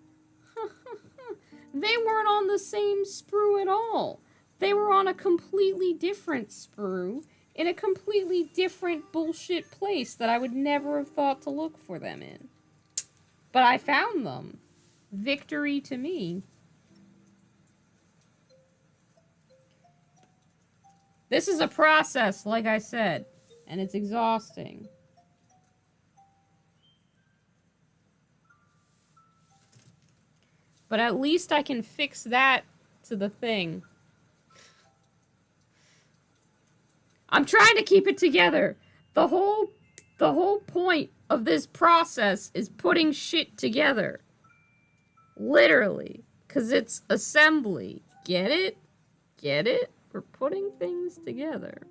They weren't on the same sprue at all. They were on a completely different sprue in a completely different bullshit place that I would never have thought to look for them in. But I found them. Victory to me. This is a process, like I said, and it's exhausting. But at least I can fix that to the thing. I'm trying to keep it together. The whole point of this process is putting shit together. Literally. Because it's assembly. Get it? Get it? We're putting things together.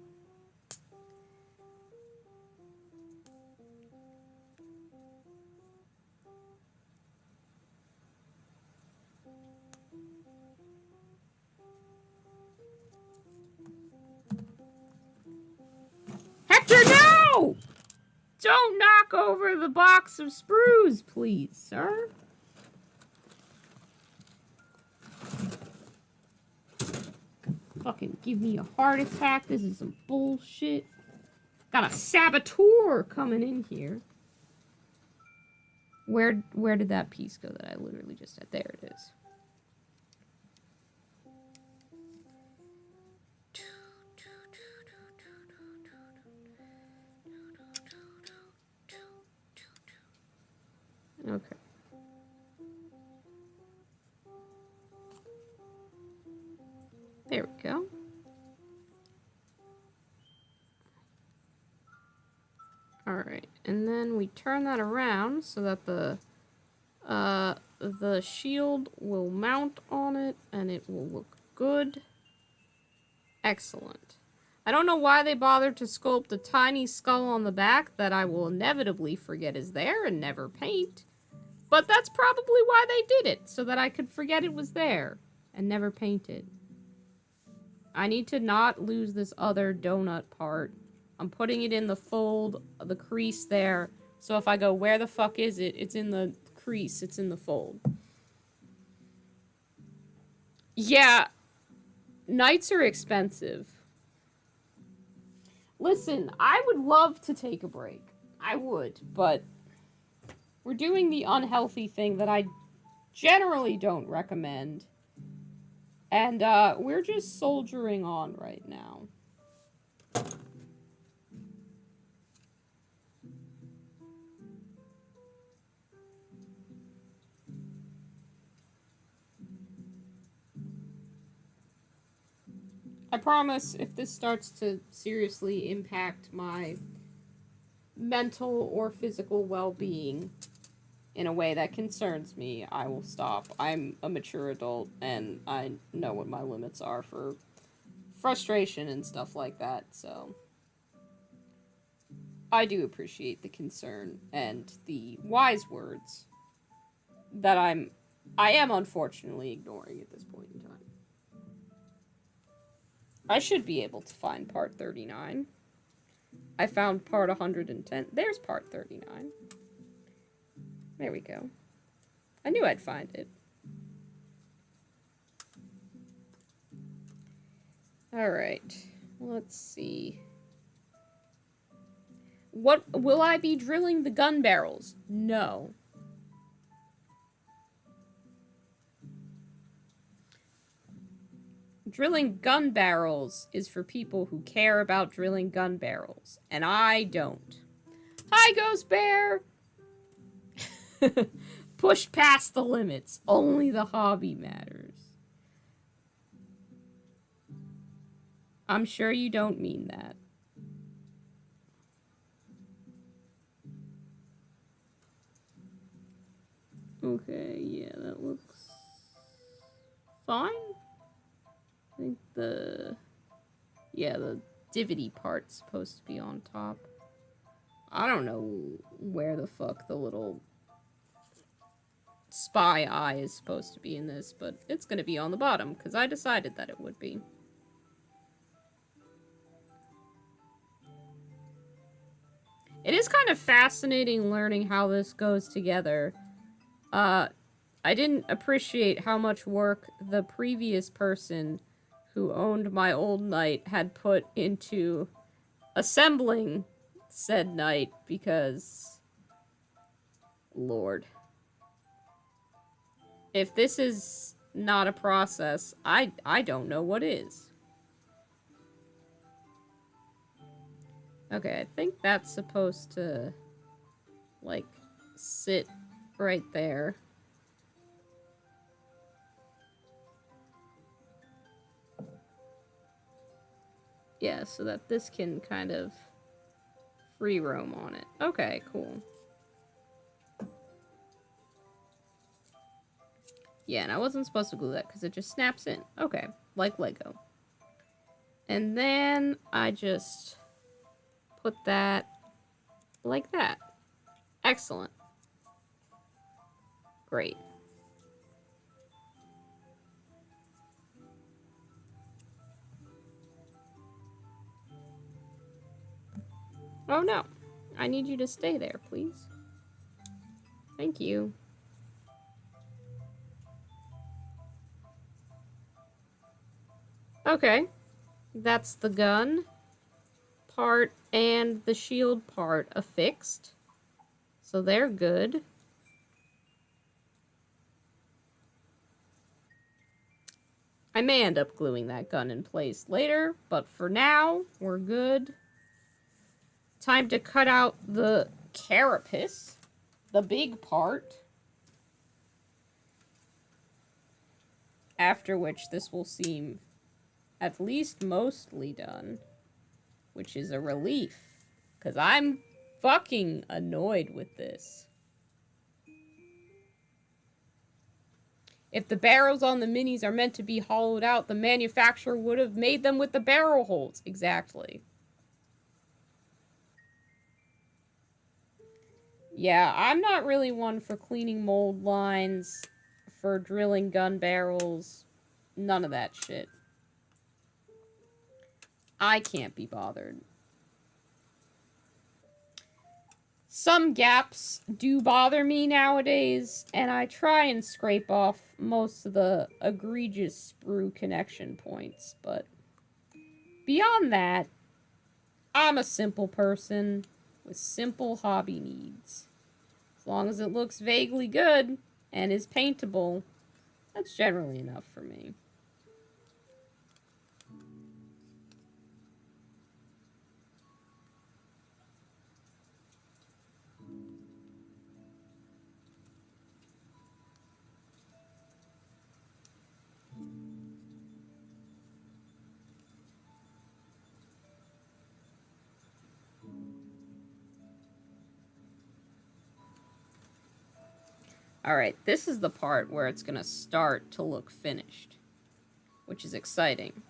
Hector, no! Don't knock over the box of sprues, please, sir. Fucking give me a heart attack. This is some bullshit. Got a saboteur coming in here. Where did that piece go that I literally just said? There it is. Okay. There we go. Alright, and then we turn that around so that the shield will mount on it and it will look good. Excellent. I don't know why they bothered to sculpt a tiny skull on the back that I will inevitably forget is there and never paint. But that's probably why they did it, so that I could forget it was there and never paint it. I need to not lose this other donut part. I'm putting it in the fold, the crease there. So if I go, where the fuck is it? It's in the crease. It's in the fold. Yeah. Knights are expensive. Listen, I would love to take a break. I would, but we're doing the unhealthy thing that I generally don't recommend. And we're just soldiering on right now. I promise if this starts to seriously impact my mental or physical well-being in a way that concerns me, I will stop. I'm a mature adult and I know what my limits are for frustration and stuff like that, so I do appreciate the concern and the wise words that I am unfortunately ignoring at this point in time. I should be able to find part 39. I found part 110. There's part 39. There we go. I knew I'd find it. Alright. Let's see. What will I be drilling the gun barrels? No. Drilling gun barrels is for people who care about drilling gun barrels, and I don't. Hi, Ghost Bear! Push past the limits. Only the hobby matters. I'm sure you don't mean that. Okay, yeah, that looks fine. I think the divity part's supposed to be on top. I don't know where the fuck the little spy eye is supposed to be in this, but it's gonna be on the bottom, because I decided that it would be. It is kind of fascinating learning how this goes together. I didn't appreciate how much work the previous person who owned my old knight had put into assembling said knight, because Lord, if this is not a process, I don't know what is. Okay, I think that's supposed to like sit right there. Yeah, so that this can kind of free roam on it. Okay, cool. Yeah, and I wasn't supposed to glue that because it just snaps in. Okay, like Lego. And then I just put that like that. Excellent. Great. Oh no. I need you to stay there, please. Thank you. Okay. That's the gun part and the shield part affixed. So they're good. I may end up gluing that gun in place later, but for now, we're good. Time to cut out the carapace, the big part. After which this will seem at least mostly done, which is a relief, because I'm fucking annoyed with this. If the barrels on the minis are meant to be hollowed out, the manufacturer would have made them with the barrel holes. Exactly. Yeah, I'm not really one for cleaning mold lines, for drilling gun barrels, none of that shit. I can't be bothered. Some gaps do bother me nowadays, and I try and scrape off most of the egregious sprue connection points, but beyond that, I'm a simple person with simple hobby needs. As long as it looks vaguely good and is paintable, that's generally enough for me. Alright, this is the part where it's going to start to look finished, which is exciting.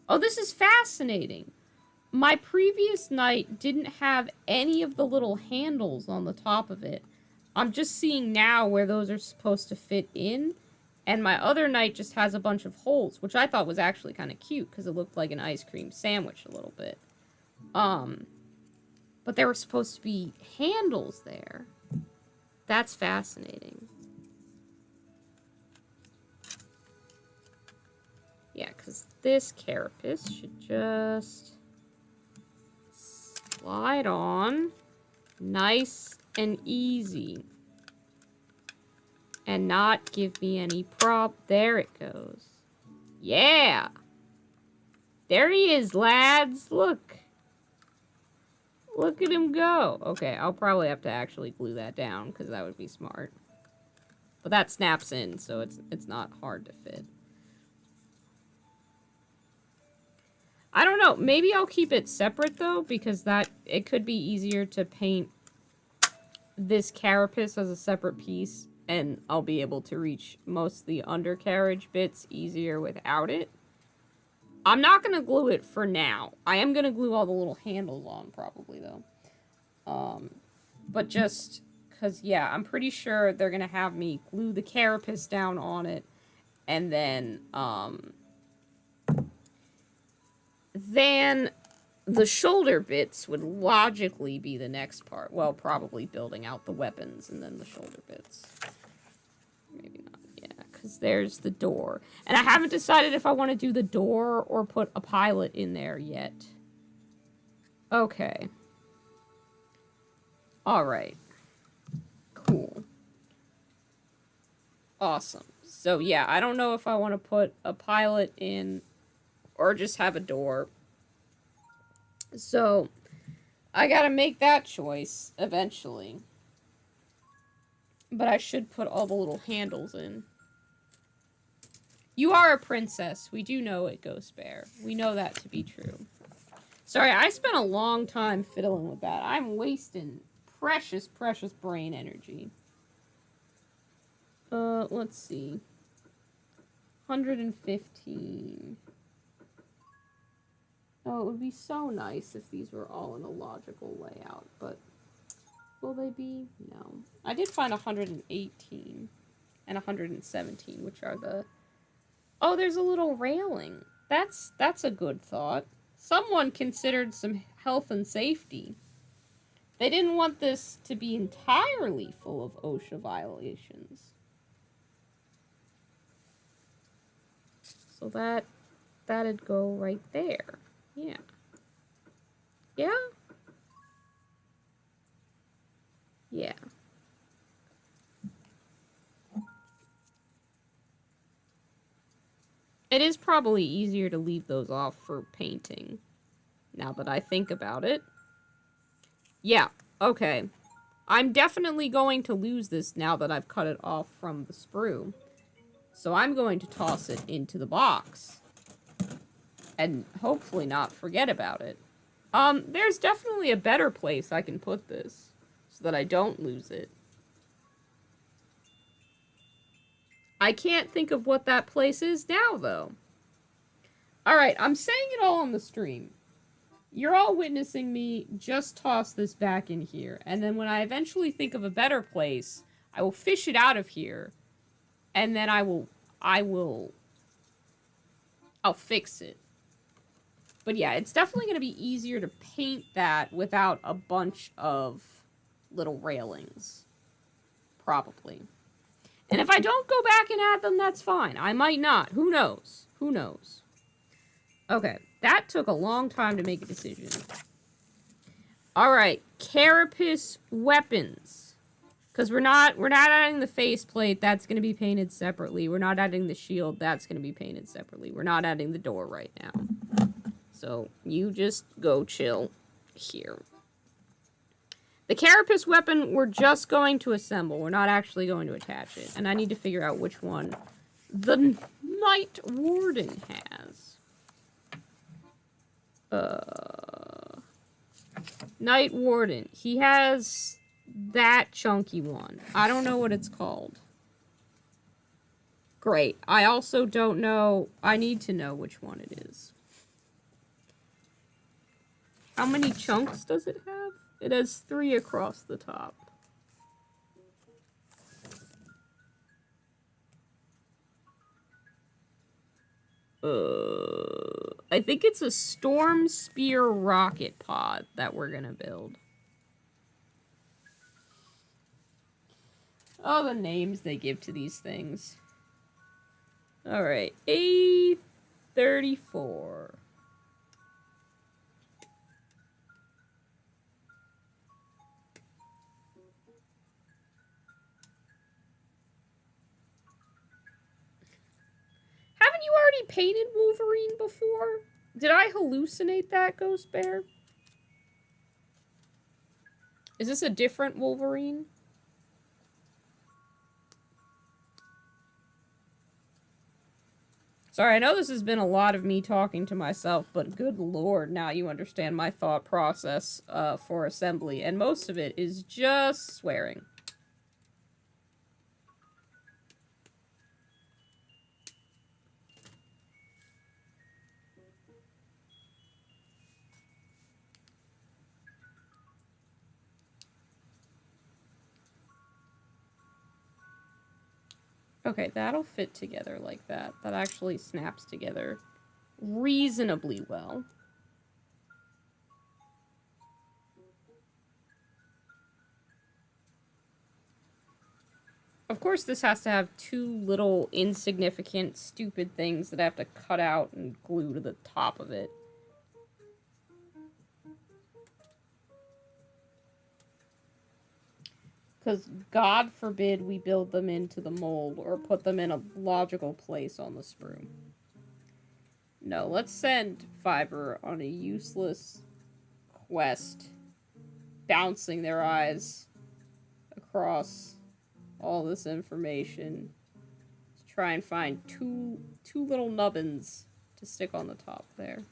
Oh, this is fascinating. My previous knight didn't have any of the little handles on the top of it. I'm just seeing now where those are supposed to fit in, and my other knight just has a bunch of holes, which I thought was actually kind of cute because it looked like an ice cream sandwich a little bit. But there were supposed to be handles there. That's fascinating. Yeah, because this carapace should just slide on nice and easy. And not give me any prop. There it goes. Yeah! There he is, lads! Look! Look at him go. Okay, I'll probably have to actually glue that down, because that would be smart. But that snaps in, so it's not hard to fit. I don't know. Maybe I'll keep it separate, though, because it could be easier to paint this carapace as a separate piece, and I'll be able to reach most of the undercarriage bits easier without it. I'm not going to glue it for now. I am going to glue all the little handles on, probably, though. But just because, yeah, I'm pretty sure they're going to have me glue the carapace down on it, and then the shoulder bits would logically be the next part. Well, probably building out the weapons and then the shoulder bits. Maybe not. Yeah, because there's the door. And I haven't decided if I want to do the door or put a pilot in there yet. Okay. Alright. Cool. Awesome. So, yeah, I don't know if I want to put a pilot in or just have a door. So, I gotta make that choice eventually. But I should put all the little handles in. You are a princess. We do know it, Ghost Bear. We know that to be true. Sorry, I spent a long time fiddling with that. I'm wasting precious, precious brain energy. Let's see. 115. Oh, it would be so nice if these were all in a logical layout, but will they be? No. I did find 118 and 117, which are the... Oh, there's a little railing. That's a good thought. Someone considered some health and safety. They didn't want this to be entirely full of OSHA violations. So that'd go right there. Yeah. Yeah? Yeah. It is probably easier to leave those off for painting, now that I think about it. Yeah, okay. I'm definitely going to lose this now that I've cut it off from the sprue. So I'm going to toss it into the box. And hopefully not forget about it. There's definitely a better place I can put this, so that I don't lose it. I can't think of what that place is now, though. Alright, I'm saying it all on the stream. You're all witnessing me just toss this back in here, and then when I eventually think of a better place, I will fish it out of here, and then I'll fix it. But yeah, it's definitely going to be easier to paint that without a bunch of little railings. Probably. And if I don't go back and add them, that's fine. I might not. Who knows? Who knows? Okay, that took a long time to make a decision. Alright, carapace weapons. Because we're not adding the faceplate, that's going to be painted separately. We're not adding the shield, that's going to be painted separately. We're not adding the door right now. So, you just go chill here. The carapace weapon, we're just going to assemble. We're not actually going to attach it. And I need to figure out which one the Knight Warden has. Knight Warden. He has that chunky one. I don't know what it's called. Great. I also don't know. I need to know which one it is. How many chunks does it have? It has 3 across the top. I think it's a Storm Spear rocket pod that we're gonna build. Oh, the names they give to these things. Alright, A34. Haven't you already painted Wolverine before? Did I hallucinate that, Ghost Bear? Is this a different Wolverine? Sorry, I know this has been a lot of me talking to myself, but good lord, now you understand my thought process for assembly, and most of it is just swearing. Okay, that'll fit together like that. That actually snaps together reasonably well. Of course, this has to have 2 little insignificant, stupid things that I have to cut out and glue to the top of it. Because God forbid we build them into the mold or put them in a logical place on the sprue. No, let's send Fiverr on a useless quest, bouncing their eyes across all this information to try and find two little nubbins to stick on the top there.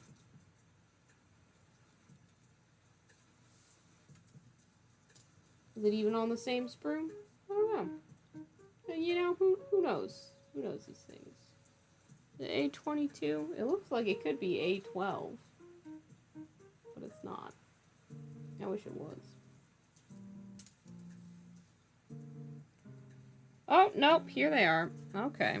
Is it even on the same sprue? I don't know. You know, who knows? Who knows these things? The A22? It looks like it could be A12. But it's not. I wish it was. Oh, nope, here they are. Okay.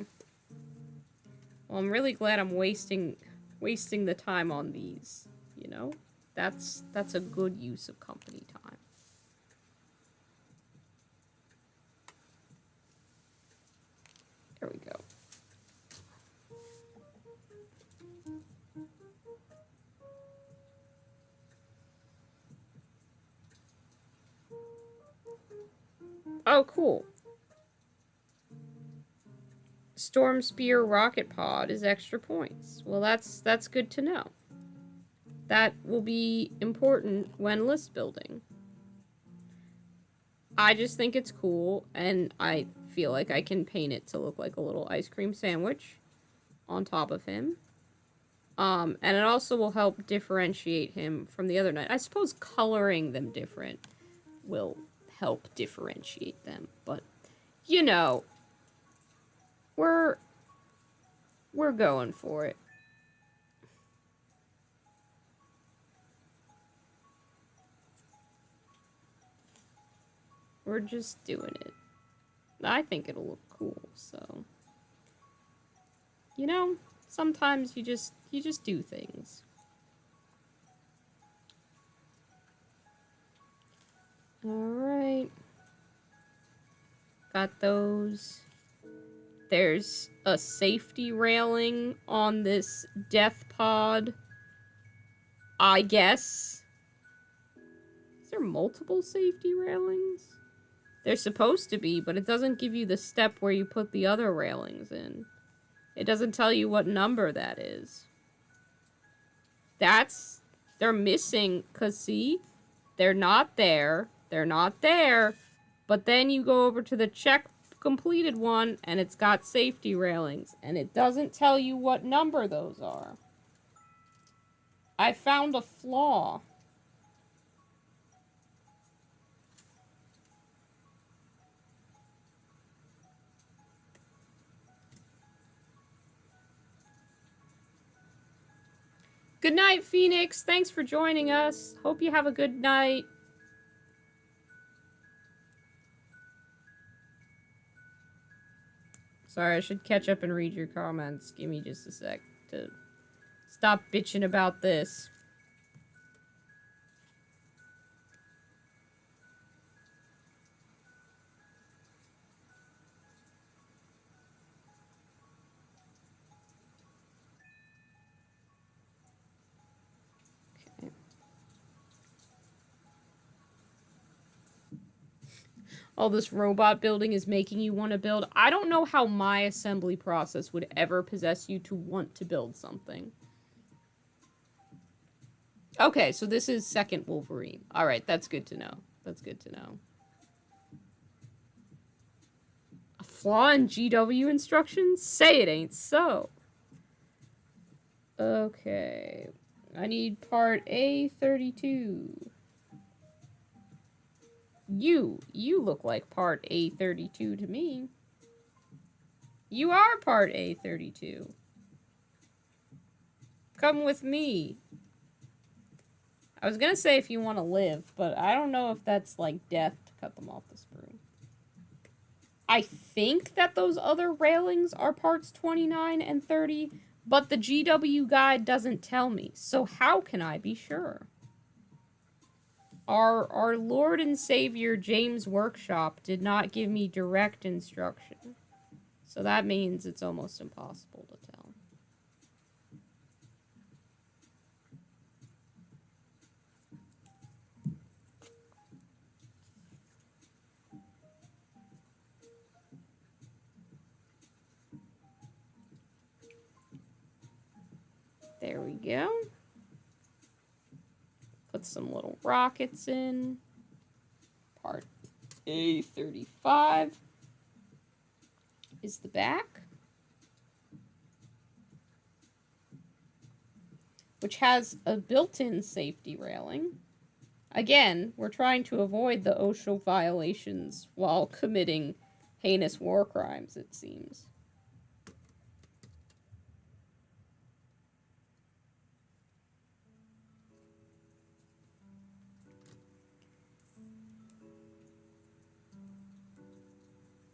Well, I'm really glad I'm wasting the time on these, you know? That's a good use of company time. There we go. Oh, cool. Storm Spear Rocket Pod is extra points. Well, that's good to know. That will be important when list building. I just think it's cool, and I feel like I can paint it to look like a little ice cream sandwich on top of him. And it also will help differentiate him from the other knight. I suppose coloring them different will help differentiate them, but, you know, we're going for it. We're just doing it. I think it'll look cool, so. You know, sometimes you just do things. Alright. Got those. There's a safety railing on this death pod. I guess. Is there multiple safety railings? There's supposed to be, but it doesn't give you the step where you put the other railings in. It doesn't tell you what number that is. They're missing, cause see? They're not there. They're not there. But then you go over to the check completed one, and it's got safety railings. And it doesn't tell you what number those are. I found a flaw. Good night, Phoenix. Thanks for joining us. Hope you have a good night. Sorry, I should catch up and read your comments. Give me just a sec to stop bitching about this. All this robot building is making you want to build. I don't know how my assembly process would ever possess you to want to build something. Okay, so this is second Wolverine. Alright, that's good to know. That's good to know. A flaw in GW instructions? Say it ain't so. Okay. I need part A32. You look like part A32 to me. You are part A32. Come with me. I was gonna say if you want to live, but I don't know if that's like death to cut them off the sprue. I think that those other railings are parts 29 and 30, but the GW guide doesn't tell me, so how can I be sure? Our Lord and Savior James Workshop did not give me direct instruction. So that means it's almost impossible to tell. There we go. Put some little rockets in. Part A35 is the back. which has a built-in safety railing. Again, we're trying to avoid the OSHA violations while committing heinous war crimes, it seems.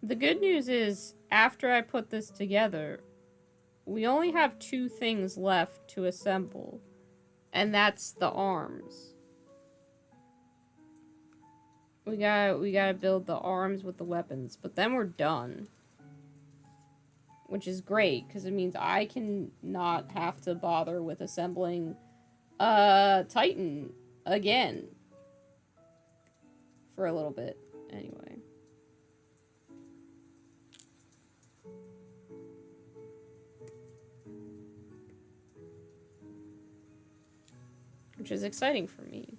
The good news is, after I put this together, we only have 2 things left to assemble, and that's the arms. We gotta build the arms with the weapons, but then we're done. Which is great, because it means I can not have to bother with assembling Titan again. For a little bit, anyway. Which is exciting for me.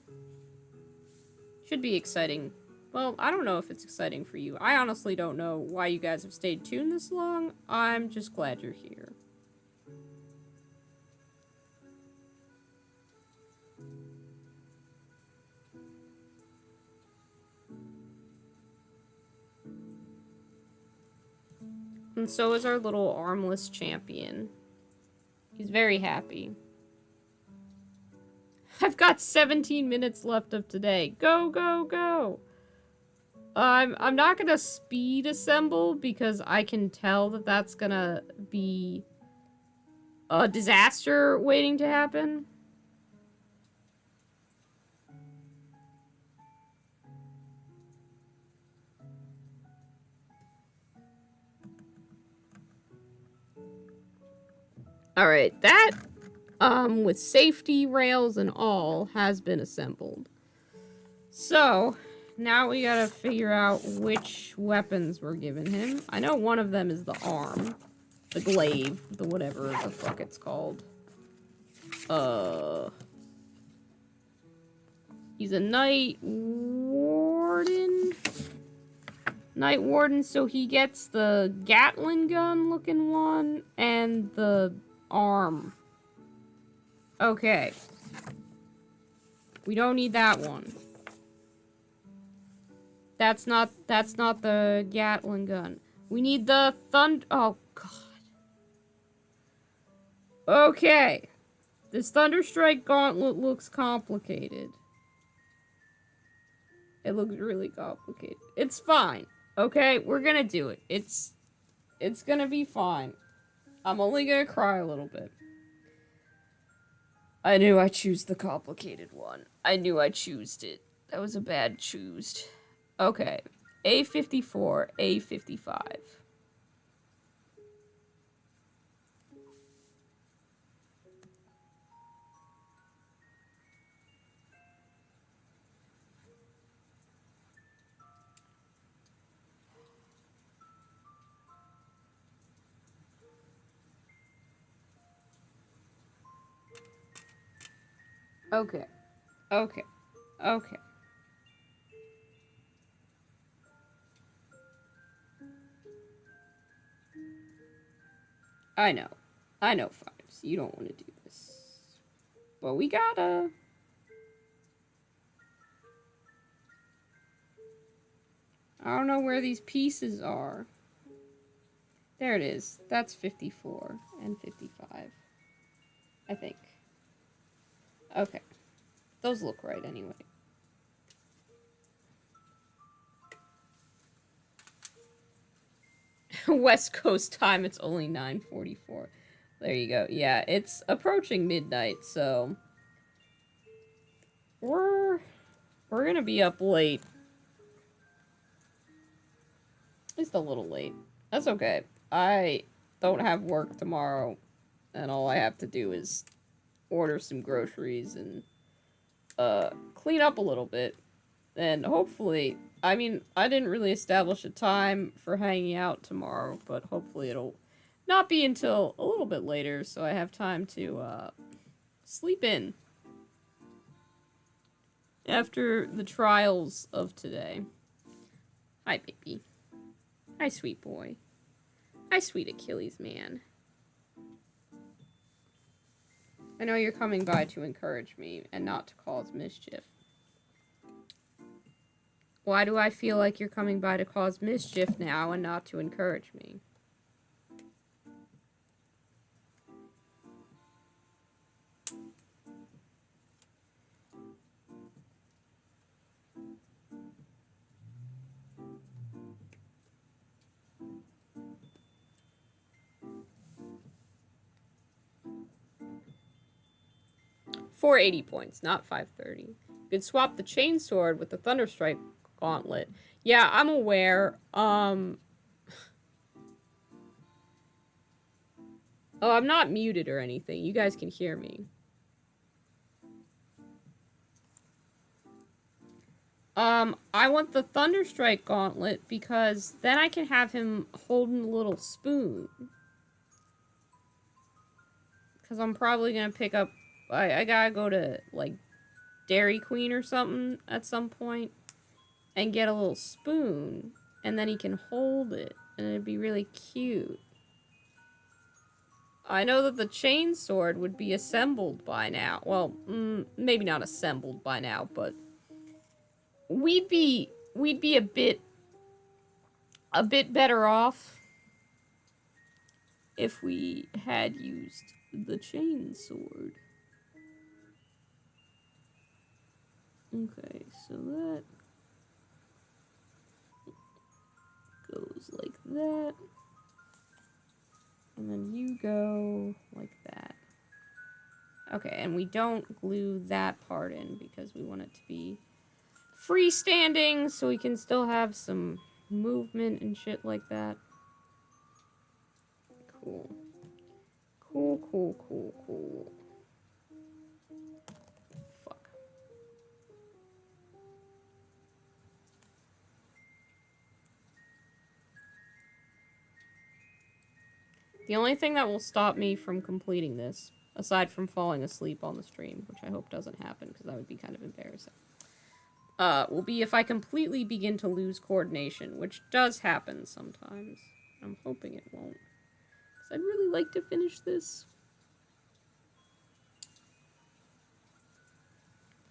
Should be exciting. Well, I don't know if it's exciting for you. I honestly don't know why you guys have stayed tuned this long. I'm just glad you're here. And so is our little armless champion. He's very happy. I've got 17 minutes left of today. Go, go, go! I'm not gonna speed assemble because I can tell that that's gonna be a disaster waiting to happen. Alright, that, with safety rails and all, has been assembled. So, now we gotta figure out which weapons we're giving him. I know one of them is the arm. The glaive. The whatever the fuck it's called. He's a Knight Warden? Knight Warden, so he gets the Gatling gun looking one and the arm. Okay. We don't need that one. That's not the Gatling gun. We need the oh god. Okay. This Thunderstrike gauntlet looks complicated. It looks really complicated. It's fine. Okay, we're gonna do it. It's gonna be fine. I'm only gonna cry a little bit. I knew I chose the complicated one. I knew I choosed it. That was a bad choosed. Okay. A54, A55. Okay. Okay. Okay. I know. I know, Fives. You don't want to do this. But we gotta. I don't know where these pieces are. There it is. That's 54 and 55. I think. Okay. Those look right anyway. West Coast time, it's only 9:44. There you go. Yeah, it's approaching midnight, so we're gonna be up late. At least a little late. That's okay. I don't have work tomorrow, and all I have to do is order some groceries and clean up a little bit. And hopefully, I mean, I didn't really establish a time for hanging out tomorrow, but hopefully it'll not be until a little bit later, so I have time to sleep in after the trials of today. Hi, baby. Hi, sweet boy. Hi, sweet Achilles man. I know you're coming by to encourage me and not to cause mischief. Why do I feel like you're coming by to cause mischief now and not to encourage me? $480 points, not 530. You could swap the chainsword with the Thunderstrike gauntlet. Yeah, I'm aware. Oh, I'm not muted or anything. You guys can hear me. I want the Thunderstrike gauntlet because then I can have him holding a little spoon. Because I'm probably gonna pick up... I gotta go to, like, Dairy Queen or something at some point and get a little spoon, and then he can hold it, and it'd be really cute. I know that the chainsword would be assembled by now. Well, maybe not assembled by now, but we'd be a bit better off if we had used the chainsword. Okay, so that goes like that. And then you go like that. Okay, and we don't glue that part in because we want it to be freestanding so we can still have some movement and shit like that. Cool. Cool, cool, cool, cool. Fuck. The only thing that will stop me from completing this, aside from falling asleep on the stream, which I hope doesn't happen because that would be kind of embarrassing, will be if I completely begin to lose coordination, which does happen sometimes. I'm hoping it won't, because I'd really like to finish this.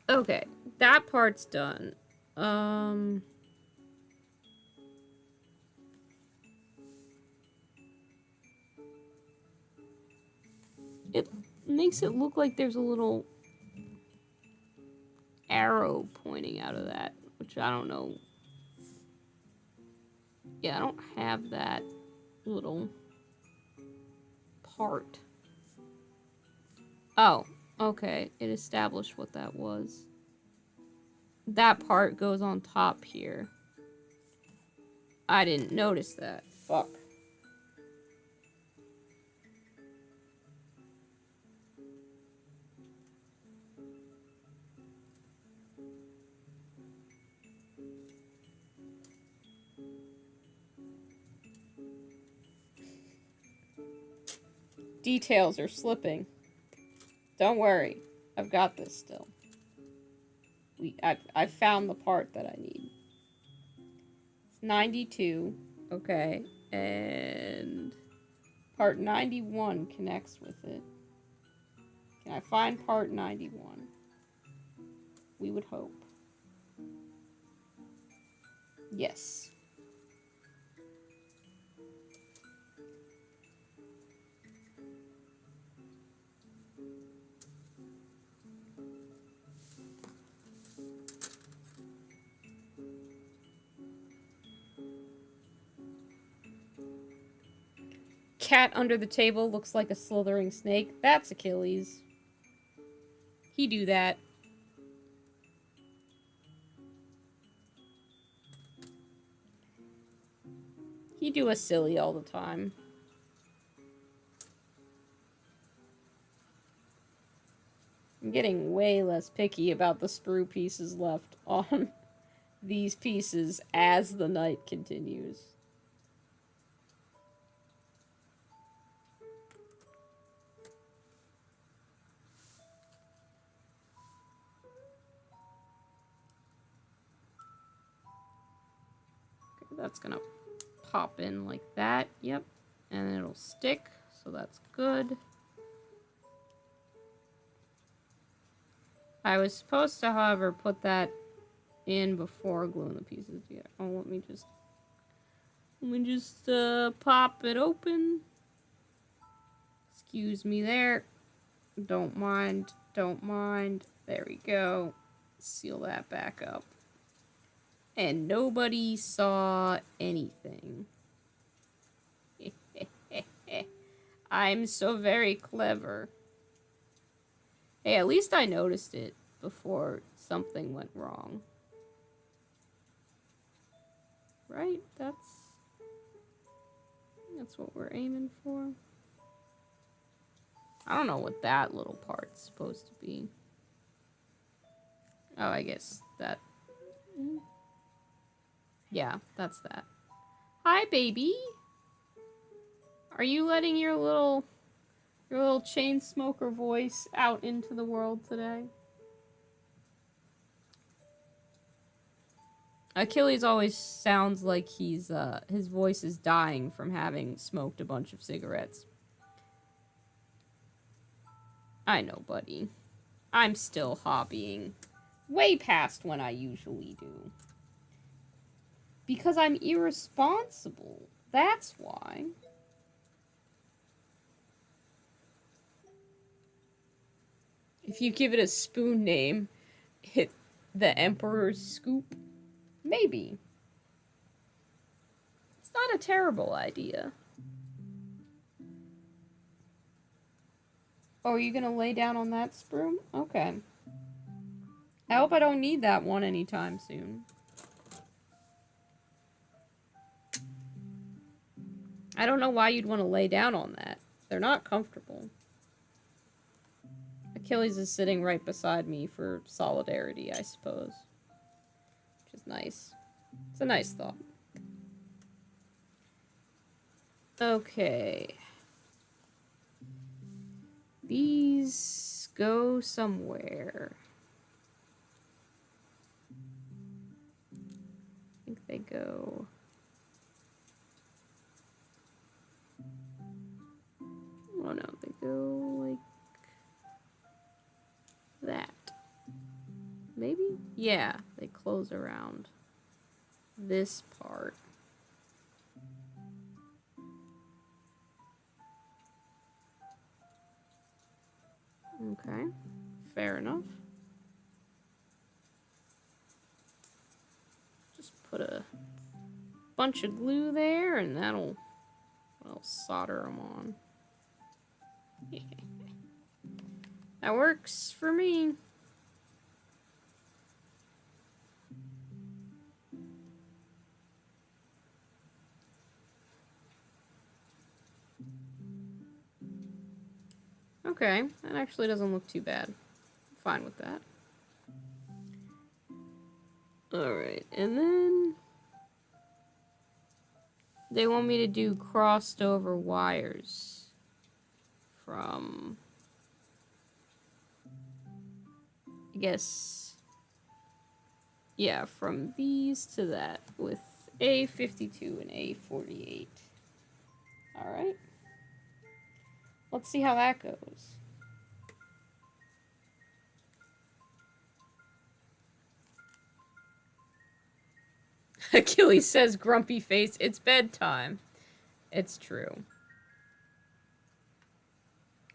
Okay, that part's done. It makes it look like there's a little arrow pointing out of that, which I don't know. Yeah, I don't have that little part. Oh, okay. It established what that was. That part goes on top here. I didn't notice that. Fuck. Details are slipping. Don't worry. I've got this still. I've found the part that I need. It's 92. Okay. And part 91 connects with it. Can I find part 91? We would hope. Yes. Cat under the table looks like a slithering snake. That's Achilles. He do that. He do us silly all the time. I'm getting way less picky about the sprue pieces left on these pieces as the night continues. Okay, that's gonna pop in like that. Yep. And it'll stick, so that's good. I was supposed to, however, put that in before gluing the pieces together. Oh, let me just pop it open. Excuse me there. Don't mind. There we go. Seal that back up. And nobody saw anything. I'm so very clever. Hey, at least I noticed it before something went wrong. Right? That's what we're aiming for. I don't know what that little part's supposed to be. Oh, I guess that... Yeah, that's that. Hi, baby! Are you letting your little chain smoker voice out into the world today? Achilles always sounds like his voice is dying from having smoked a bunch of cigarettes. I know, buddy. I'm still hobbying. Way past when I usually do. Because I'm irresponsible. That's why. If you give it a spoon name, hit the Emperor's Scoop. Maybe. It's not a terrible idea. Oh, are you gonna lay down on that spruce? Okay. I hope I don't need that one anytime soon. I don't know why you'd want to lay down on that. They're not comfortable. Achilles is sitting right beside me for solidarity, I suppose. Which is nice. It's a nice thought. Okay. These go somewhere. I think they go... Oh no, they go like that. Maybe? Yeah, they close around this part. Okay, fair enough. Just put a bunch of glue there and that'll solder them on. That works for me. Okay, that actually doesn't look too bad. I'm fine with that. Alright, and then they want me to do crossed over wires from, I guess, yeah, from these to that with A52 and A48. Alright. Let's see how that goes. Achilles says, grumpy face, it's bedtime. It's true.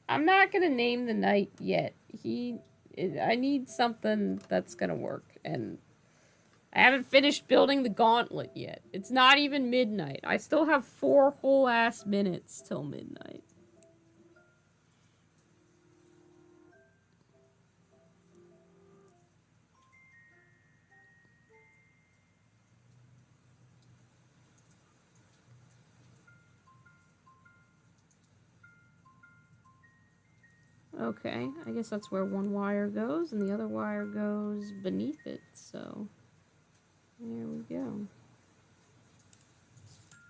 I'm not gonna name the knight yet. I need something that's gonna work, and I haven't finished building the gauntlet yet. It's not even midnight. I still have 4 whole ass minutes till midnight. Okay, I guess that's where one wire goes, and the other wire goes beneath it, so there we go.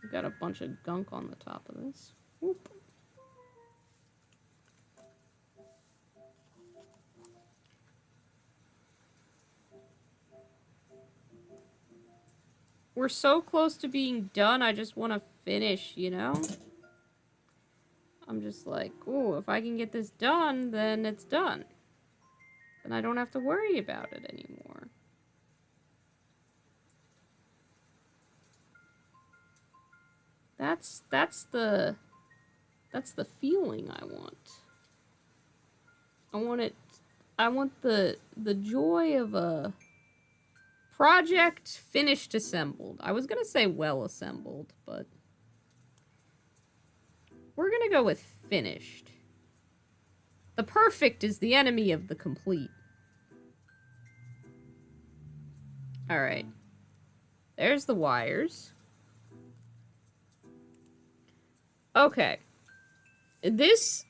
We've got a bunch of gunk on the top of this. Whoop. We're so close to being done, I just want to finish, you know? I'm just like, ooh, if I can get this done, then it's done. then I don't have to worry about it anymore. That's the feeling I want. I want the joy of a project finished assembled. I was gonna say well assembled, but we're gonna go with finished. The perfect is the enemy of the complete. Alright. There's the wires. Okay. This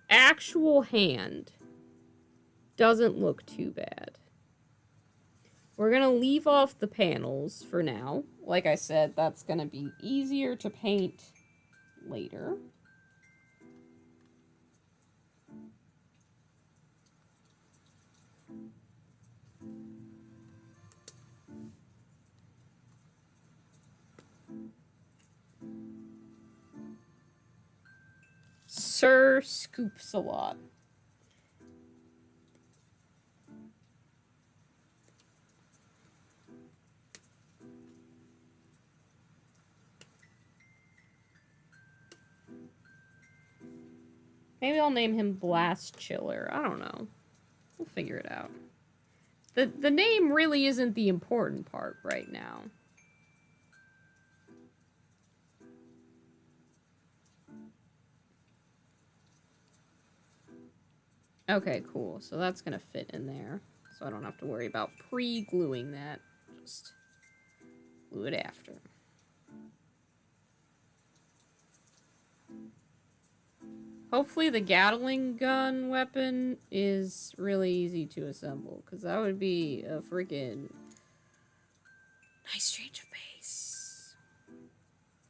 actual hand doesn't look too bad. We're gonna leave off the panels for now. Like I said, that's gonna be easier to paint later. Sir Scoops a lot. Maybe I'll name him Blast Chiller. I don't know. We'll figure it out. The name really isn't the important part right now. Okay, cool. So that's gonna fit in there. So I don't have to worry about pre-gluing that. Just glue it after. Hopefully the Gatling gun weapon is really easy to assemble, because that would be a freaking nice change of pace.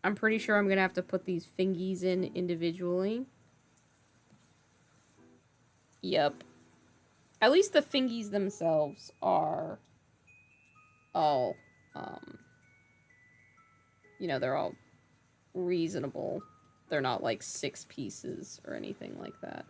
I'm pretty sure I'm gonna have to put these fingies in individually. Yep. At least the fingies themselves are all, you know, they're all reasonable. They're not like 6 pieces or anything like that.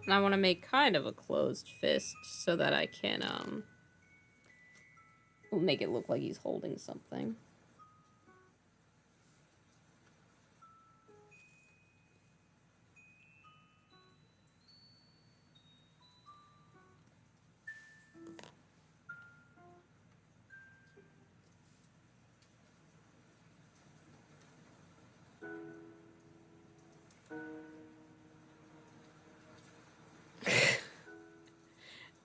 And I want to make kind of a closed fist so that I can, make it look like he's holding something.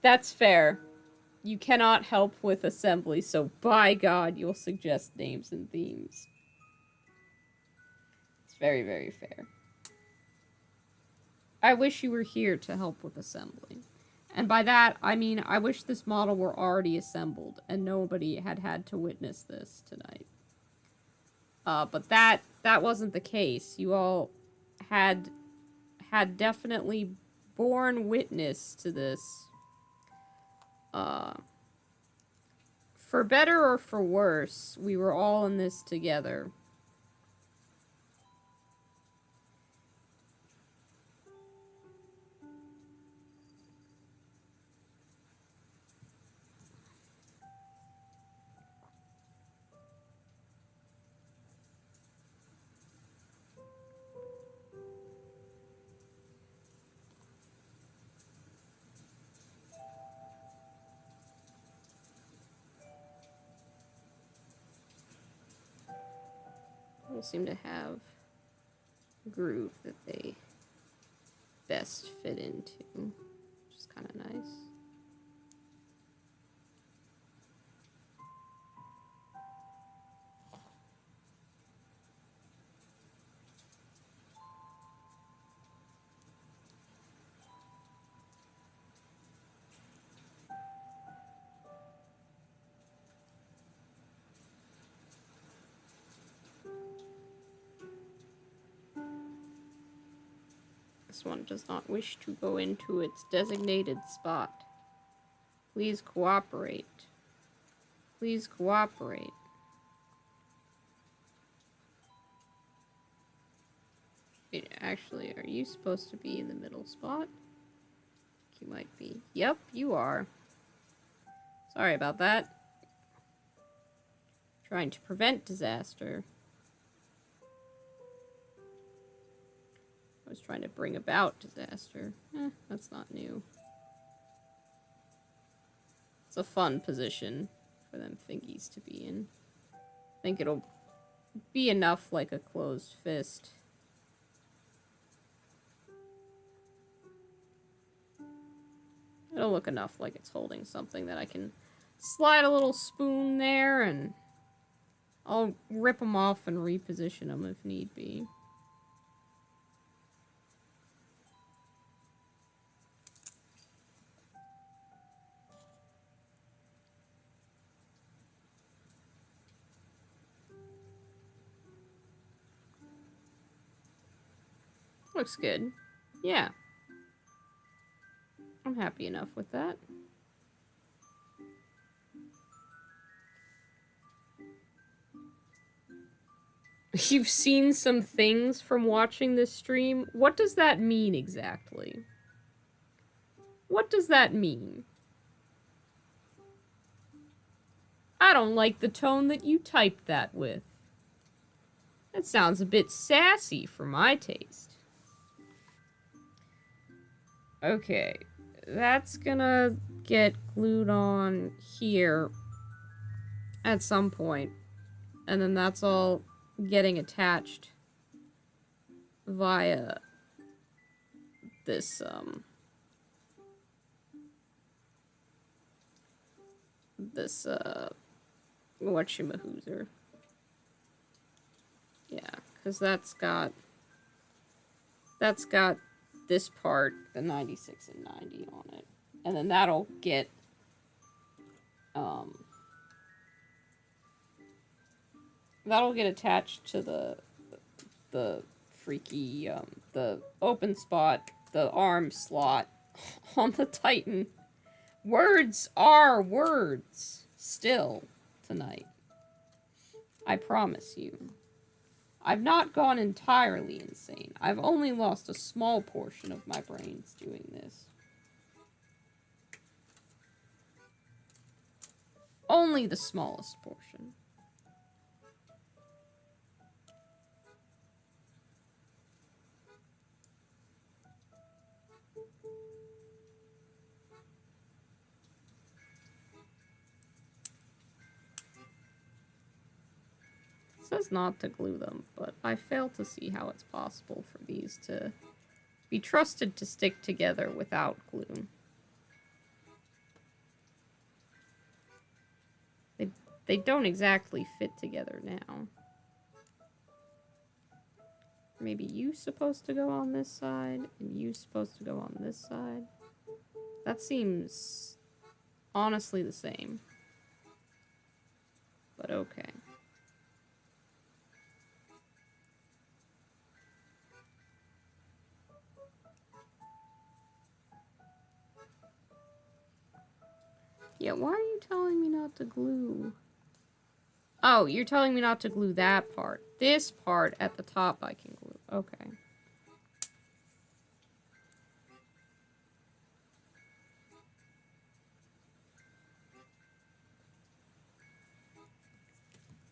That's fair. You cannot help with assembly, so by God, you'll suggest names and themes. It's very, very fair. I wish you were here to help with assembly. And by that, I mean, I wish this model were already assembled and nobody had to witness this tonight. But that wasn't the case. You all had definitely borne witness to this. For better or for worse, we were all in this together. They seem to have a groove that they best fit into, which is kind of nice. This one does not wish to go into its designated spot. Please cooperate. Please cooperate. Wait, actually, are you supposed to be in the middle spot? You might be. Yep, you are. Sorry about that. Trying to prevent disaster. I was trying to bring about disaster. That's not new. It's a fun position for them thingies to be in. I think it'll be enough like a closed fist. It'll look enough like it's holding something that I can slide a little spoon there, and I'll rip them off and reposition them if need be. Looks good. Yeah. I'm happy enough with that. You've seen some things from watching this stream? What does that mean exactly? What does that mean? I don't like the tone that you typed that with. That sounds a bit sassy for my taste. Okay. That's gonna get glued on here at some point. And then that's all getting attached via this, whatchamahoozer. Yeah, because that's got this part, the 96 and 90 on it. And then that'll get, that'll get attached to the freaky, the open spot, the arm slot on the Titan. Words are words still tonight. I promise you. I've not gone entirely insane. I've only lost a small portion of my brains doing this. Only the smallest portion. It says not to glue them, but I fail to see how it's possible for these to be trusted to stick together without glue. They don't exactly fit together now. Maybe you supposed to go on this side, and you supposed to go on this side. That seems honestly the same. But okay. Yeah, why are you telling me not to glue? Oh, you're telling me not to glue that part. This part at the top I can glue. Okay.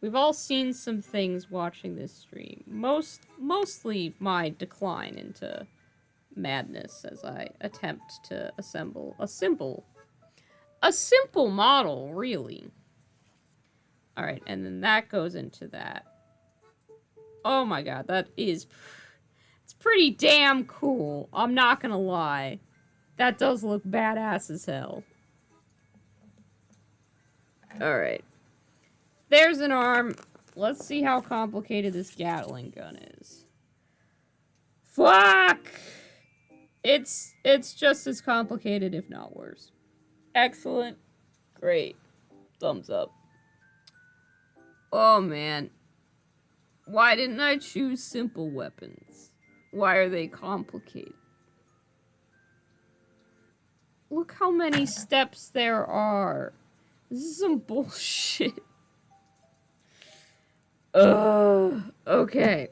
We've all seen some things watching this stream. Mostly my decline into madness as I attempt to assemble a simple model, really. Alright, and then that goes into that. Oh my god, it's pretty damn cool. I'm not gonna lie. That does look badass as hell. Alright. There's an arm. Let's see how complicated this Gatling gun is. Fuck! It's just as complicated, if not worse. Excellent. Great. Thumbs up. Oh, man. Why didn't I choose simple weapons? Why are they complicated? Look how many steps there are. This is some bullshit. Okay.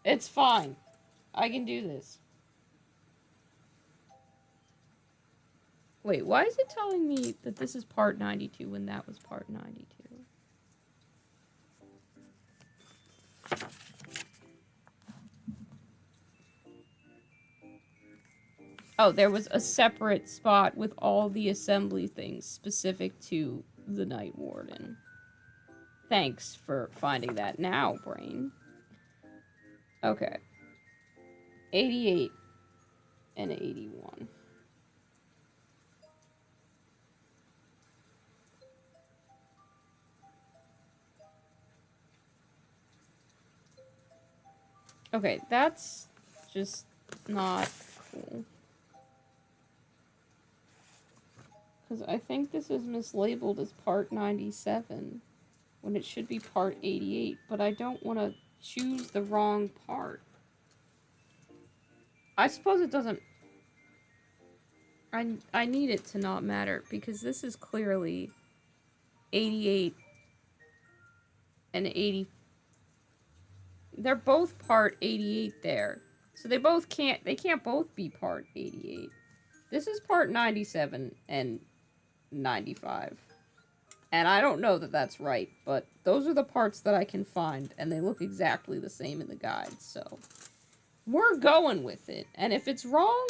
It's fine. I can do this. Wait, why is it telling me that this is part 92 when that was part 92? Oh, there was a separate spot with all the assembly things specific to the Knight Warden. Thanks for finding that now, brain. Okay. 88 and 81. Okay, that's just not cool. Because I think this is mislabeled as part 97 when it should be part 88, but I don't want to choose the wrong part. I suppose it doesn't... I need it to not matter, because this is clearly 88 and 80. They're both part 88 there. So they can't both be part 88. This is part 97 and 95. And I don't know that that's right, but those are the parts that I can find, and they look exactly the same in the guide, so... We're going with it, and if it's wrong,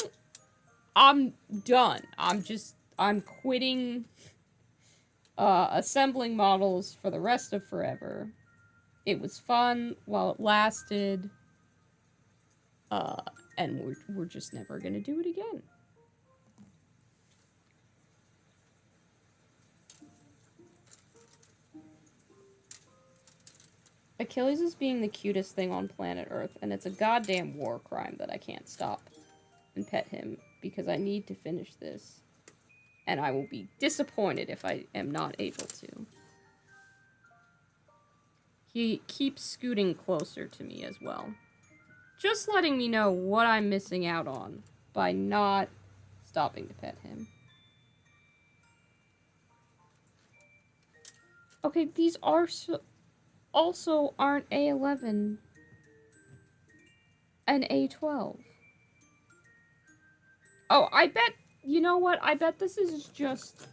I'm done. I'm quitting assembling models for the rest of forever. It was fun while it lasted, and we're just never gonna do it again. Achilles is being the cutest thing on planet Earth, and it's a goddamn war crime that I can't stop and pet him, because I need to finish this. And I will be disappointed if I am not able to. He keeps scooting closer to me as well. Just letting me know what I'm missing out on by not stopping to pet him. Okay, these are also aren't A11 and A12. Oh, I bet, you know what? I bet this is just,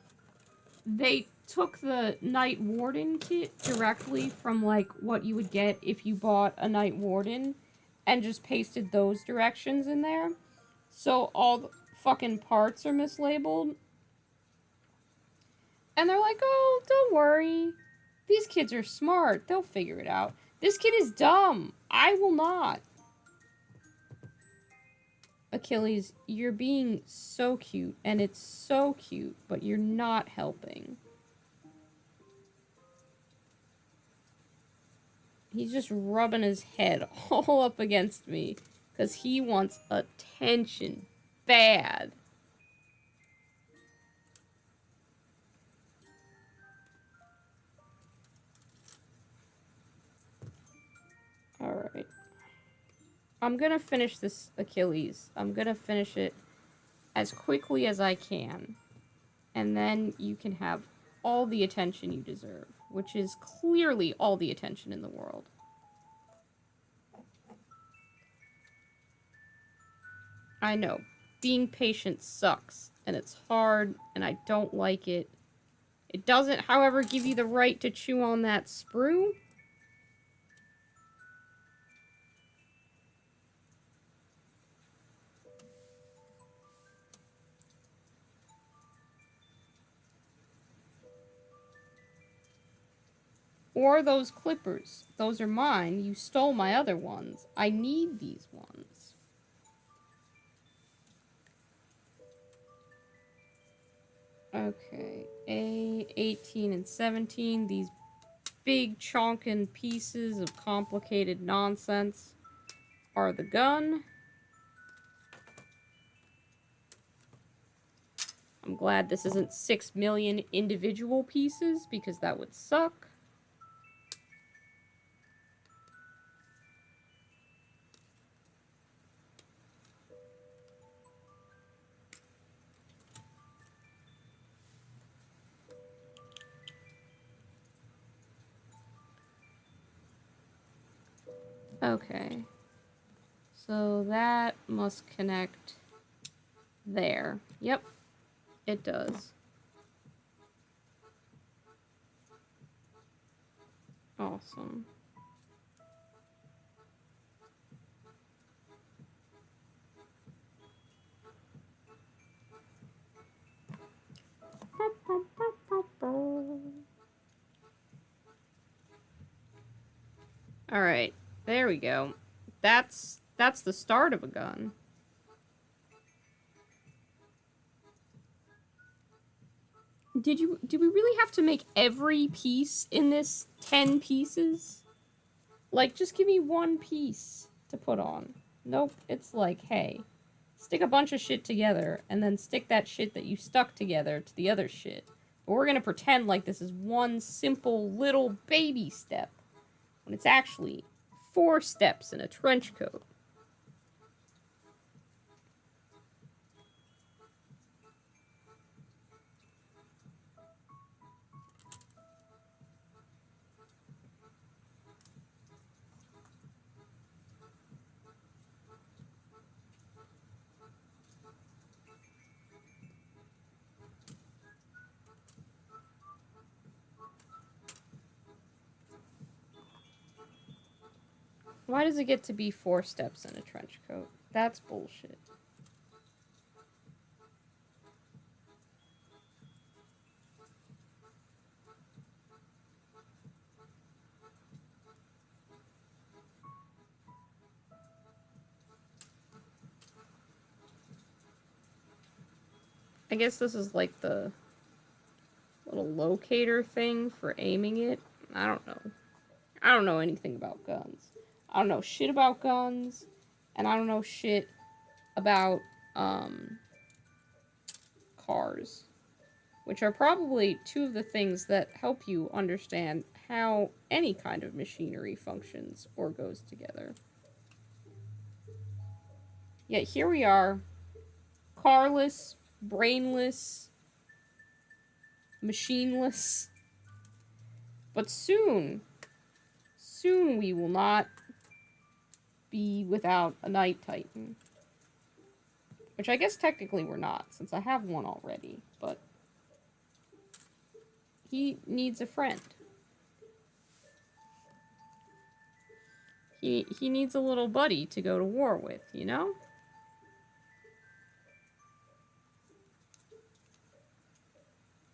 they took the Knight Warden kit directly from, like, what you would get if you bought a Knight Warden and just pasted those directions in there. So all the fucking parts are mislabeled. And they're like, oh, don't worry. These kids are smart. They'll figure it out. This kid is dumb. I will not. Achilles, you're being so cute, and it's so cute, but you're not helping. He's just rubbing his head all up against me, because he wants attention bad. Alright. I'm gonna finish this Achilles. I'm gonna finish it as quickly as I can. And then you can have all the attention you deserve, which is clearly all the attention in the world. I know. Being patient sucks, and it's hard, and I don't like it. It doesn't, however, give you the right to chew on that sprue. Or those clippers. Those are mine. You stole my other ones. I need these ones. Okay. A, 18, and 17. These big chonkin' pieces of complicated nonsense are the gun. I'm glad this isn't 6 million individual pieces, because that would suck. Okay. So that must connect there. Yep, it does. Awesome. All right, there we go. That's the start of a gun. Did we really have to make every piece in this 10 pieces? Like, just give me one piece to put on. Nope, it's like, hey, stick a bunch of shit together, and then stick that shit that you stuck together to the other shit. But we're gonna pretend like this is one simple little baby step, when it's actually 4 steps in a trench coat. Why does it get to be 4 steps in a trench coat? That's bullshit. I guess this is like the little locator thing for aiming it. I don't know. I don't know anything about guns. I don't know shit about guns, and I don't know shit about, cars. Which are probably 2 of the things that help you understand how any kind of machinery functions or goes together. Yet here we are, carless, brainless, machineless. But soon we will not be without a Knight Titan. Which I guess technically we're not, since I have one already, but he needs a friend. He needs a little buddy to go to war with, you know?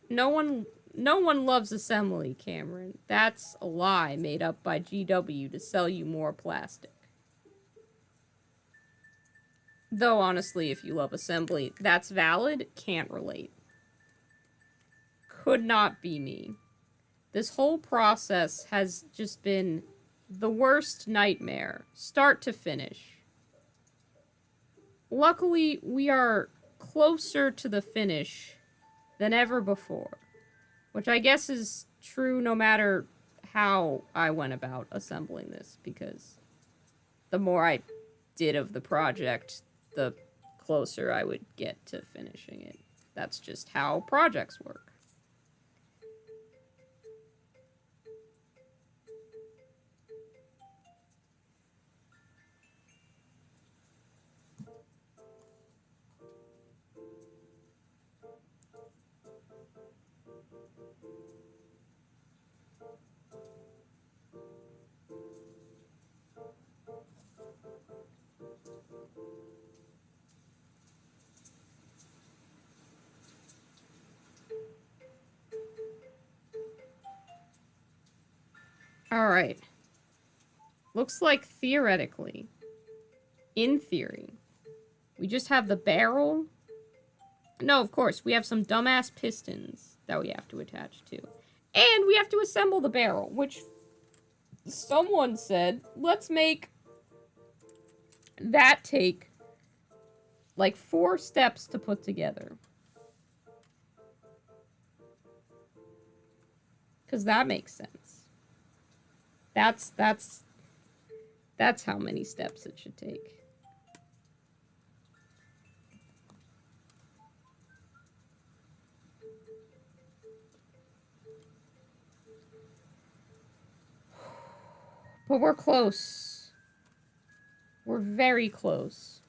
No one loves assembly, Cameron. That's a lie made up by GW to sell you more plastic. Though, honestly, if you love assembly, that's valid. Can't relate. Could not be me. This whole process has just been the worst nightmare, start to finish. Luckily, we are closer to the finish than ever before. Which I guess is true no matter how I went about assembling this, because the more I did of the project, the closer I would get to finishing it. That's just how projects work. Alright. Looks like theoretically, in theory, we just have the barrel. No, of course, we have some dumbass pistons that we have to attach to. And we have to assemble the barrel, which someone said, let's make that take like 4 steps to put together. Because that makes sense. That's how many steps it should take. But we're close. We're very close.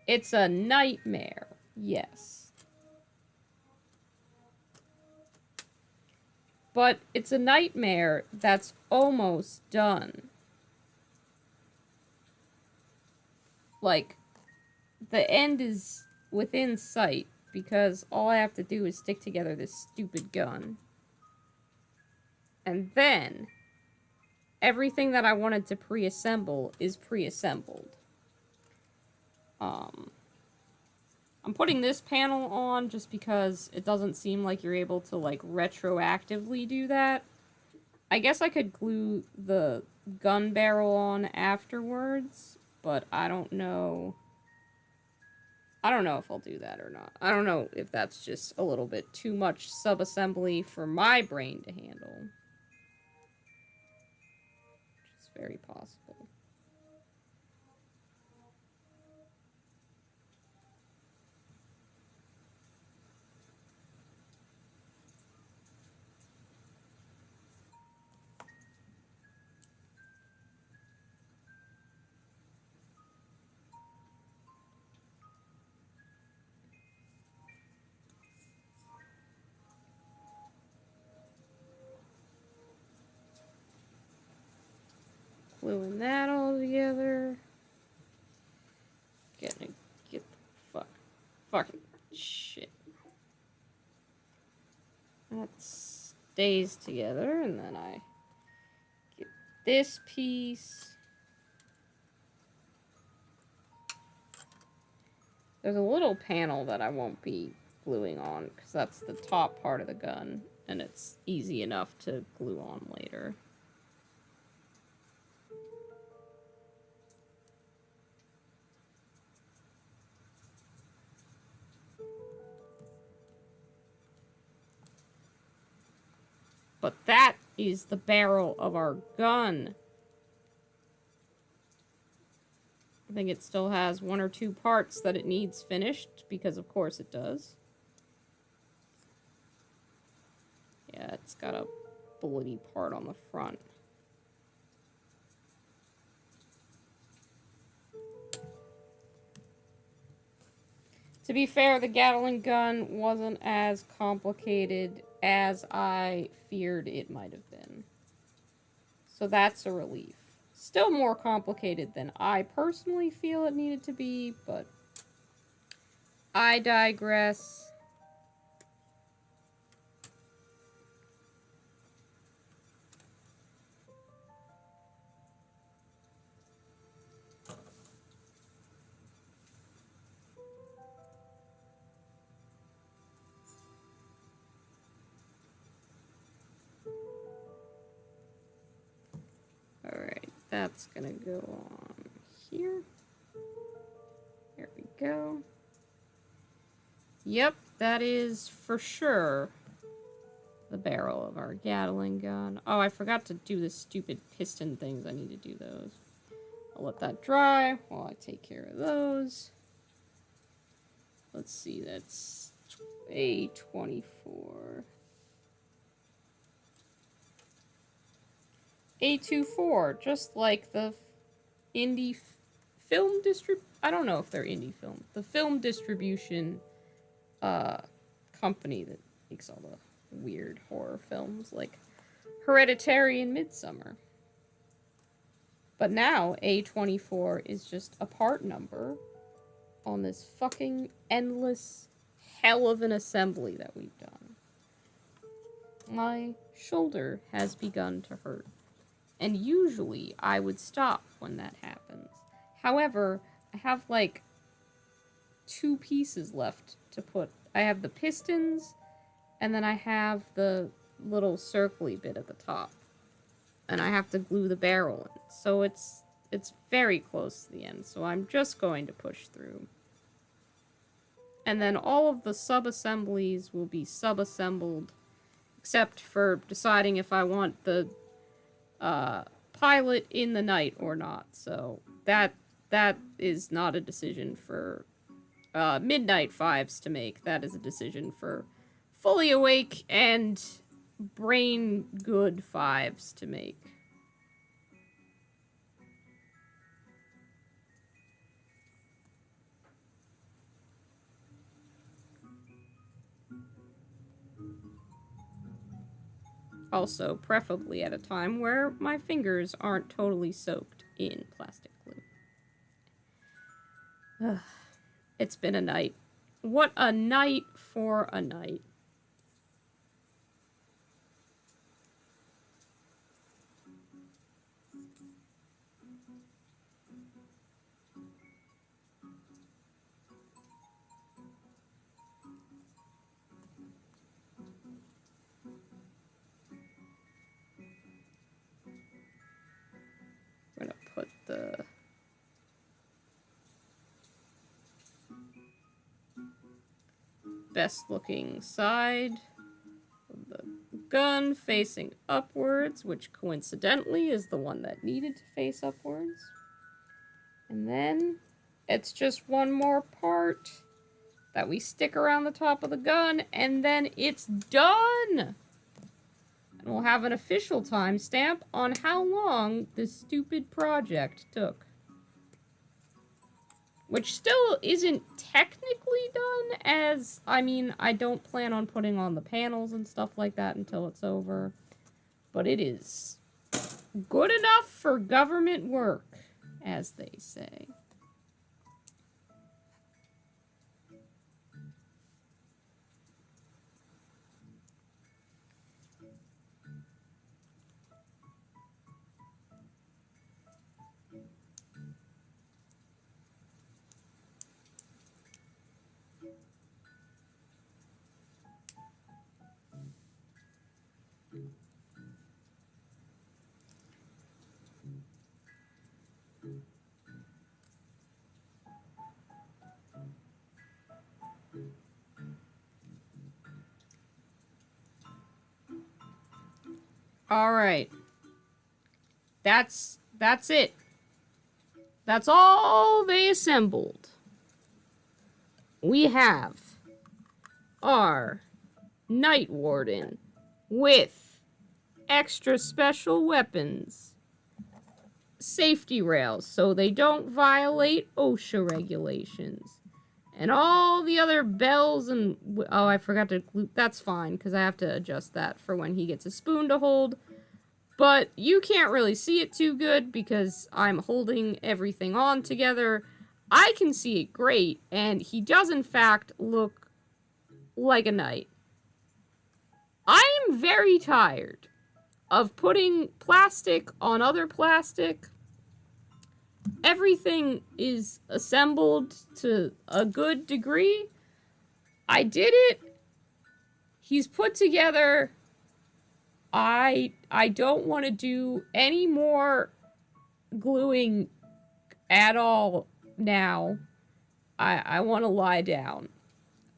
It's a nightmare, yes. But it's a nightmare that's almost done. Like, the end is within sight, because all I have to do is stick together this stupid gun. And then, everything that I wanted to pre-assemble is pre-assembled. I'm putting this panel on just because it doesn't seem like you're able to, like, retroactively do that. I guess I could glue the gun barrel on afterwards, but I don't know. I don't know if I'll do that or not. I don't know if that's just a little bit too much sub-assembly for my brain to handle. Which is very possible. Gluing that all together. Get the fucking shit. That stays together, and then I get this piece. There's a little panel that I won't be gluing on, because that's the top part of the gun, and it's easy enough to glue on later. But that is the barrel of our gun. I think it still has 1 or 2 parts that it needs finished, because of course it does. Yeah, it's got a bullety part on the front. To be fair, the Gatling gun wasn't as complicated as I feared it might have been. So that's a relief. Still more complicated than I personally feel it needed to be, but I digress. Alright, that's gonna go on here. There we go. Yep, that is for sure the barrel of our Gatling gun. Oh, I forgot to do the stupid piston things. I need to do those. I'll let that dry while I take care of those. Let's see, that's A24. A24, just like the indie film I don't know if they're indie film. The film distribution company that makes all the weird horror films like Hereditary and Midsummer. But now A24 is just a part number on this fucking endless hell of an assembly that we've done. My shoulder has begun to hurt. And usually I would stop when that happens. However, I have like 2 pieces left to put. I have the pistons, and then I have the little circly bit at the top. And I have to glue the barrel in. So it's very close to the end. So I'm just going to push through. And then all of the sub-assemblies will be sub-assembled, except for deciding if I want the pilot in the night or not. So that is not a decision for Midnight Fives to make. That is a decision for Fully Awake and brain good 5s to make. Also, preferably at a time where my fingers aren't totally soaked in plastic glue. Ugh. It's been a night. What a night for a night. I'm gonna put the best looking side of the gun facing upwards, which coincidentally is the one that needed to face upwards. And then it's just one more part that we stick around the top of the gun, and then it's done! And we'll have an official timestamp on how long this stupid project took. Which still isn't technically done, as, I mean, I don't plan on putting on the panels and stuff like that until it's over. But it is good enough for government work, as they say. Alright. That's it. That's all they assembled. We have our Knight Warden with extra special weapons, safety rails so they don't violate OSHA regulations, and all the other bells and... Oh, I forgot to... That's fine, because I have to adjust that for when he gets a spoon to hold. But you can't really see it too good because I'm holding everything on together. I can see it great, and he does in fact look like a knight. I am very tired of putting plastic on other plastic. Everything is assembled to a good degree. I did it. He's put together. I don't want to do any more gluing at all now. I want to lie down.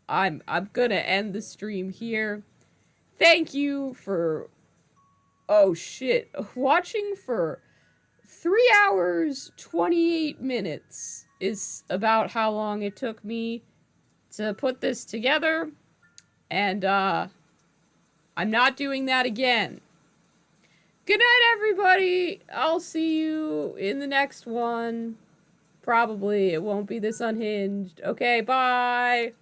I'm gonna end the stream here. Thank you for... Oh shit. Watching for 3 hours, 28 minutes is about how long it took me to put this together. And, I'm not doing that again. Good night, everybody! I'll see you in the next one. Probably. It won't be this unhinged. Okay, bye!